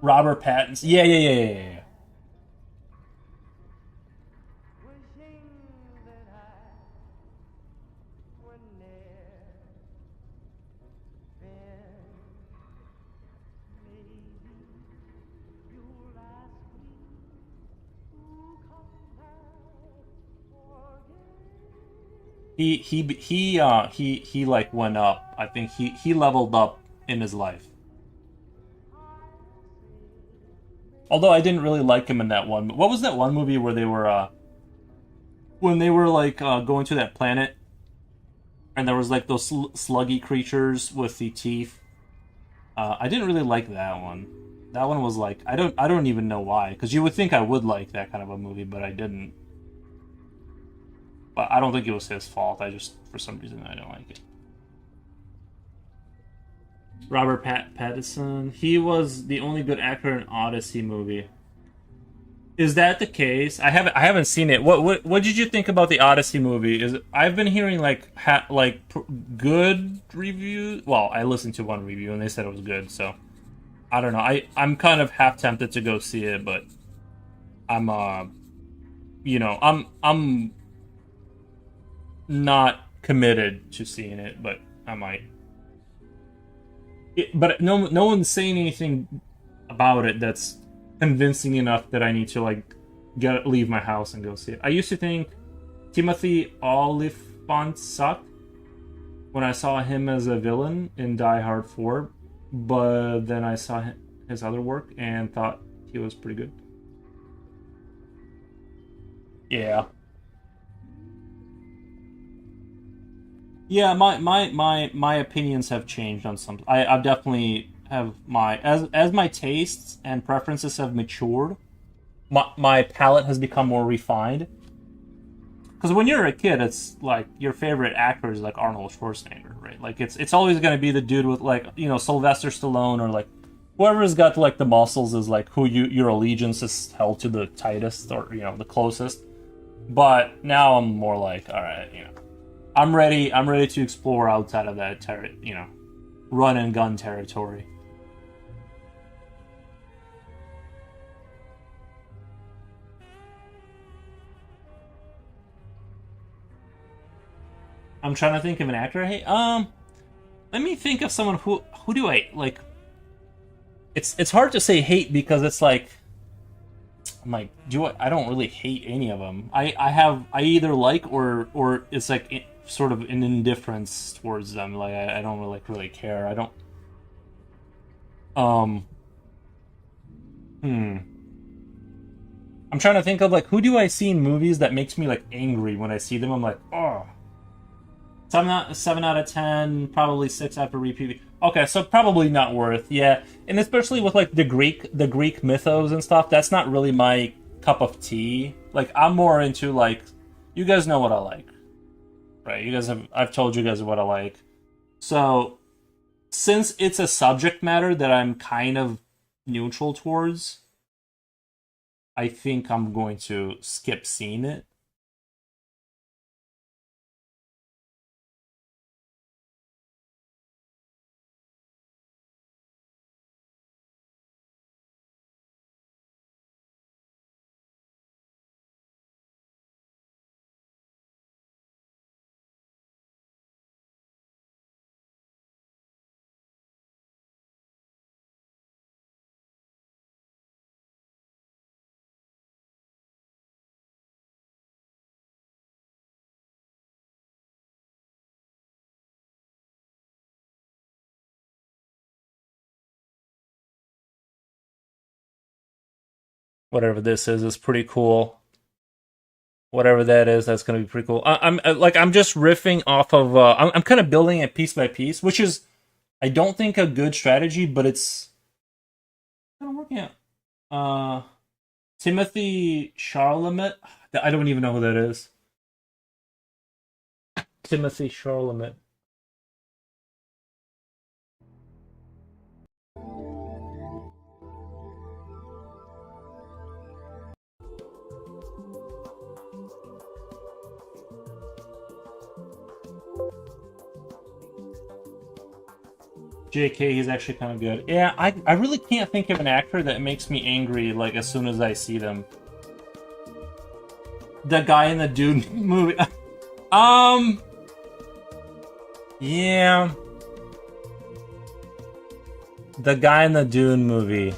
Speaker 1: Robert Pattinson. Yeah.
Speaker 6: Wishing that I were near. Then maybe you'll ask me to come back again.
Speaker 1: He like went up. I think he leveled up in his life. Although I didn't really like him in that one. What was that one movie where they were when they were like going to that planet and there was like those sluggy creatures with the teeth? I didn't really like that one. That one was like I don't even know why, because you would think I would like that kind of a movie, but I didn't. But I don't think it was his fault. I just, for some reason, I don't like it. Robert Pattinson. He was the only good actor in Odyssey movie. Is that the case? I haven't seen it. What did you think about the Odyssey movie? I've been hearing good reviews. Well, I listened to one review and they said it was good. So I don't know. I'm kind of half tempted to go see it, but I'm not committed to seeing it, but I might. But no one's saying anything about it that's convincing enough that I need to like leave my house and go see it. I used to think Timothy Olyphant sucked when I saw him as a villain in Die Hard 4, but then I saw his other work and thought he was pretty good. Yeah. Yeah, my opinions have changed on some. I definitely have as my tastes and preferences have matured, my palate has become more refined. Because when you're a kid, it's like your favorite actor is like Arnold Schwarzenegger, right? Like it's always going to be the dude with like, you know, Sylvester Stallone or like whoever's got like the muscles is like who your allegiance is held to the tightest, or the closest. But now I'm more like, all right, I'm ready to explore outside of that run and gun territory. I'm trying to think of an actor I hate. Let me think of someone who do I like. It's hard to say hate because it's like, I'm like, I don't really hate any of them. I either like or it's like sort of an indifference towards them. Like I don't really care. I don't. I'm trying to think of like who do I see in movies that makes me like angry when I see them. I'm like, oh. 7 out of 10, probably 6 after repeat. Okay, so probably not worth, yeah. And especially with like the Greek mythos and stuff, that's not really my cup of tea. Like I'm more into like, you guys know what I like, right? I've told you guys what I like. So since it's a subject matter that I'm kind of neutral towards, I think I'm going to skip seeing it. Whatever this is pretty cool. Whatever that is, that's gonna be pretty cool. I'm just riffing off of. I'm kind of building it piece by piece, which is, I don't think a good strategy, but it's kind of working out. Timothy Chalamet. I don't even know who that is. Timothy Chalamet. JK, he's actually kind of good. Yeah, I really can't think of an actor that makes me angry like as soon as I see them. The guy in the Dune movie. Yeah. The guy in the Dune movie.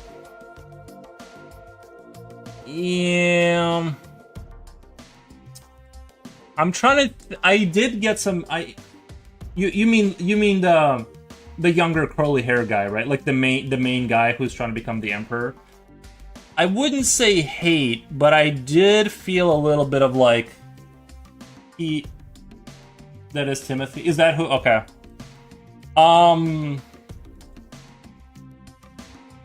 Speaker 1: Yeah. I'm trying to. I did get some. You mean the younger curly hair guy, right? Like the main guy who's trying to become the emperor. I wouldn't say hate, but I did feel a little bit of like that is Timothy. Is that who? Okay.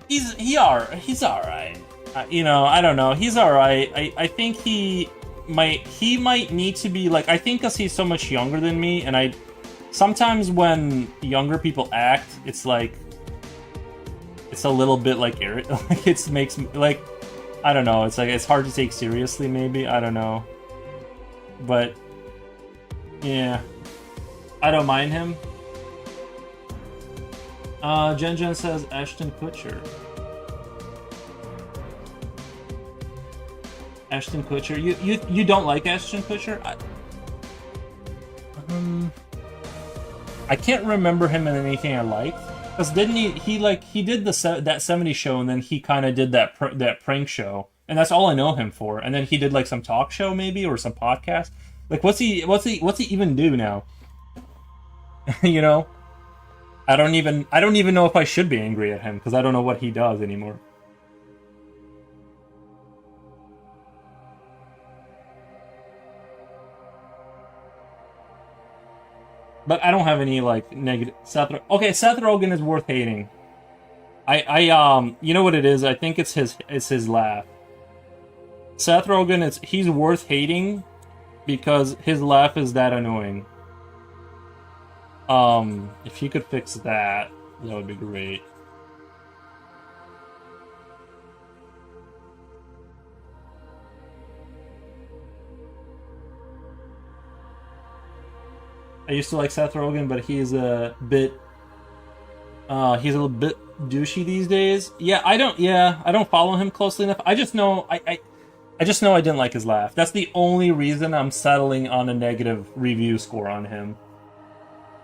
Speaker 1: He's alright. I don't know. He's alright. I think he might need to be like, I think because he's so much younger than me, and sometimes when younger people act, it's like it's a little bit like like it makes me like, I don't know. It's like it's hard to take seriously. Maybe I don't know, but yeah, I don't mind him. Jen says Ashton Kutcher. Ashton Kutcher. You don't like Ashton Kutcher? I can't remember him in anything I liked. Because didn't he did that 70s show, and then he kind of did that prank show, and that's all I know him for. And then he did like some talk show maybe, or some podcast. Like what's he even do now? You know? I don't even know if I should be angry at him because I don't know what he does anymore. But I don't have any like negative Seth Rogen is worth hating. I you know what it is? I think it's his laugh. Seth Rogen he's worth hating because his laugh is that annoying. If you could fix that, that would be great. I used to like Seth Rogen, but he's a bit he's a little bit douchey these days. I don't follow him closely enough. I just know I just know I didn't like his laugh. That's the only reason I'm settling on a negative review score on him.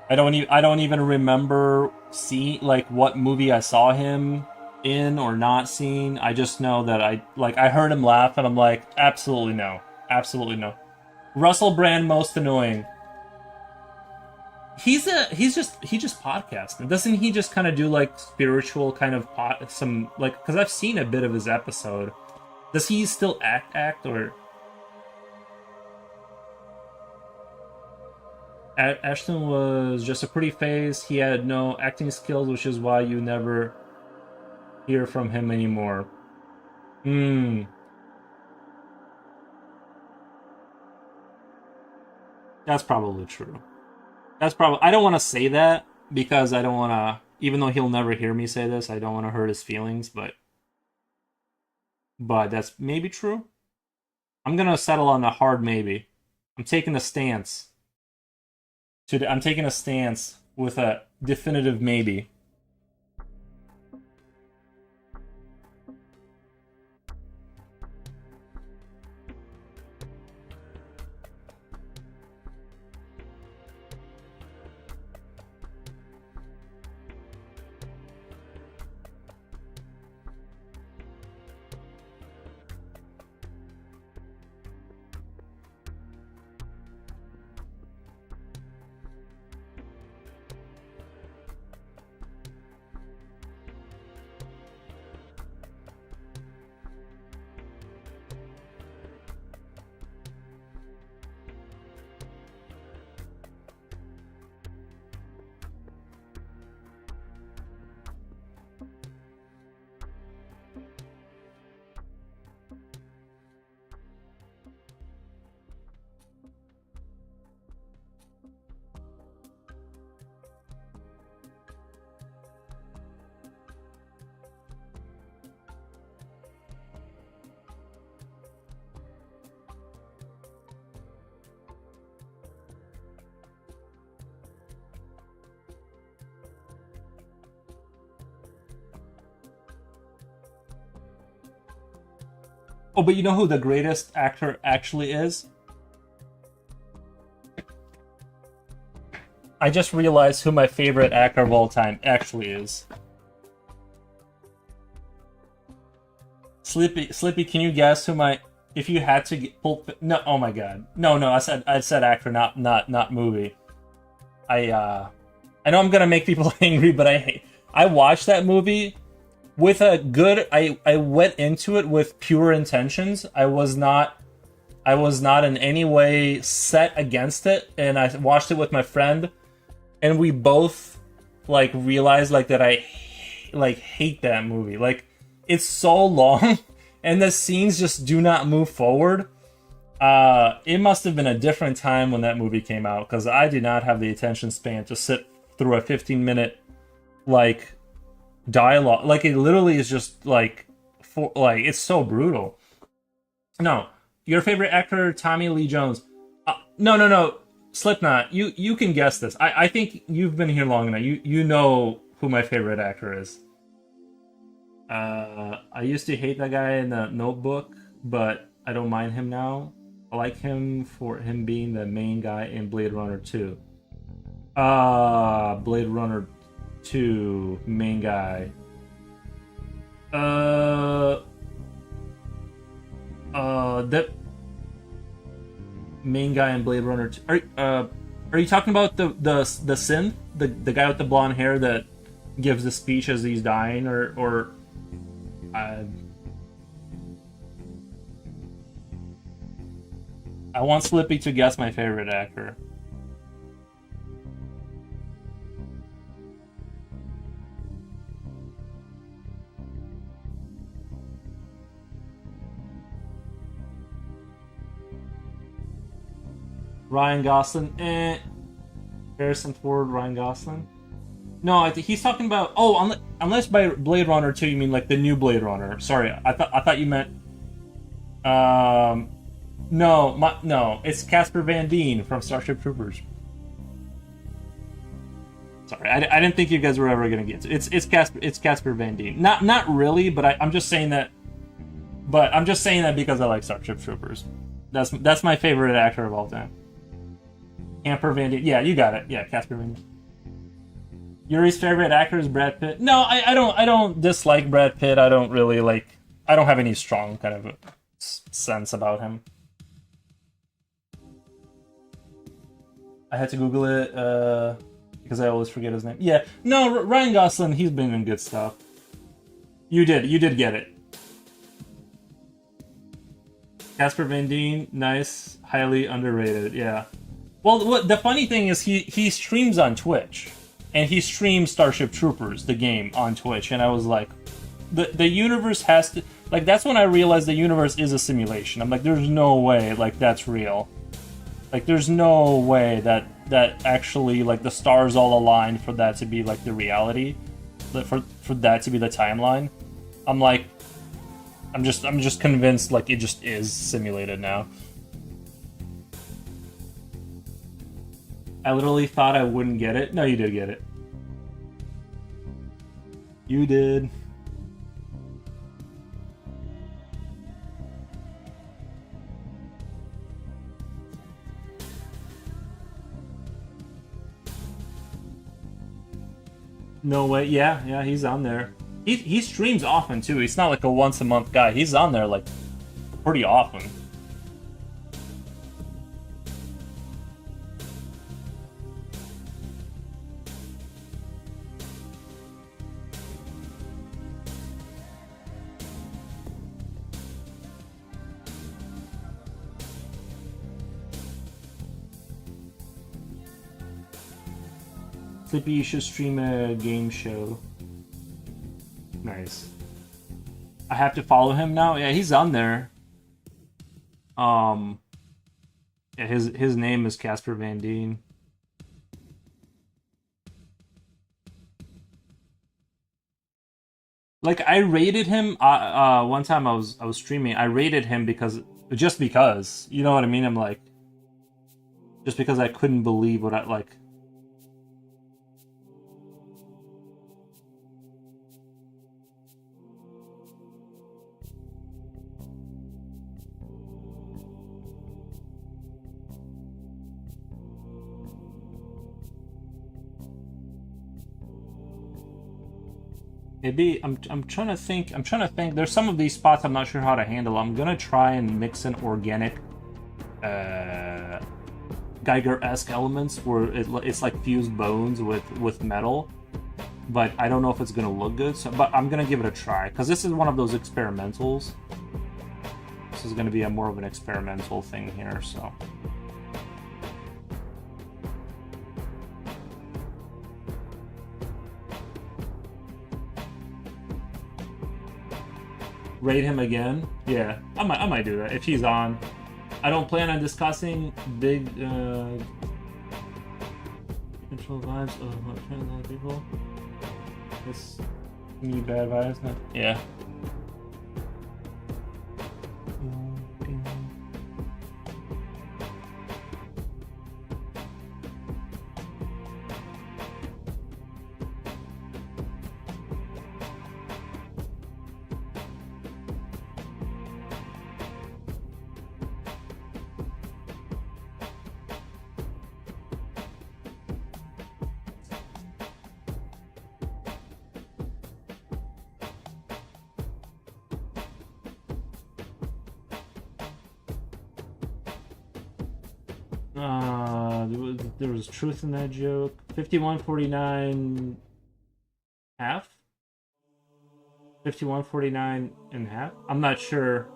Speaker 1: I don't even remember what movie I saw him in or not seen. I just know that I heard him laugh and I'm like, absolutely no. Absolutely no. Russell Brand, most annoying. He just podcasts. Doesn't he just kind of do like spiritual kind of because I've seen a bit of his episode. Does he still act or Ashton was just a pretty face. He had no acting skills, which is why you never hear from him anymore. That's probably true. I don't want to say that because I don't want to, even though he'll never hear me say this, I don't want to hurt his feelings, but that's maybe true. I'm going to settle on a hard maybe. I'm taking a stance. I'm taking a stance with a definitive maybe. Oh, but you know who the greatest actor actually is? I just realized who my favorite actor of all time actually is. Slippy, can you guess who my... If you had to pull... No, oh my god. No, I said actor, not movie. I know I'm gonna make people angry, but I watched that movie with a good... I went into it with pure intentions. I was not in any way set against it, and I watched it with my friend, and we both realized that I hate that movie. It's so long, and the scenes just do not move forward. It must have been a different time when that movie came out, because I did not have the attention span to sit through a 15-minute dialogue. It literally is just it's so brutal. No, your favorite actor, Tommy Lee Jones. No, Slipknot. You can guess this. I think you've been here long enough. You know who my favorite actor is. I used to hate that guy in The Notebook, but I don't mind him now. I like him for him being the main guy in Blade Runner 2. Blade Runner 2 main guy. That main guy in Blade Runner 2. Are you talking about the synth, the guy with the blonde hair that gives the speech as he's dying, or I want Slippy to guess my favorite actor. Ryan Gosling, Harrison Ford, Ryan Gosling. No, I think he's talking about. Oh, unless by Blade Runner 2 you mean the new Blade Runner. Sorry, I thought you meant. No, it's Casper Van Dien from Starship Troopers. Sorry, I didn't think you guys were ever gonna get to it. It's Casper Van Dien. Not really, but I'm just saying that. But I'm just saying that because I like Starship Troopers. That's my favorite actor of all time. Camper Van Dien. Yeah, you got it. Yeah, Casper Van Dien. Yuri's favorite actor is Brad Pitt. No, I don't dislike Brad Pitt. I don't really like. I don't have any strong kind of sense about him. I had to Google it because I always forget his name. Yeah, no, Ryan Gosling. He's been in good stuff. You did get it. Casper Van Dien, nice, highly underrated. Yeah. Well, the funny thing is he streams on Twitch, and he streams Starship Troopers, the game, on Twitch, and I was like, the universe has to, like, that's when I realized the universe is a simulation. I'm like, there's no way, like, that's real. Like, there's no way that actually, like, the stars all aligned for that to be, like, the reality, for that to be the timeline. I'm like, I'm just convinced, like, it just is simulated now. I literally thought I wouldn't get it. No, you did get it. You did. No way. Yeah, he's on there. He streams often too. He's not like a once a month guy. He's on there like pretty often. Sleepy, you should stream a game show. Nice. I have to follow him now? Yeah, he's on there. Yeah, his name is Casper Van Dien. Like, I rated him one time I was streaming. I rated him because you know what I mean? I'm like, just because I couldn't believe what I like. Maybe I'm trying to think. There's some of these spots I'm not sure how to handle. I'm gonna try and mix in organic, Geiger-esque elements where it's like fused bones with metal, but I don't know if it's gonna look good. So, but I'm gonna give it a try because this is one of those experimentals. This is gonna be more of an experimental thing here. So. Rate him again? Yeah, I might do that if he's on. I don't plan on discussing big control vibes of what trans people. This me bad vibes. No. Yeah. There was truth in that joke. 51.49 half? 51.49 and half? I'm not sure.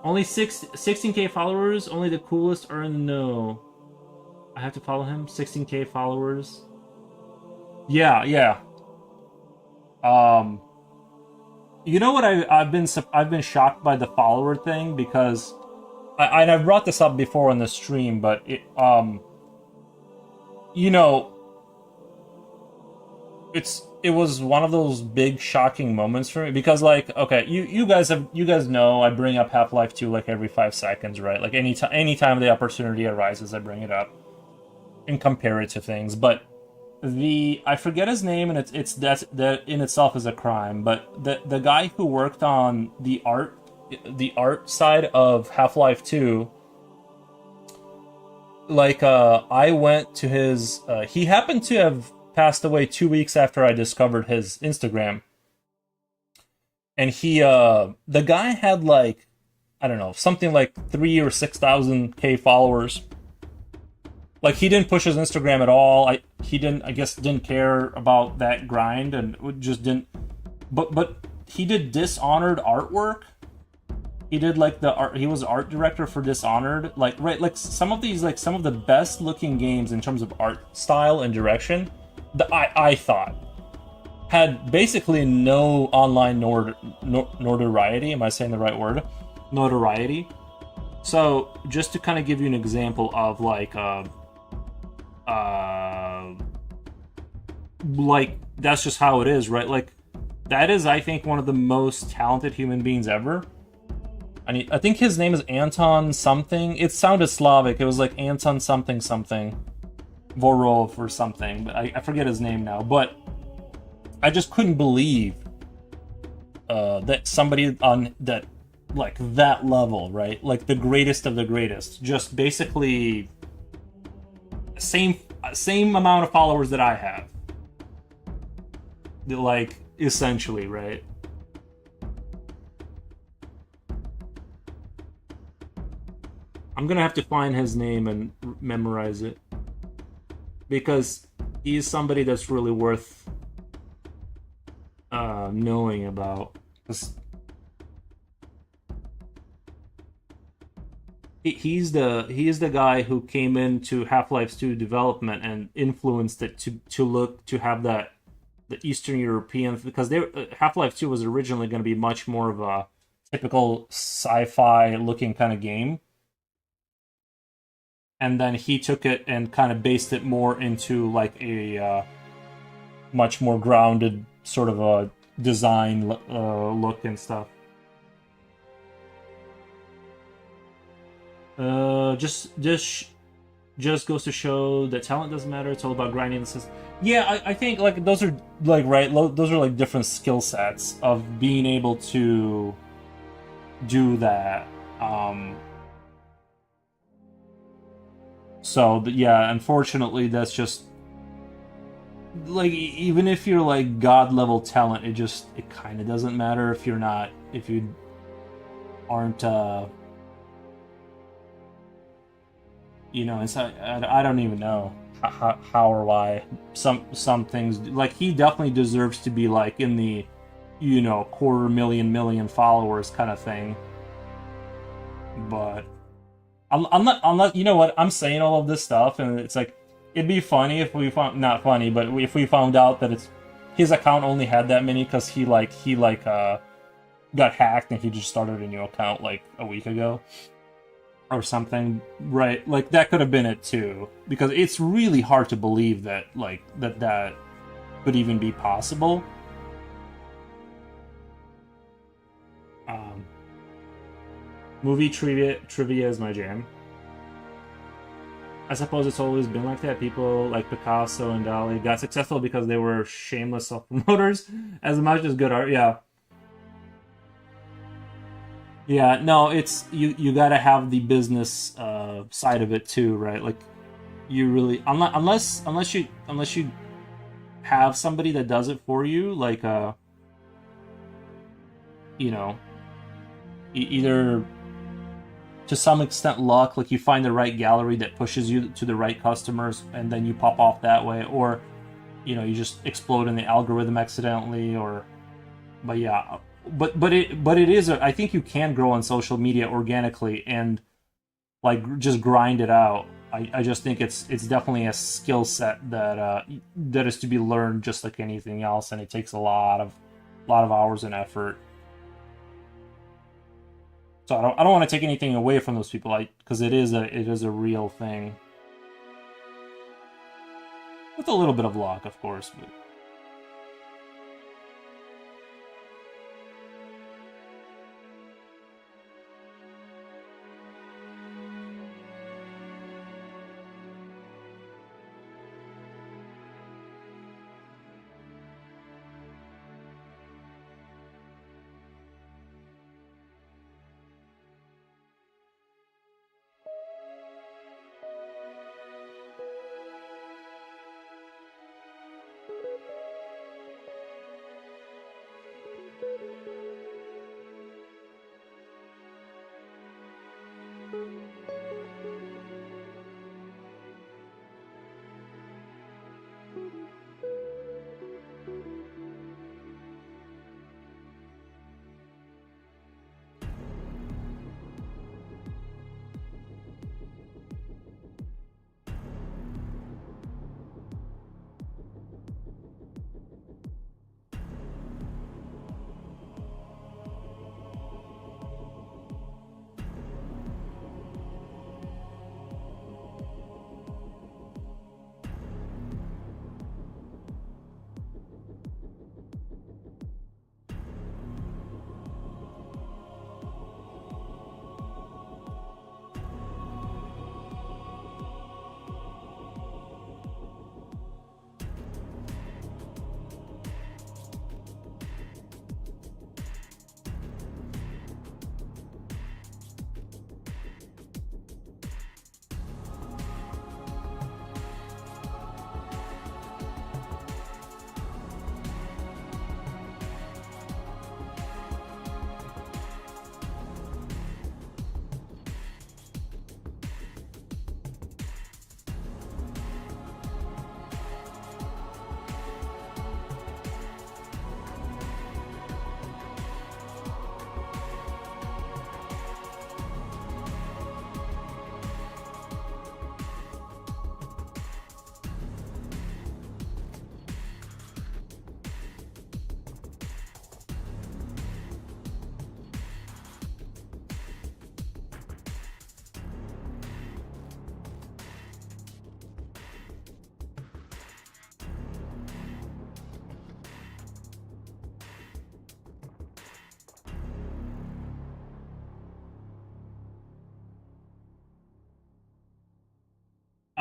Speaker 1: Only 16k followers, only the coolest are in the know. I have to follow him? 16k followers. Yeah. You know what I've been shocked by the follower thing because I've brought this up before on the stream, but you know, it was one of those big shocking moments for me because, like, okay, you guys know I bring up Half-Life 2 like every 5 seconds, right? Like anytime the opportunity arises, I bring it up and compare it to things. But I forget his name, and that in itself is a crime. But the guy who worked on the art side of Half-Life 2, like I went to his he happened to have passed away 2 weeks after I discovered his Instagram. And the guy had like, I don't know, something like 3 or 6,000 followers. Like, he didn't push his Instagram at all. I guess didn't care about that grind, and just didn't. But he did Dishonored artwork. He did like the art. He was art director for Dishonored. Like, right, like some of the best looking games in terms of art style and direction. I thought had basically no online notoriety. Am I saying the right word? Notoriety. So just to kind of give you an example of like that's just how it is, right? Like, that is, I think, one of the most talented human beings ever. I think his name is Anton something. It sounded Slavic. It was like Anton something something, Vorov or something. But I forget his name now. But I just couldn't believe that somebody on that, like, that level, right? Like the greatest of the greatest, just basically same amount of followers that I have. Like, essentially, right? I'm gonna have to find his name and memorize it, because he's somebody that's really worth knowing about. He is the guy who came into Half-Life 2 development and influenced it to have the Eastern European, because Half-Life 2 was originally going to be much more of a typical sci-fi looking kind of game. And then he took it and kind of based it more into like a much more grounded sort of a design look and stuff. Just goes to show that talent doesn't matter. It's all about grinding the system. Yeah, I think like those are like those are like different skill sets of being able to do that. So yeah, unfortunately, that's just like, even if you're like god level talent, it kind of doesn't matter if you aren't it's I don't even know how or why some things, like, he definitely deserves to be like in the 250,000 followers kind of thing. But I'm not, you know what, I'm saying all of this stuff, and it's like, it'd be funny if we found, not funny, but if we found out that his account only had that many because he got hacked and he just started a new account like a week ago or something, right? Like, that could have been it too, because it's really hard to believe that that could even be possible. Movie trivia is my jam. I suppose it's always been like that. People like Picasso and Dali got successful because they were shameless self-promoters as much as good art. Yeah. Yeah, no, it's you gotta have the business side of it too, right? Like, you really, unless you have somebody that does it for you, like either to some extent luck, like you find the right gallery that pushes you to the right customers and then you pop off that way, or you just explode in the algorithm accidentally, but yeah. But it is I think you can grow on social media organically and like just grind it out. I just think it's definitely a skill set that is to be learned just like anything else, and it takes a lot of hours and effort. So I don't want to take anything away from those people, because it is a real thing, with a little bit of luck, of course, but.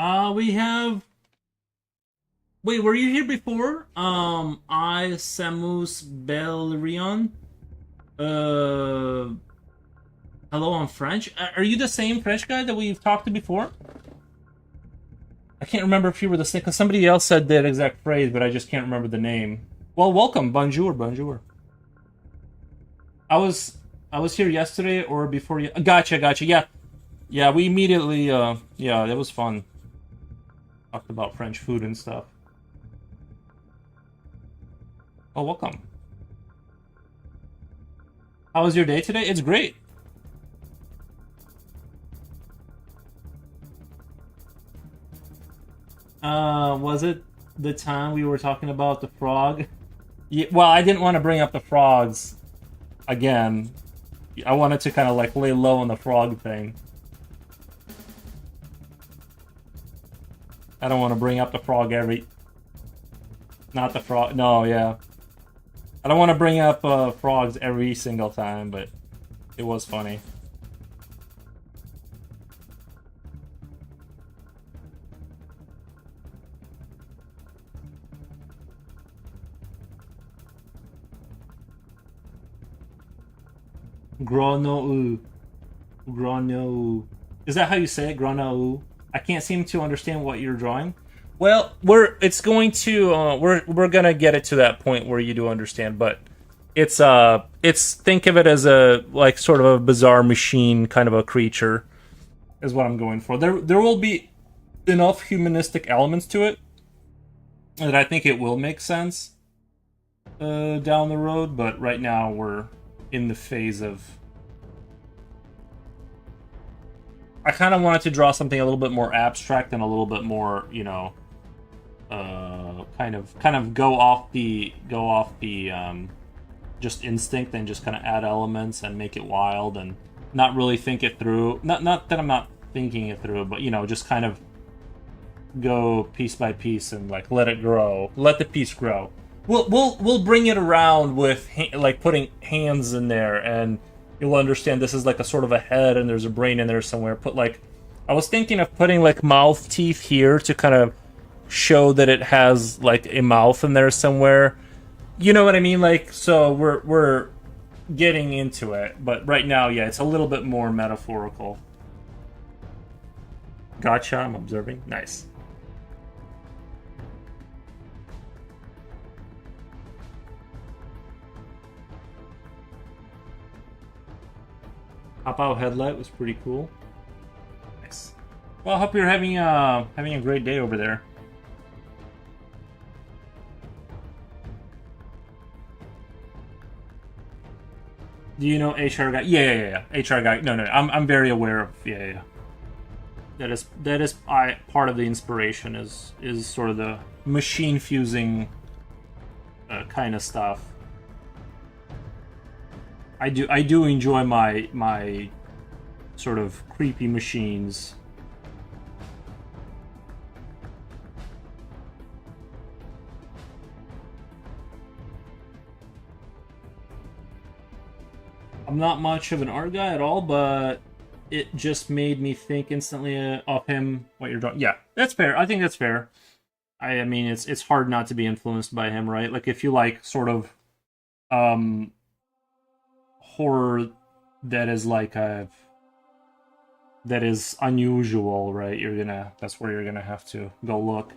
Speaker 1: We have. Wait, were you here before? I Samus Belrion. Uh, hello, I'm French. Are you the same French guy that we've talked to before? I can't remember if you were the same, because somebody else said that exact phrase, but I just can't remember the name. Well, welcome, bonjour, bonjour. I was here yesterday or before you. Gotcha, gotcha. Yeah, yeah. We immediately. Yeah, that was fun. Talked about French food and stuff. Oh, welcome. How was your day today? It's great. Was it the time we were talking about the frog? Yeah, well, I didn't want to bring up the frogs again. I wanted to kind of like lay low on the frog thing. I don't want to bring up the frog every... Not the frog... No, yeah. I don't want to bring up frogs every single time, but it was funny. Gronou. Gronou. Is that how you say it? Gronou. I can't seem to understand what you're drawing. Well, we're gonna get it to that point where you do understand, but it's think of it as a like sort of a bizarre machine kind of a creature is what I'm going for. There will be enough humanistic elements to it that I think it will make sense down the road, but right now we're in the phase of I kind of wanted to draw something a little bit more abstract and a little bit more, you know, kind of go off the just instinct and just kind of add elements and make it wild and not really think it through. Not that I'm not thinking it through, but you know, just kind of go piece by piece and like let it grow, let the piece grow. We'll bring it around with like putting hands in there, and you'll understand this is like a sort of a head and there's a brain in there somewhere. Put like I was thinking of putting like mouth teeth here to kind of show that it has like a mouth in there somewhere. You know what I mean? Like, so we're getting into it, but right now, yeah, it's a little bit more metaphorical. Gotcha, I'm observing. Nice. Pop-out headlight was pretty cool. Nice. Well, I hope you're having a great day over there. Do you know HR guy? Yeah. HR guy. No. I'm very aware of. Yeah. That is part of the inspiration is sort of the machine fusing kind of stuff. I do enjoy my sort of creepy machines. I'm not much of an art guy at all, but it just made me think instantly of him. What you're drawing? Yeah, that's fair. I think that's fair. I mean, it's hard not to be influenced by him, right? Like if you like sort of horror that is like that is unusual, right? That's where you're gonna have to go look.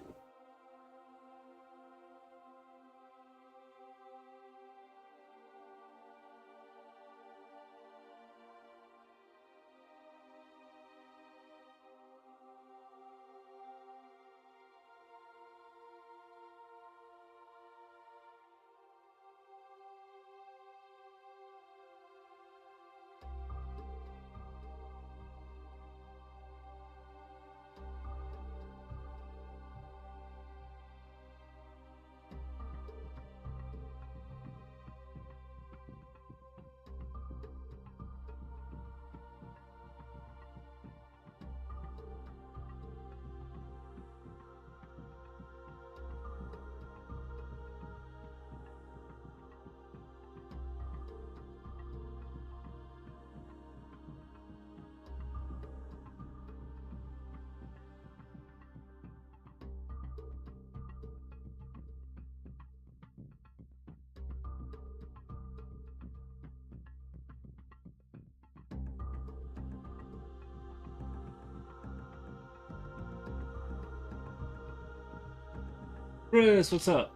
Speaker 6: Chris, what's up?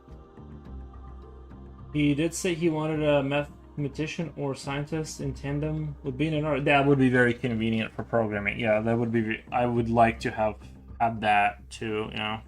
Speaker 6: He did say he wanted a mathematician or scientist in tandem with being an artist. That would be very convenient for programming. Yeah, that would be. I would like to have had that too. You know.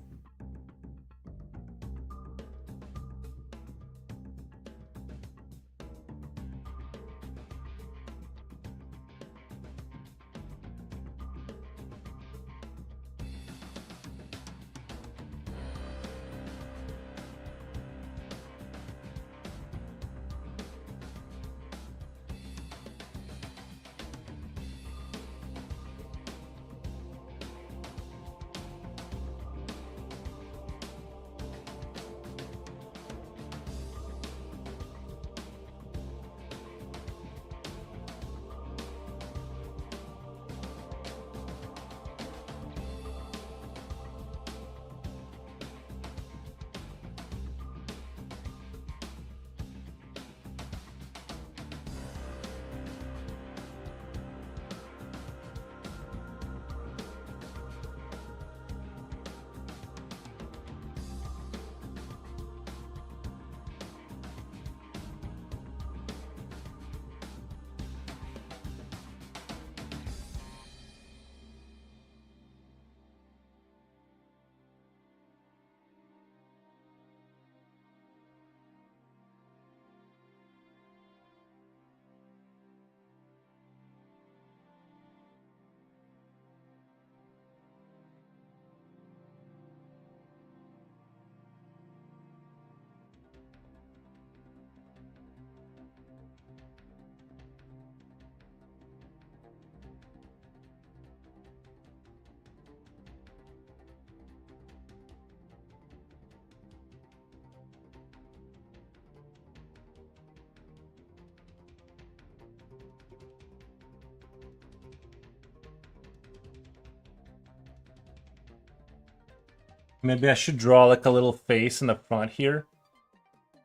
Speaker 6: Maybe I should draw like a little face in the front here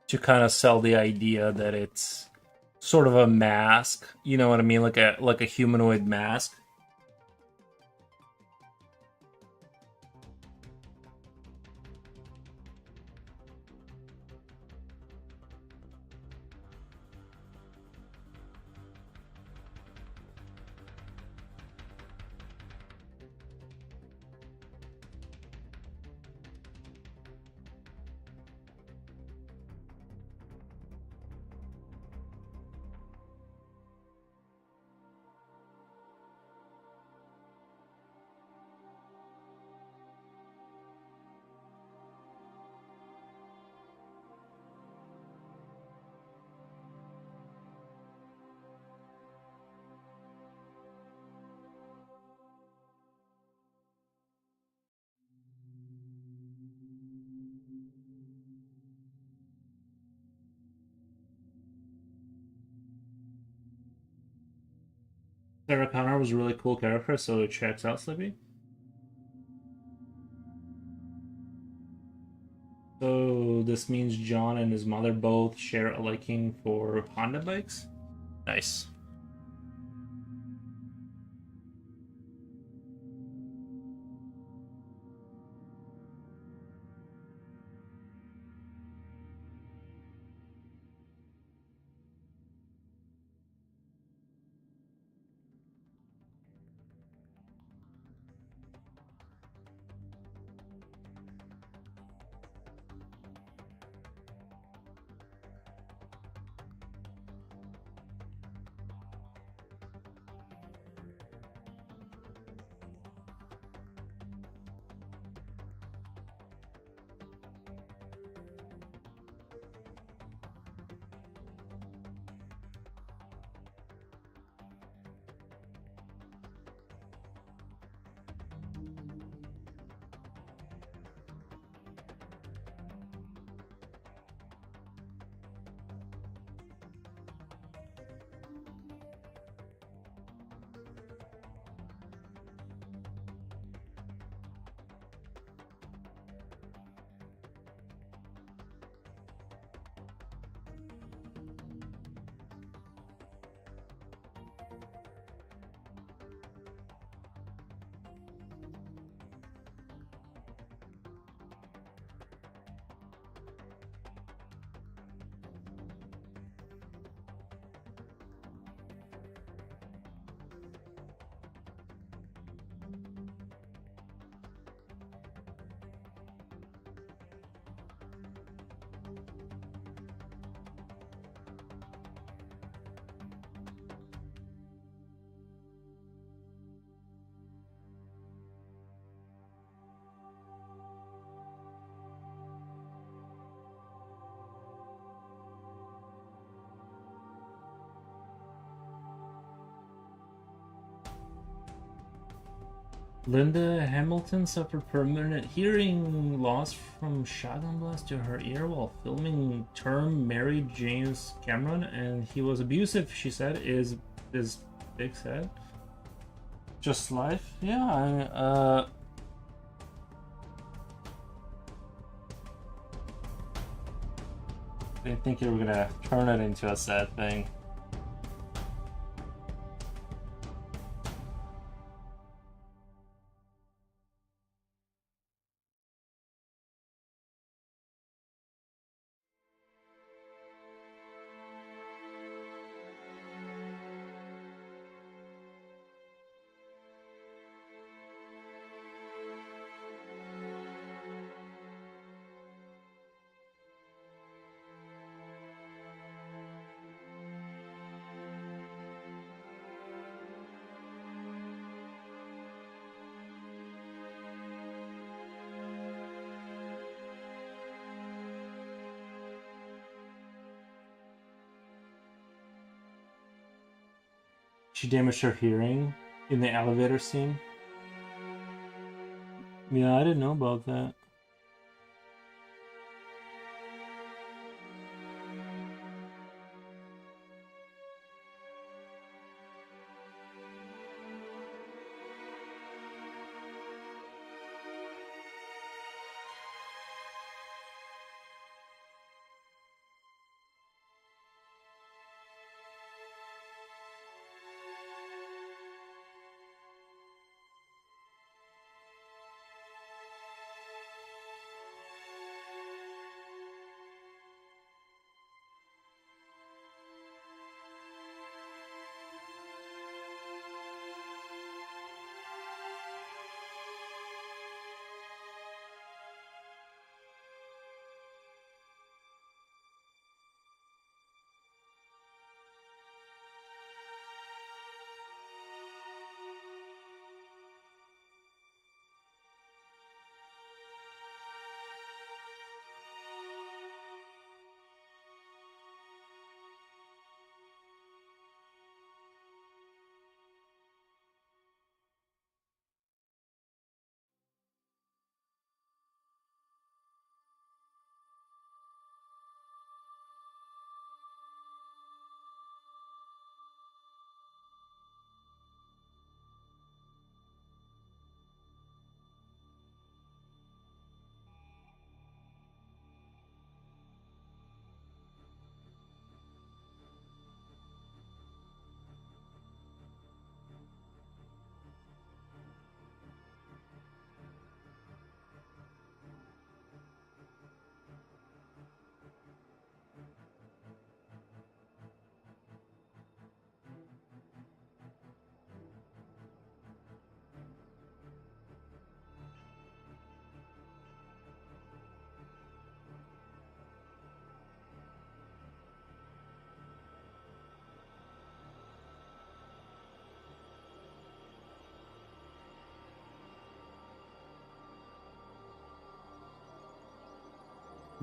Speaker 6: to kind of sell the idea that it's sort of a mask. You know what I mean? Like a humanoid mask. Sarah Connor was a really cool character, so it checks out, Slippy. So this means John and his mother both share a liking for Honda bikes? Nice. Linda Hamilton suffered permanent hearing loss from shotgun blast to her ear while filming Term married James Cameron, and he was abusive, she said, is Big said. Just life? Yeah, I didn't think you were gonna turn it into a sad thing. She damaged her hearing in the elevator scene. Yeah, I didn't know about that.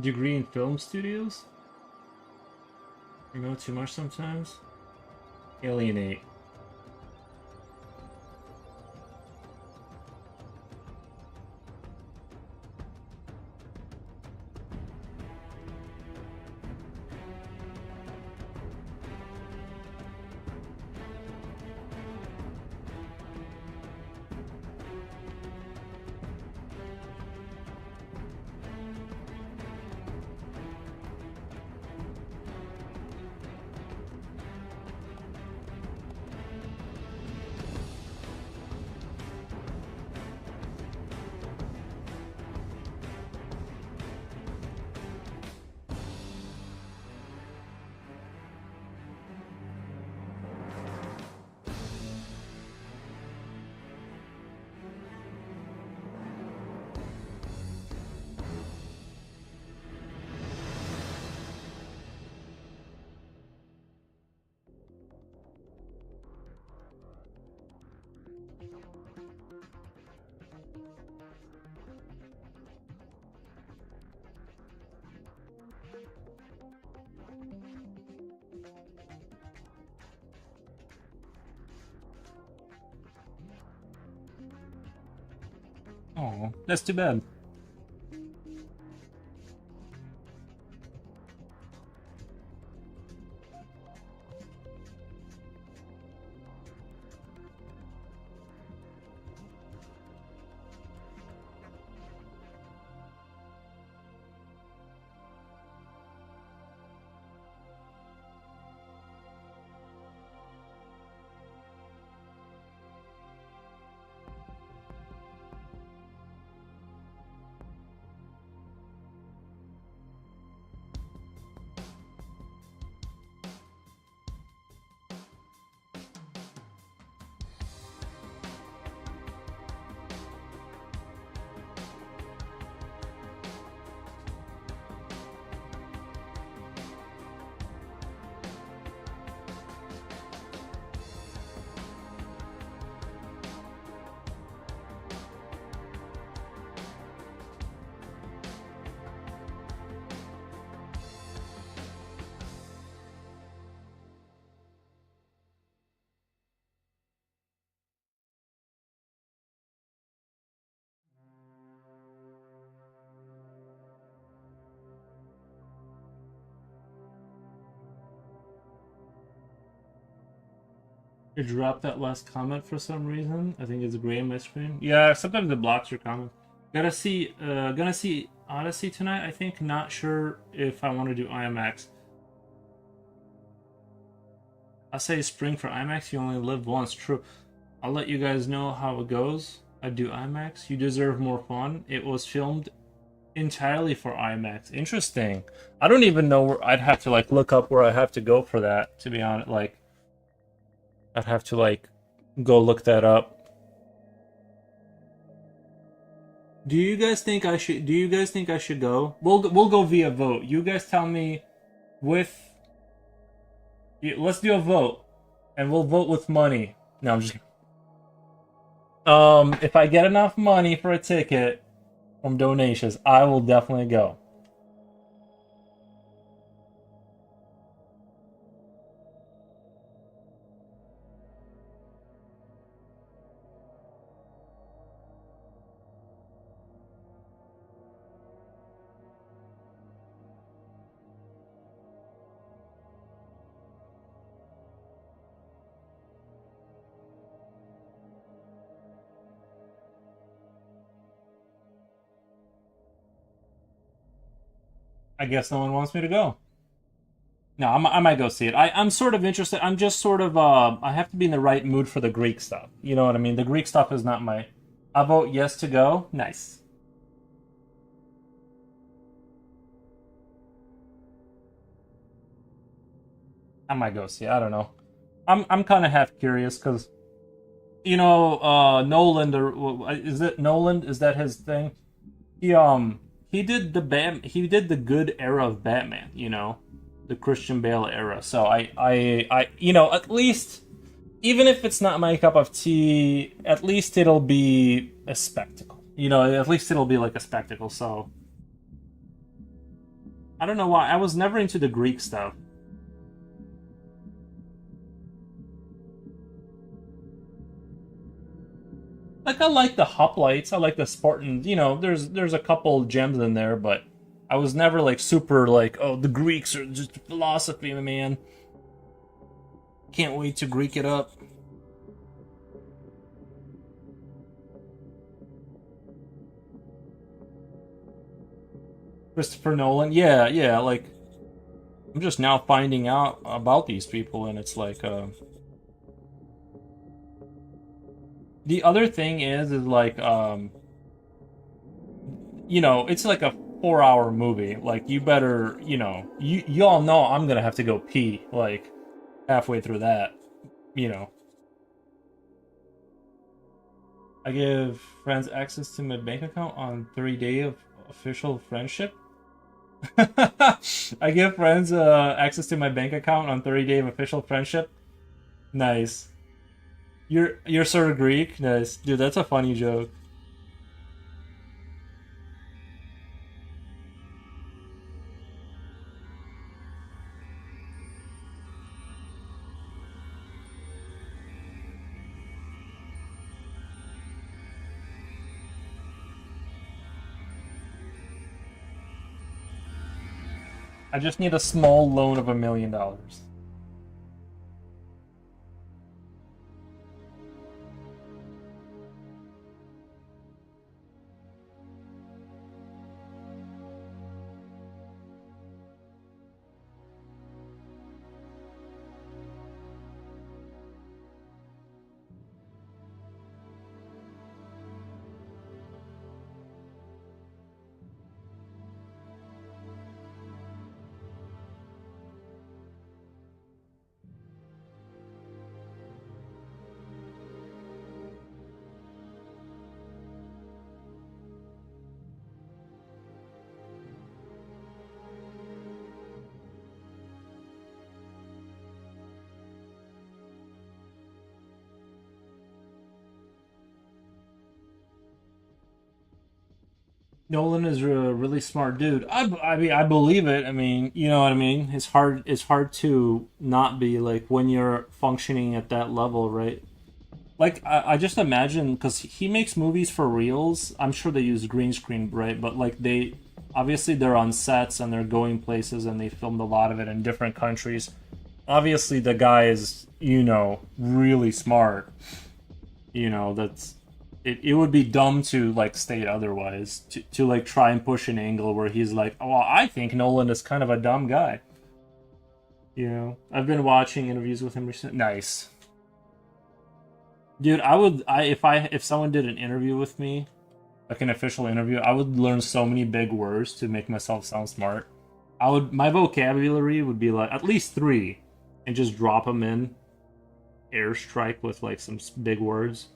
Speaker 6: Degree in film studios? You know too much sometimes? Alienate. Oh, that's too bad. It dropped that last comment for some reason. I think it's gray on my screen. Yeah, sometimes it blocks your comment. Gonna see Odyssey tonight. I think. Not sure if I want to do IMAX. I say spring for IMAX. You only live once. True. I'll let you guys know how it goes. I do IMAX. You deserve more fun. It was filmed entirely for IMAX. Interesting. I don't even know where I'd have to like look up where I have to go for that. To be honest, like. I'd have to like go look that up. Do you guys think I should go? We'll go via vote. You guys tell me with let's do a vote and we'll vote with money. No, I'm just if I get enough money for a ticket from donations, I will definitely go. I guess no one wants me to go. No, I might go see it. I'm sort of interested. I'm just sort of I have to be in the right mood for the Greek stuff. You know what I mean? The Greek stuff is not my. I vote yes to go. Nice. I might go see it. I don't know. I'm kind of half curious because you know Nolan. Is it Nolan? Is that his thing? He did he did the good era of Batman. You know, the Christian Bale era. So I you know, at least even if it's not my cup of tea, at least it'll be a spectacle. You know, at least it'll be like a spectacle. So I don't know why I was never into the Greek stuff. Like I like the hoplites, I like the Spartans. You know, there's a couple gems in there, but I was never like super like, oh, the Greeks are just philosophy, man. Can't wait to Greek it up. Christopher Nolan, yeah, yeah. Like I'm just now finding out about these people, and it's like, the other thing is like, you know, it's like a 4 hour movie. Like you better, you know, y'all know I'm gonna have to go pee like halfway through that. You know, I give friends access to my bank account on 3 day of official friendship. I give friends access to my bank account on 30 day of official friendship. Nice. You're sort of Greek. Nice, dude. That's a funny joke. I just need a small loan of $1 million. Nolan is a really smart dude. I mean, I believe it. I mean, you know what I mean. It's hard to not be like when you're functioning at that level, right? Like I just imagine because he makes movies for reals. I'm sure they use green screen, right? But like they obviously they're on sets and they're going places and they filmed a lot of it in different countries. Obviously, the guy is really smart. That's it would be dumb to like state otherwise to like try and push an angle where he's like, oh, well, I think Nolan is kind of a dumb guy. I've been watching interviews with him recently. Nice, dude. If someone did an interview with me, like an official interview, I would learn so many big words to make myself sound smart. My vocabulary would be like at least three, and just drop them in airstrike with like some big words.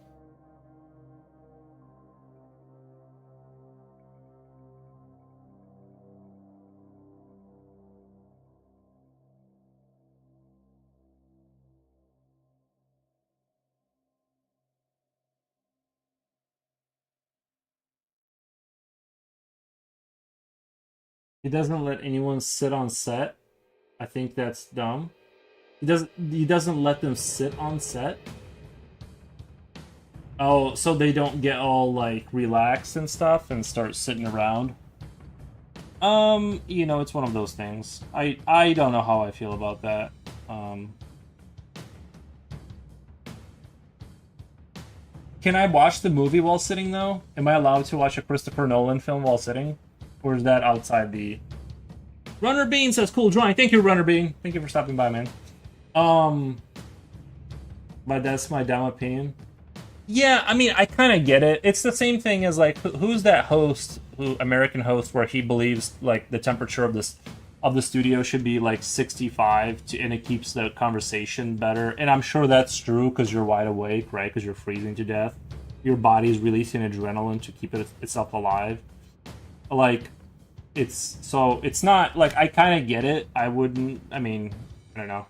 Speaker 6: He doesn't let anyone sit on set. I think that's dumb. He doesn't let them sit on set. Oh, so they don't get all like relaxed and stuff and start sitting around. It's one of those things. I don't know how I feel about that. Can I watch the movie while sitting though? Am I allowed to watch a Christopher Nolan film while sitting? Or is that outside the Runner Bean says cool drawing. Thank you, Runner Bean. Thank you for stopping by, man. But that's my dumb opinion. Yeah, I mean, I kind of get it. It's the same thing as like, who's that host, American host, where he believes like the temperature of the studio should be like 65, and it keeps the conversation better. And I'm sure that's true because you're wide awake, right? Because you're freezing to death. Your body's releasing adrenaline to keep itself alive. Like, it's not like I kind of get it. I wouldn't. I mean, I don't know.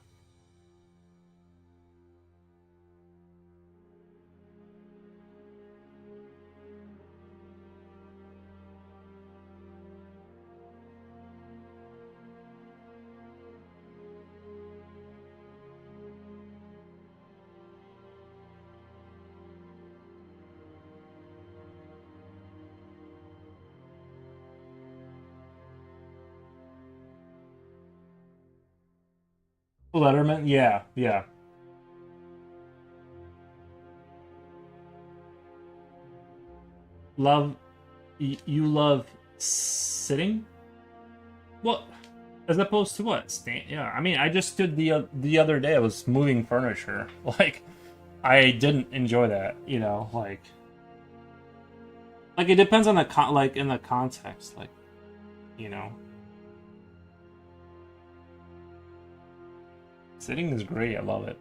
Speaker 6: Letterman, yeah, yeah. Love, you love sitting? What? As opposed to what? Yeah, I mean, I just stood the other day. I was moving furniture. Like, I didn't enjoy that. Like it depends on like in the context. Like, you know, sitting is great. I love it.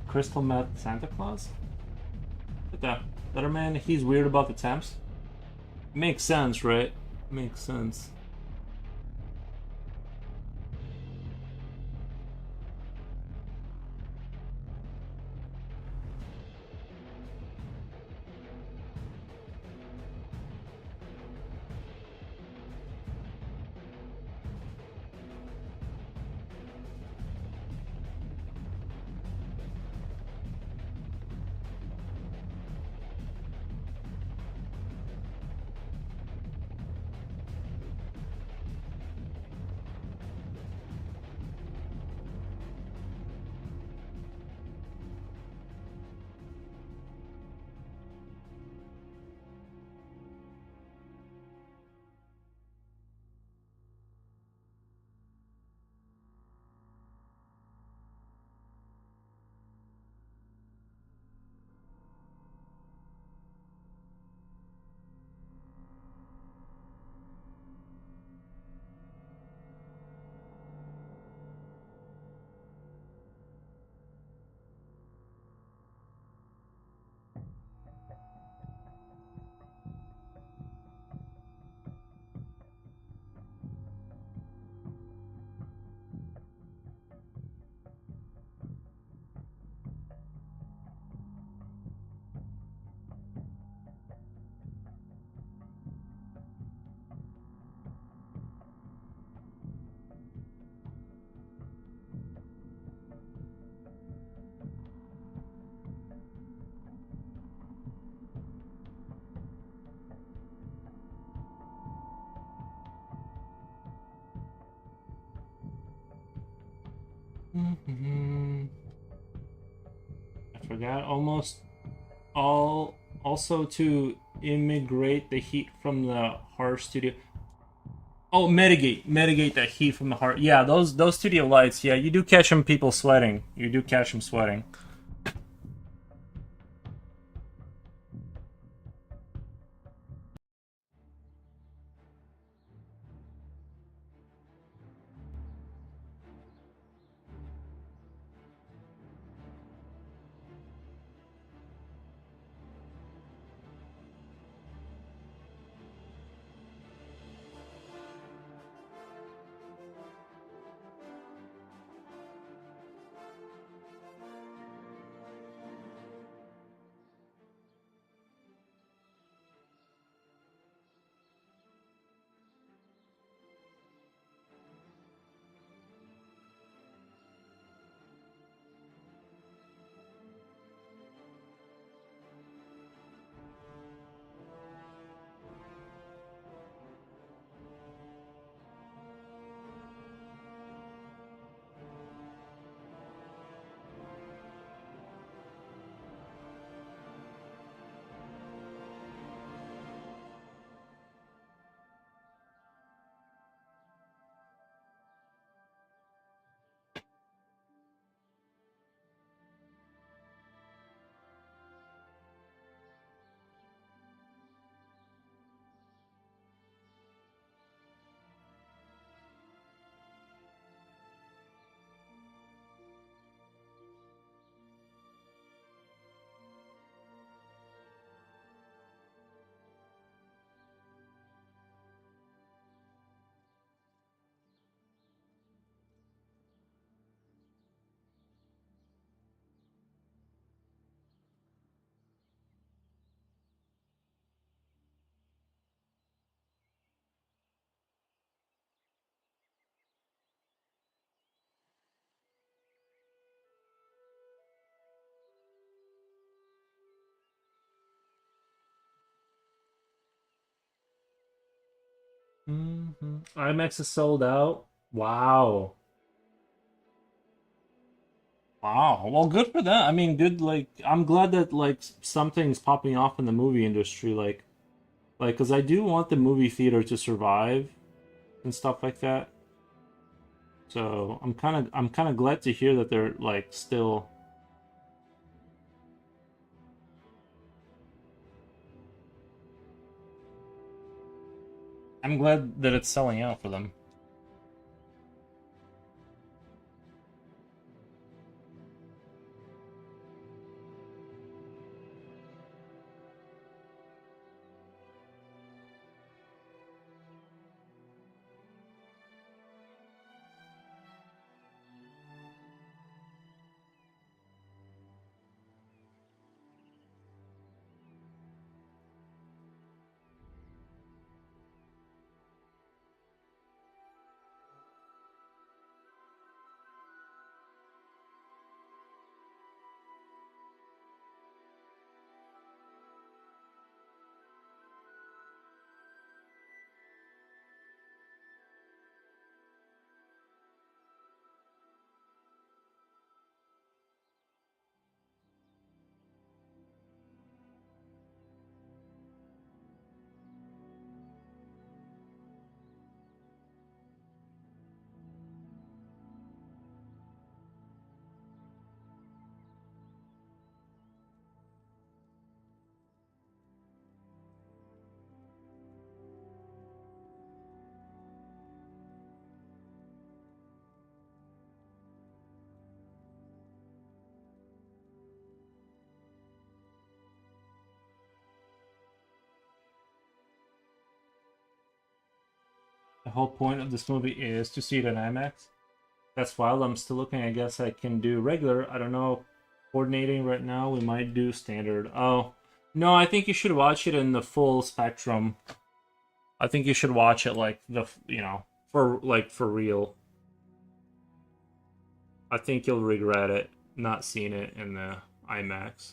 Speaker 6: Crystal Meth Santa Claus? But the Letterman, he's weird about the temps. Makes sense, right? Makes sense. I forgot almost all. Also to immigrate the heat from the horror studio. Oh, mitigate that heat from the heart. Yeah, those studio lights. Yeah, you do catch them people sweating. You do catch them sweating. IMAX is sold out. Wow. Wow. Well, good for them. I mean, good. Like, I'm glad that like something's popping off in the movie industry. Because I do want the movie theater to survive and stuff like that. So I'm kind of glad to hear that they're like still. I'm glad that it's selling out for them. The whole point of this movie is to see it in IMAX. That's wild. I'm still looking. I guess I can do regular. I don't know. Coordinating right now. We might do standard. Oh, no. I think you should watch it in the full spectrum. I think you should watch it like for real. I think you'll regret it not seeing it in the IMAX.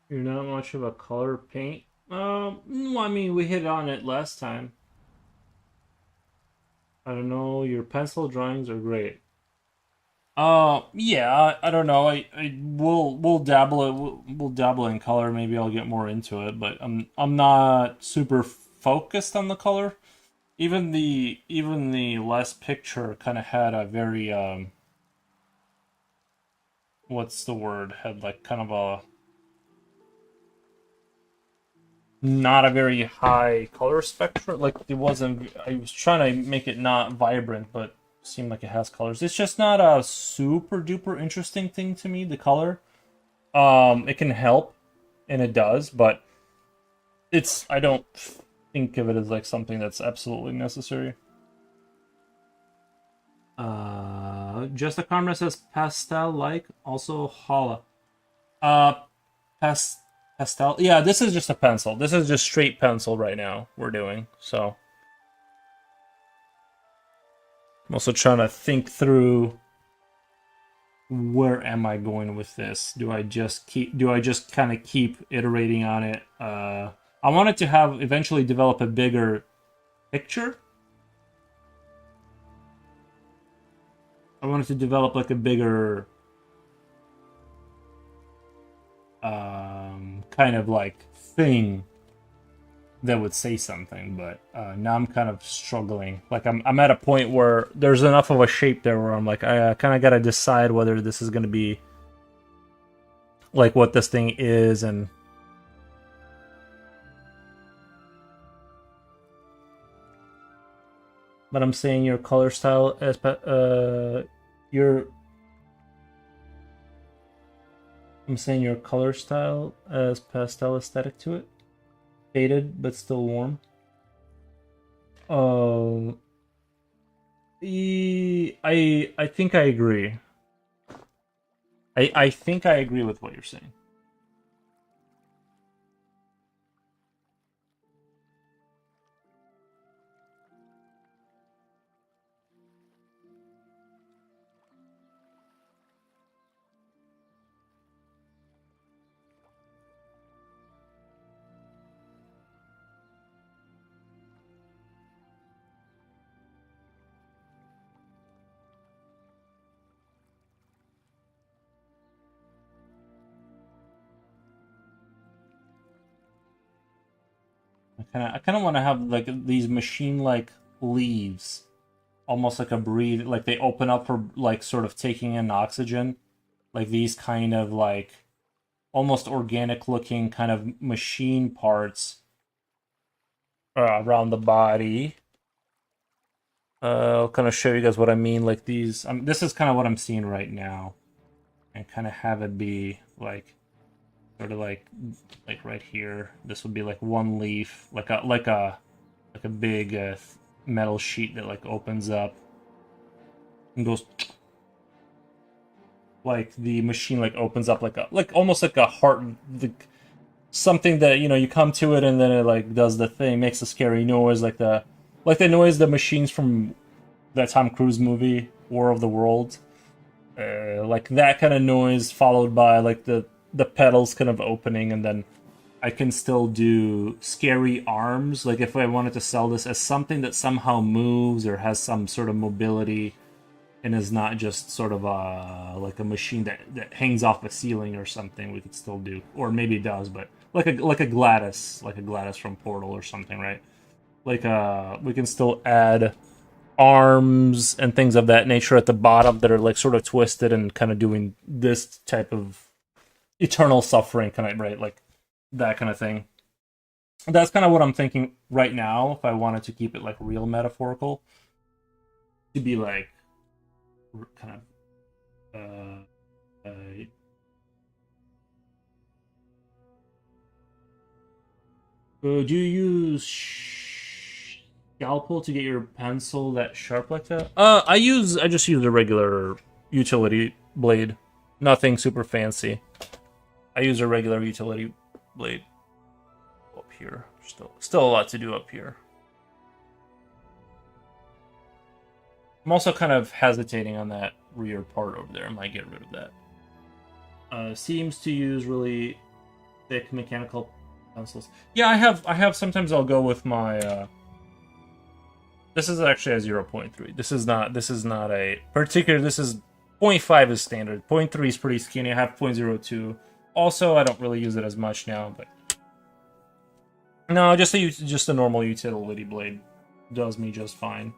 Speaker 6: You're not much of a color paint. No, I mean we hit on it last time. I don't know. Your pencil drawings are great. Yeah. I don't know. We'll dabble it. We'll dabble in color. Maybe I'll get more into it. But I'm not super focused on the color. Even the last picture kind of had a very what's the word? Had like kind of a not a very high color spectrum. Like it wasn't. I was trying to make it not vibrant, but seemed like it has colors. It's just not a super duper interesting thing to me. The color, it can help, and it does, but I don't think of it as like something that's absolutely necessary. Just a camera says pastel like also Hala. Uh, pastel. Yeah, this is just a pencil. This is just straight pencil right now we're doing. So I'm also trying to think through where am I going with this? Do I just kind of keep iterating on it? I wanted to have eventually develop a bigger picture. I wanted to develop like a bigger kind of like thing that would say something, but now I'm kind of struggling. Like I'm at a point where there's enough of a shape there where I'm like I kind of got to decide whether this is going to be like what this thing is. And but I'm saying your color style as I'm saying your color style as pastel aesthetic to it. Faded but still warm. Oh, I think I agree. I think I agree with what you're saying. I kind of want to have like these machine-like leaves, almost like a breathe, like they open up for like sort of taking in oxygen, like these kind of like almost organic-looking kind of machine parts around the body. I'll kind of show you guys what I mean. Like these, this is kind of what I'm seeing right now, and kind of have it be like, sort of like right here. This would be like one leaf, like a big metal sheet that like opens up and goes like the machine like opens up like almost like a heart, something that you come to it and then it like does the thing, makes a scary noise like the noise the machines from that Tom Cruise movie War of the Worlds, like that kind of noise followed by like the pedals kind of opening, and then I can still do scary arms. Like if I wanted to sell this as something that somehow moves or has some sort of mobility and is not just sort of like a machine that hangs off a ceiling or something, we could still do, or maybe it does, but like a GLaDOS from Portal or something, right? Like we can still add arms and things of that nature at the bottom that are like sort of twisted and kind of doing this type of eternal suffering kind of, right? Like that kind of thing. That's kind of what I'm thinking right now. If I wanted to keep it like real metaphorical, to be like kind of do you use scalpel to get your pencil that sharp like that? I just use a regular utility blade. Nothing super fancy. I use a regular utility blade. Up here. Still a lot to do up here. I'm also kind of hesitating on that rear part over there. I might get rid of that. Seems to use really thick mechanical pencils. Yeah, I have sometimes I'll go with my this is actually a 0.3. This is not a particular, this is 0.5 is standard. 0.3 is pretty skinny. I have 0.02. Also, I don't really use it as much now, but no, just a normal utility blade does me just fine.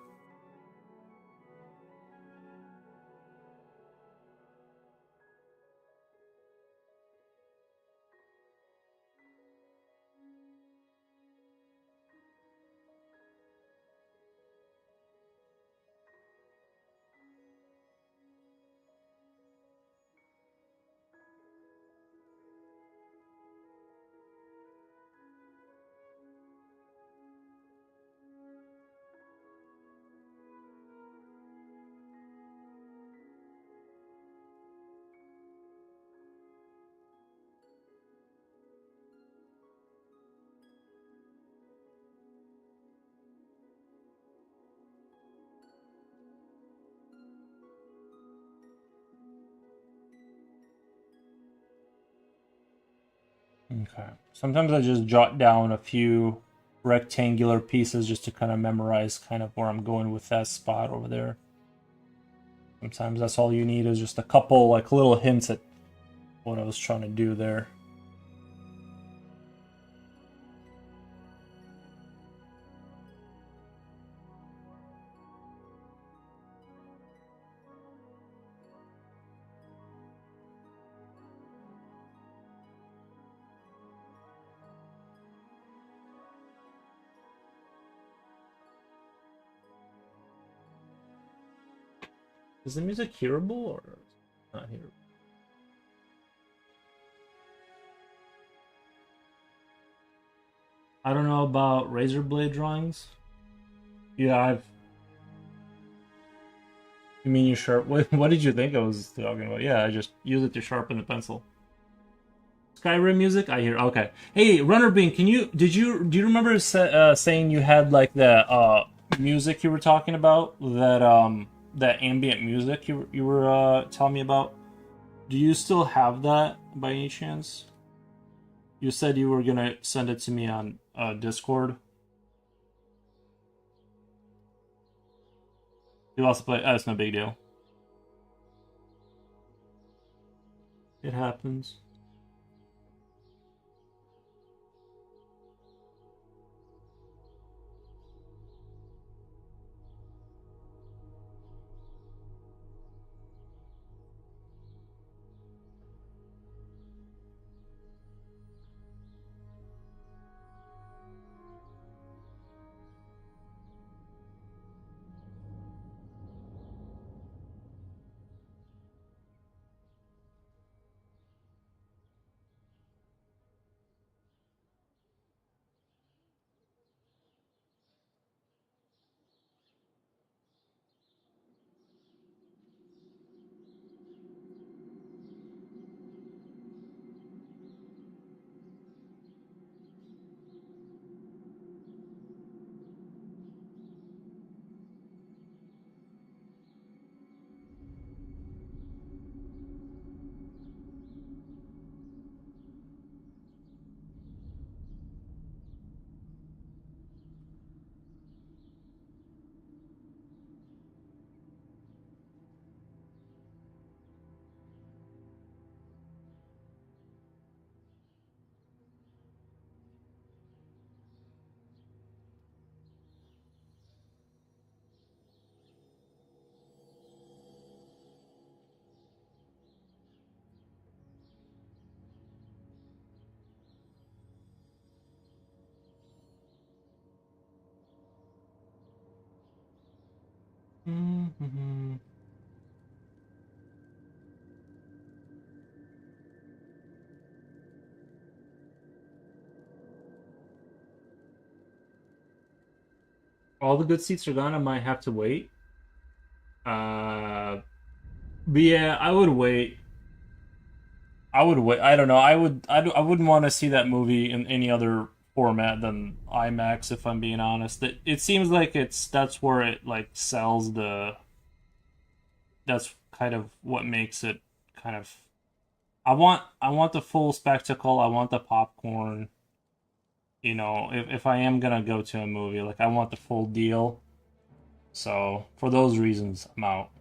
Speaker 6: Okay. Sometimes I just jot down a few rectangular pieces just to kind of memorize kind of where I'm going with that spot over there. Sometimes that's all you need is just a couple like little hints at what I was trying to do there. Is the music hearable or not hearable? I don't know about razor blade drawings. Yeah, You mean you sharp? What did you think I was talking about? Yeah, I just use it to sharpen the pencil. Skyrim music, I hear. Okay. Hey, Runner Bean, do you remember saying you had like the music you were talking about, that ambient music you were telling me about? Do you still have that by any chance? You said you were gonna send it to me on Discord. You also play. That's no big deal. It happens. All the good seats are gone. I might have to wait. But yeah, I would wait. I would wait. I don't know. I wouldn't want to see that movie in any other format than IMAX. If I'm being honest, it seems like that's where it like sells the. That's kind of what makes it kind of. I want the full spectacle. I want the popcorn. If I am gonna go to a movie, like I want the full deal. So for those reasons, I'm out.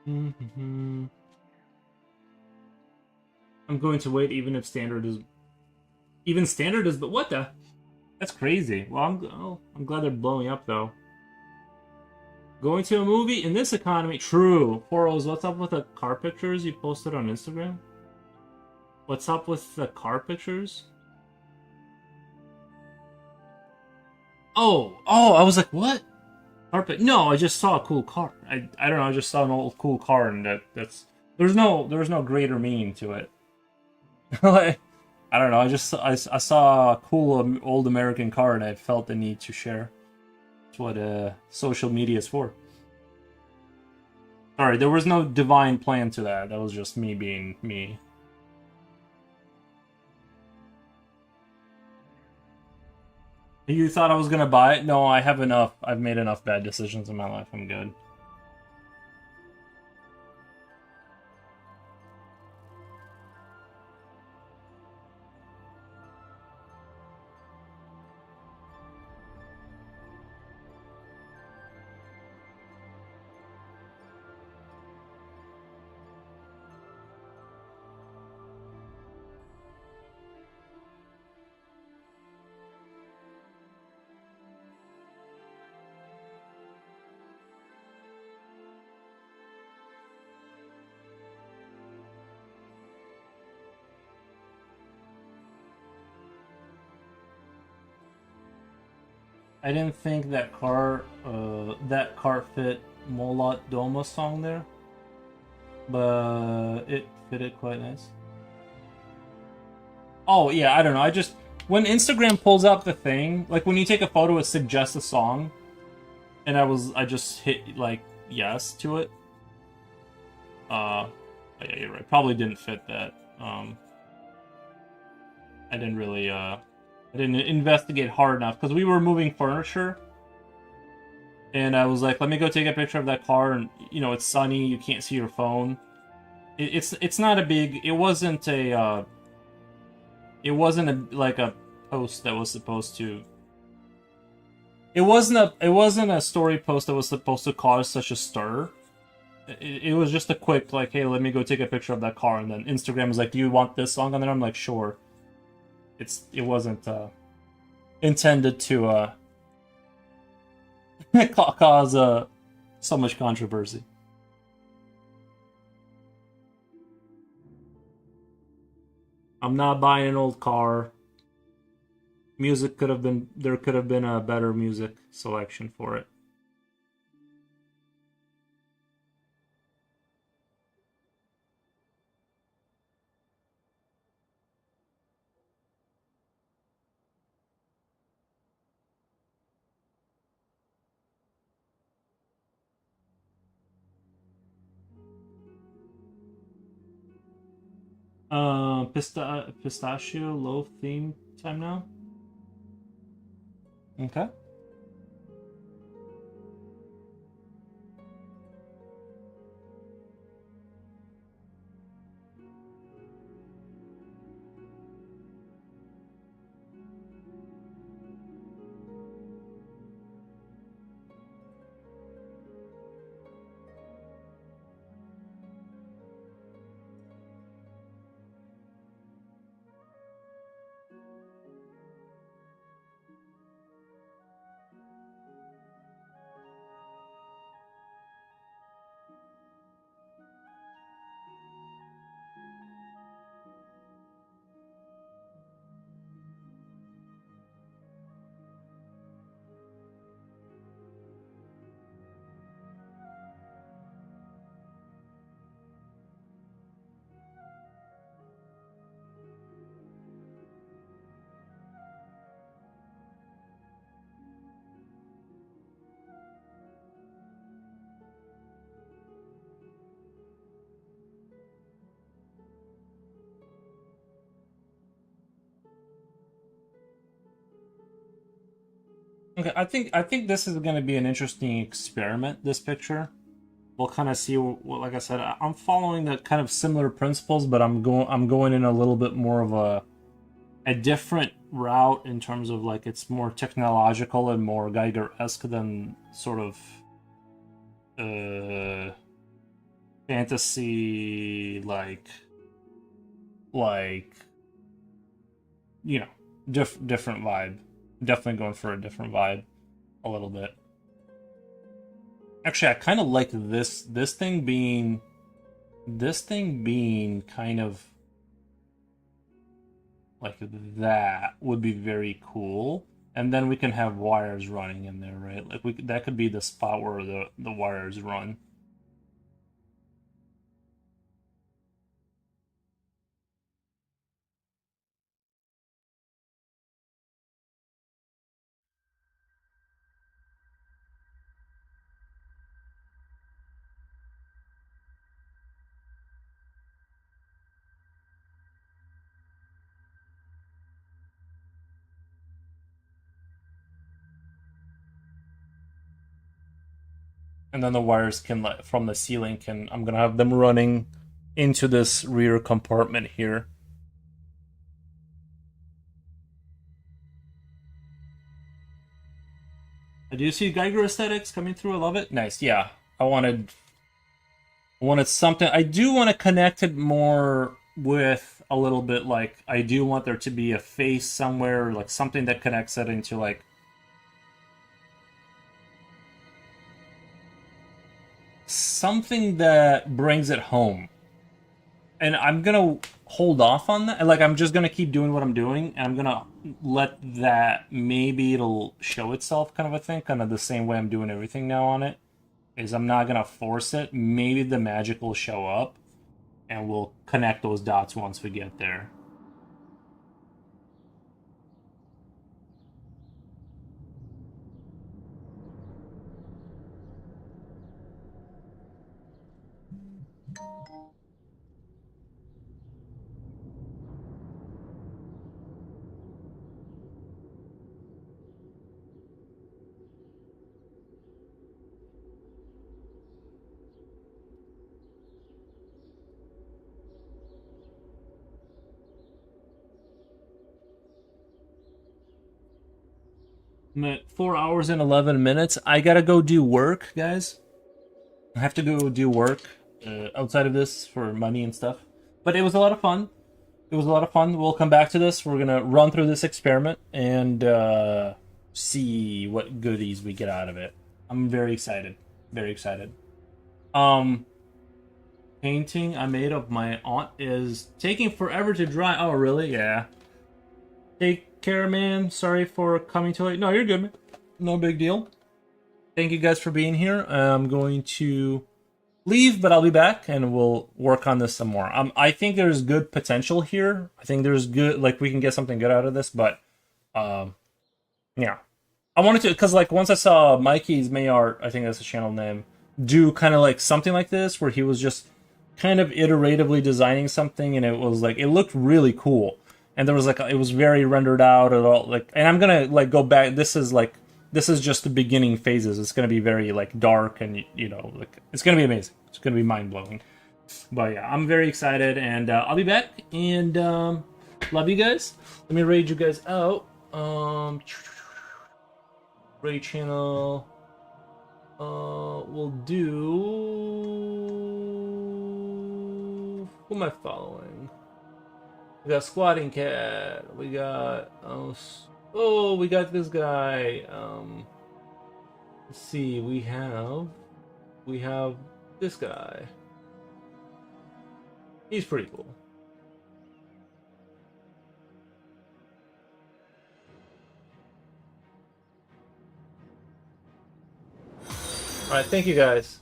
Speaker 6: I'm going to wait even standard is, but what the? That's crazy. Well, I'm glad they're blowing up though. Going to a movie in this economy, true. Foros, what's up with the car pictures you posted on Instagram? What's up with the car pictures? Oh, I was like, what? No, I just saw a cool car. I don't know. I just saw an old cool car, and that's there's no greater meaning to it. Like, I don't know. I saw a cool old American car, and I felt the need to share. That's what social media is for. Sorry, there was no divine plan to that. That was just me being me. You thought I was gonna buy it? No, I have enough. I've made enough bad decisions in my life. I'm good. I didn't think that car fit Molat Doma song there, but it fitted quite nice. Oh yeah, I don't know. I just when Instagram pulls up the thing, like when you take a photo, it suggests a song, and I just hit like yes to it. Yeah, you're right. Probably didn't fit that. I didn't really I didn't investigate hard enough because we were moving furniture, and I was like, "Let me go take a picture of that car." And it's sunny; you can't see your phone. It's not a big. It wasn't a. Like a post that was supposed to. It wasn't a story post that was supposed to cause such a stir. It was just a quick like, "Hey, let me go take a picture of that car," and then Instagram was like, "Do you want this song?" And then I'm like, "Sure." It wasn't intended to cause so much controversy. I'm not buying an old car. Music could have been, there could have been a better music selection for it. Pistachio loaf theme time now. Okay. Okay, I think this is going to be an interesting experiment. This picture, we'll kind of see. What, like I said, I'm following the kind of similar principles, but I'm going in a little bit more of a different route in terms of like it's more technological and more Geiger-esque than sort of fantasy like you know different vibe. Definitely going for a different vibe a little bit. Actually, I kind of like this thing being kind of like that would be very cool. And then we can have wires running in there, right? Like that could be the spot where the wires run. And then the wires can from the ceiling can I'm gonna have them running into this rear compartment here. I do see Geiger aesthetics coming through. I love it. Nice. Yeah, I wanted something. I do want to connect it more with a little bit like I do want there to be a face somewhere, like something that connects it into like something that brings it home. And I'm gonna hold off on that. Like I'm just gonna keep doing what I'm doing, and I'm gonna let that maybe it'll show itself, kind of a thing, kind of the same way I'm doing everything now on it. Is I'm not gonna force it. Maybe the magic will show up, and we'll connect those dots once we get there. I'm at 4 hours and 11 minutes. I gotta go do work, guys. I have to go do work outside of this for money and stuff. But it was a lot of fun. It was a lot of fun. We'll come back to this. We're gonna run through this experiment and see what goodies we get out of it. I'm very excited. Very excited. Um, painting I made of my aunt is taking forever to dry. Oh, really? Yeah. Take care, man. Sorry for coming too late. No, you're good, man. No big deal. Thank you guys for being here. I'm going to leave, but I'll be back and we'll work on this some more. I think there's good potential here. I think there's good, like, we can get something good out of this, but yeah. I wanted to, because like once I saw Mikey's Mayart, I think that's the channel name, do kind of like something like this where he was just kind of iteratively designing something, and it was like, it looked really cool. And there was like, it was very rendered out at all, like, and I'm gonna like go back. This is just the beginning phases. It's gonna be very like dark, and you know, like, it's gonna be amazing. It's gonna be mind blowing. But yeah, I'm very excited, and I'll be back. And love you guys. Let me raid you guys out. Raid channel. We'll do. Who am I following? We got Squatting Cat. We got we got this guy. Let's see. We have this guy. He's pretty cool. All right, thank you guys.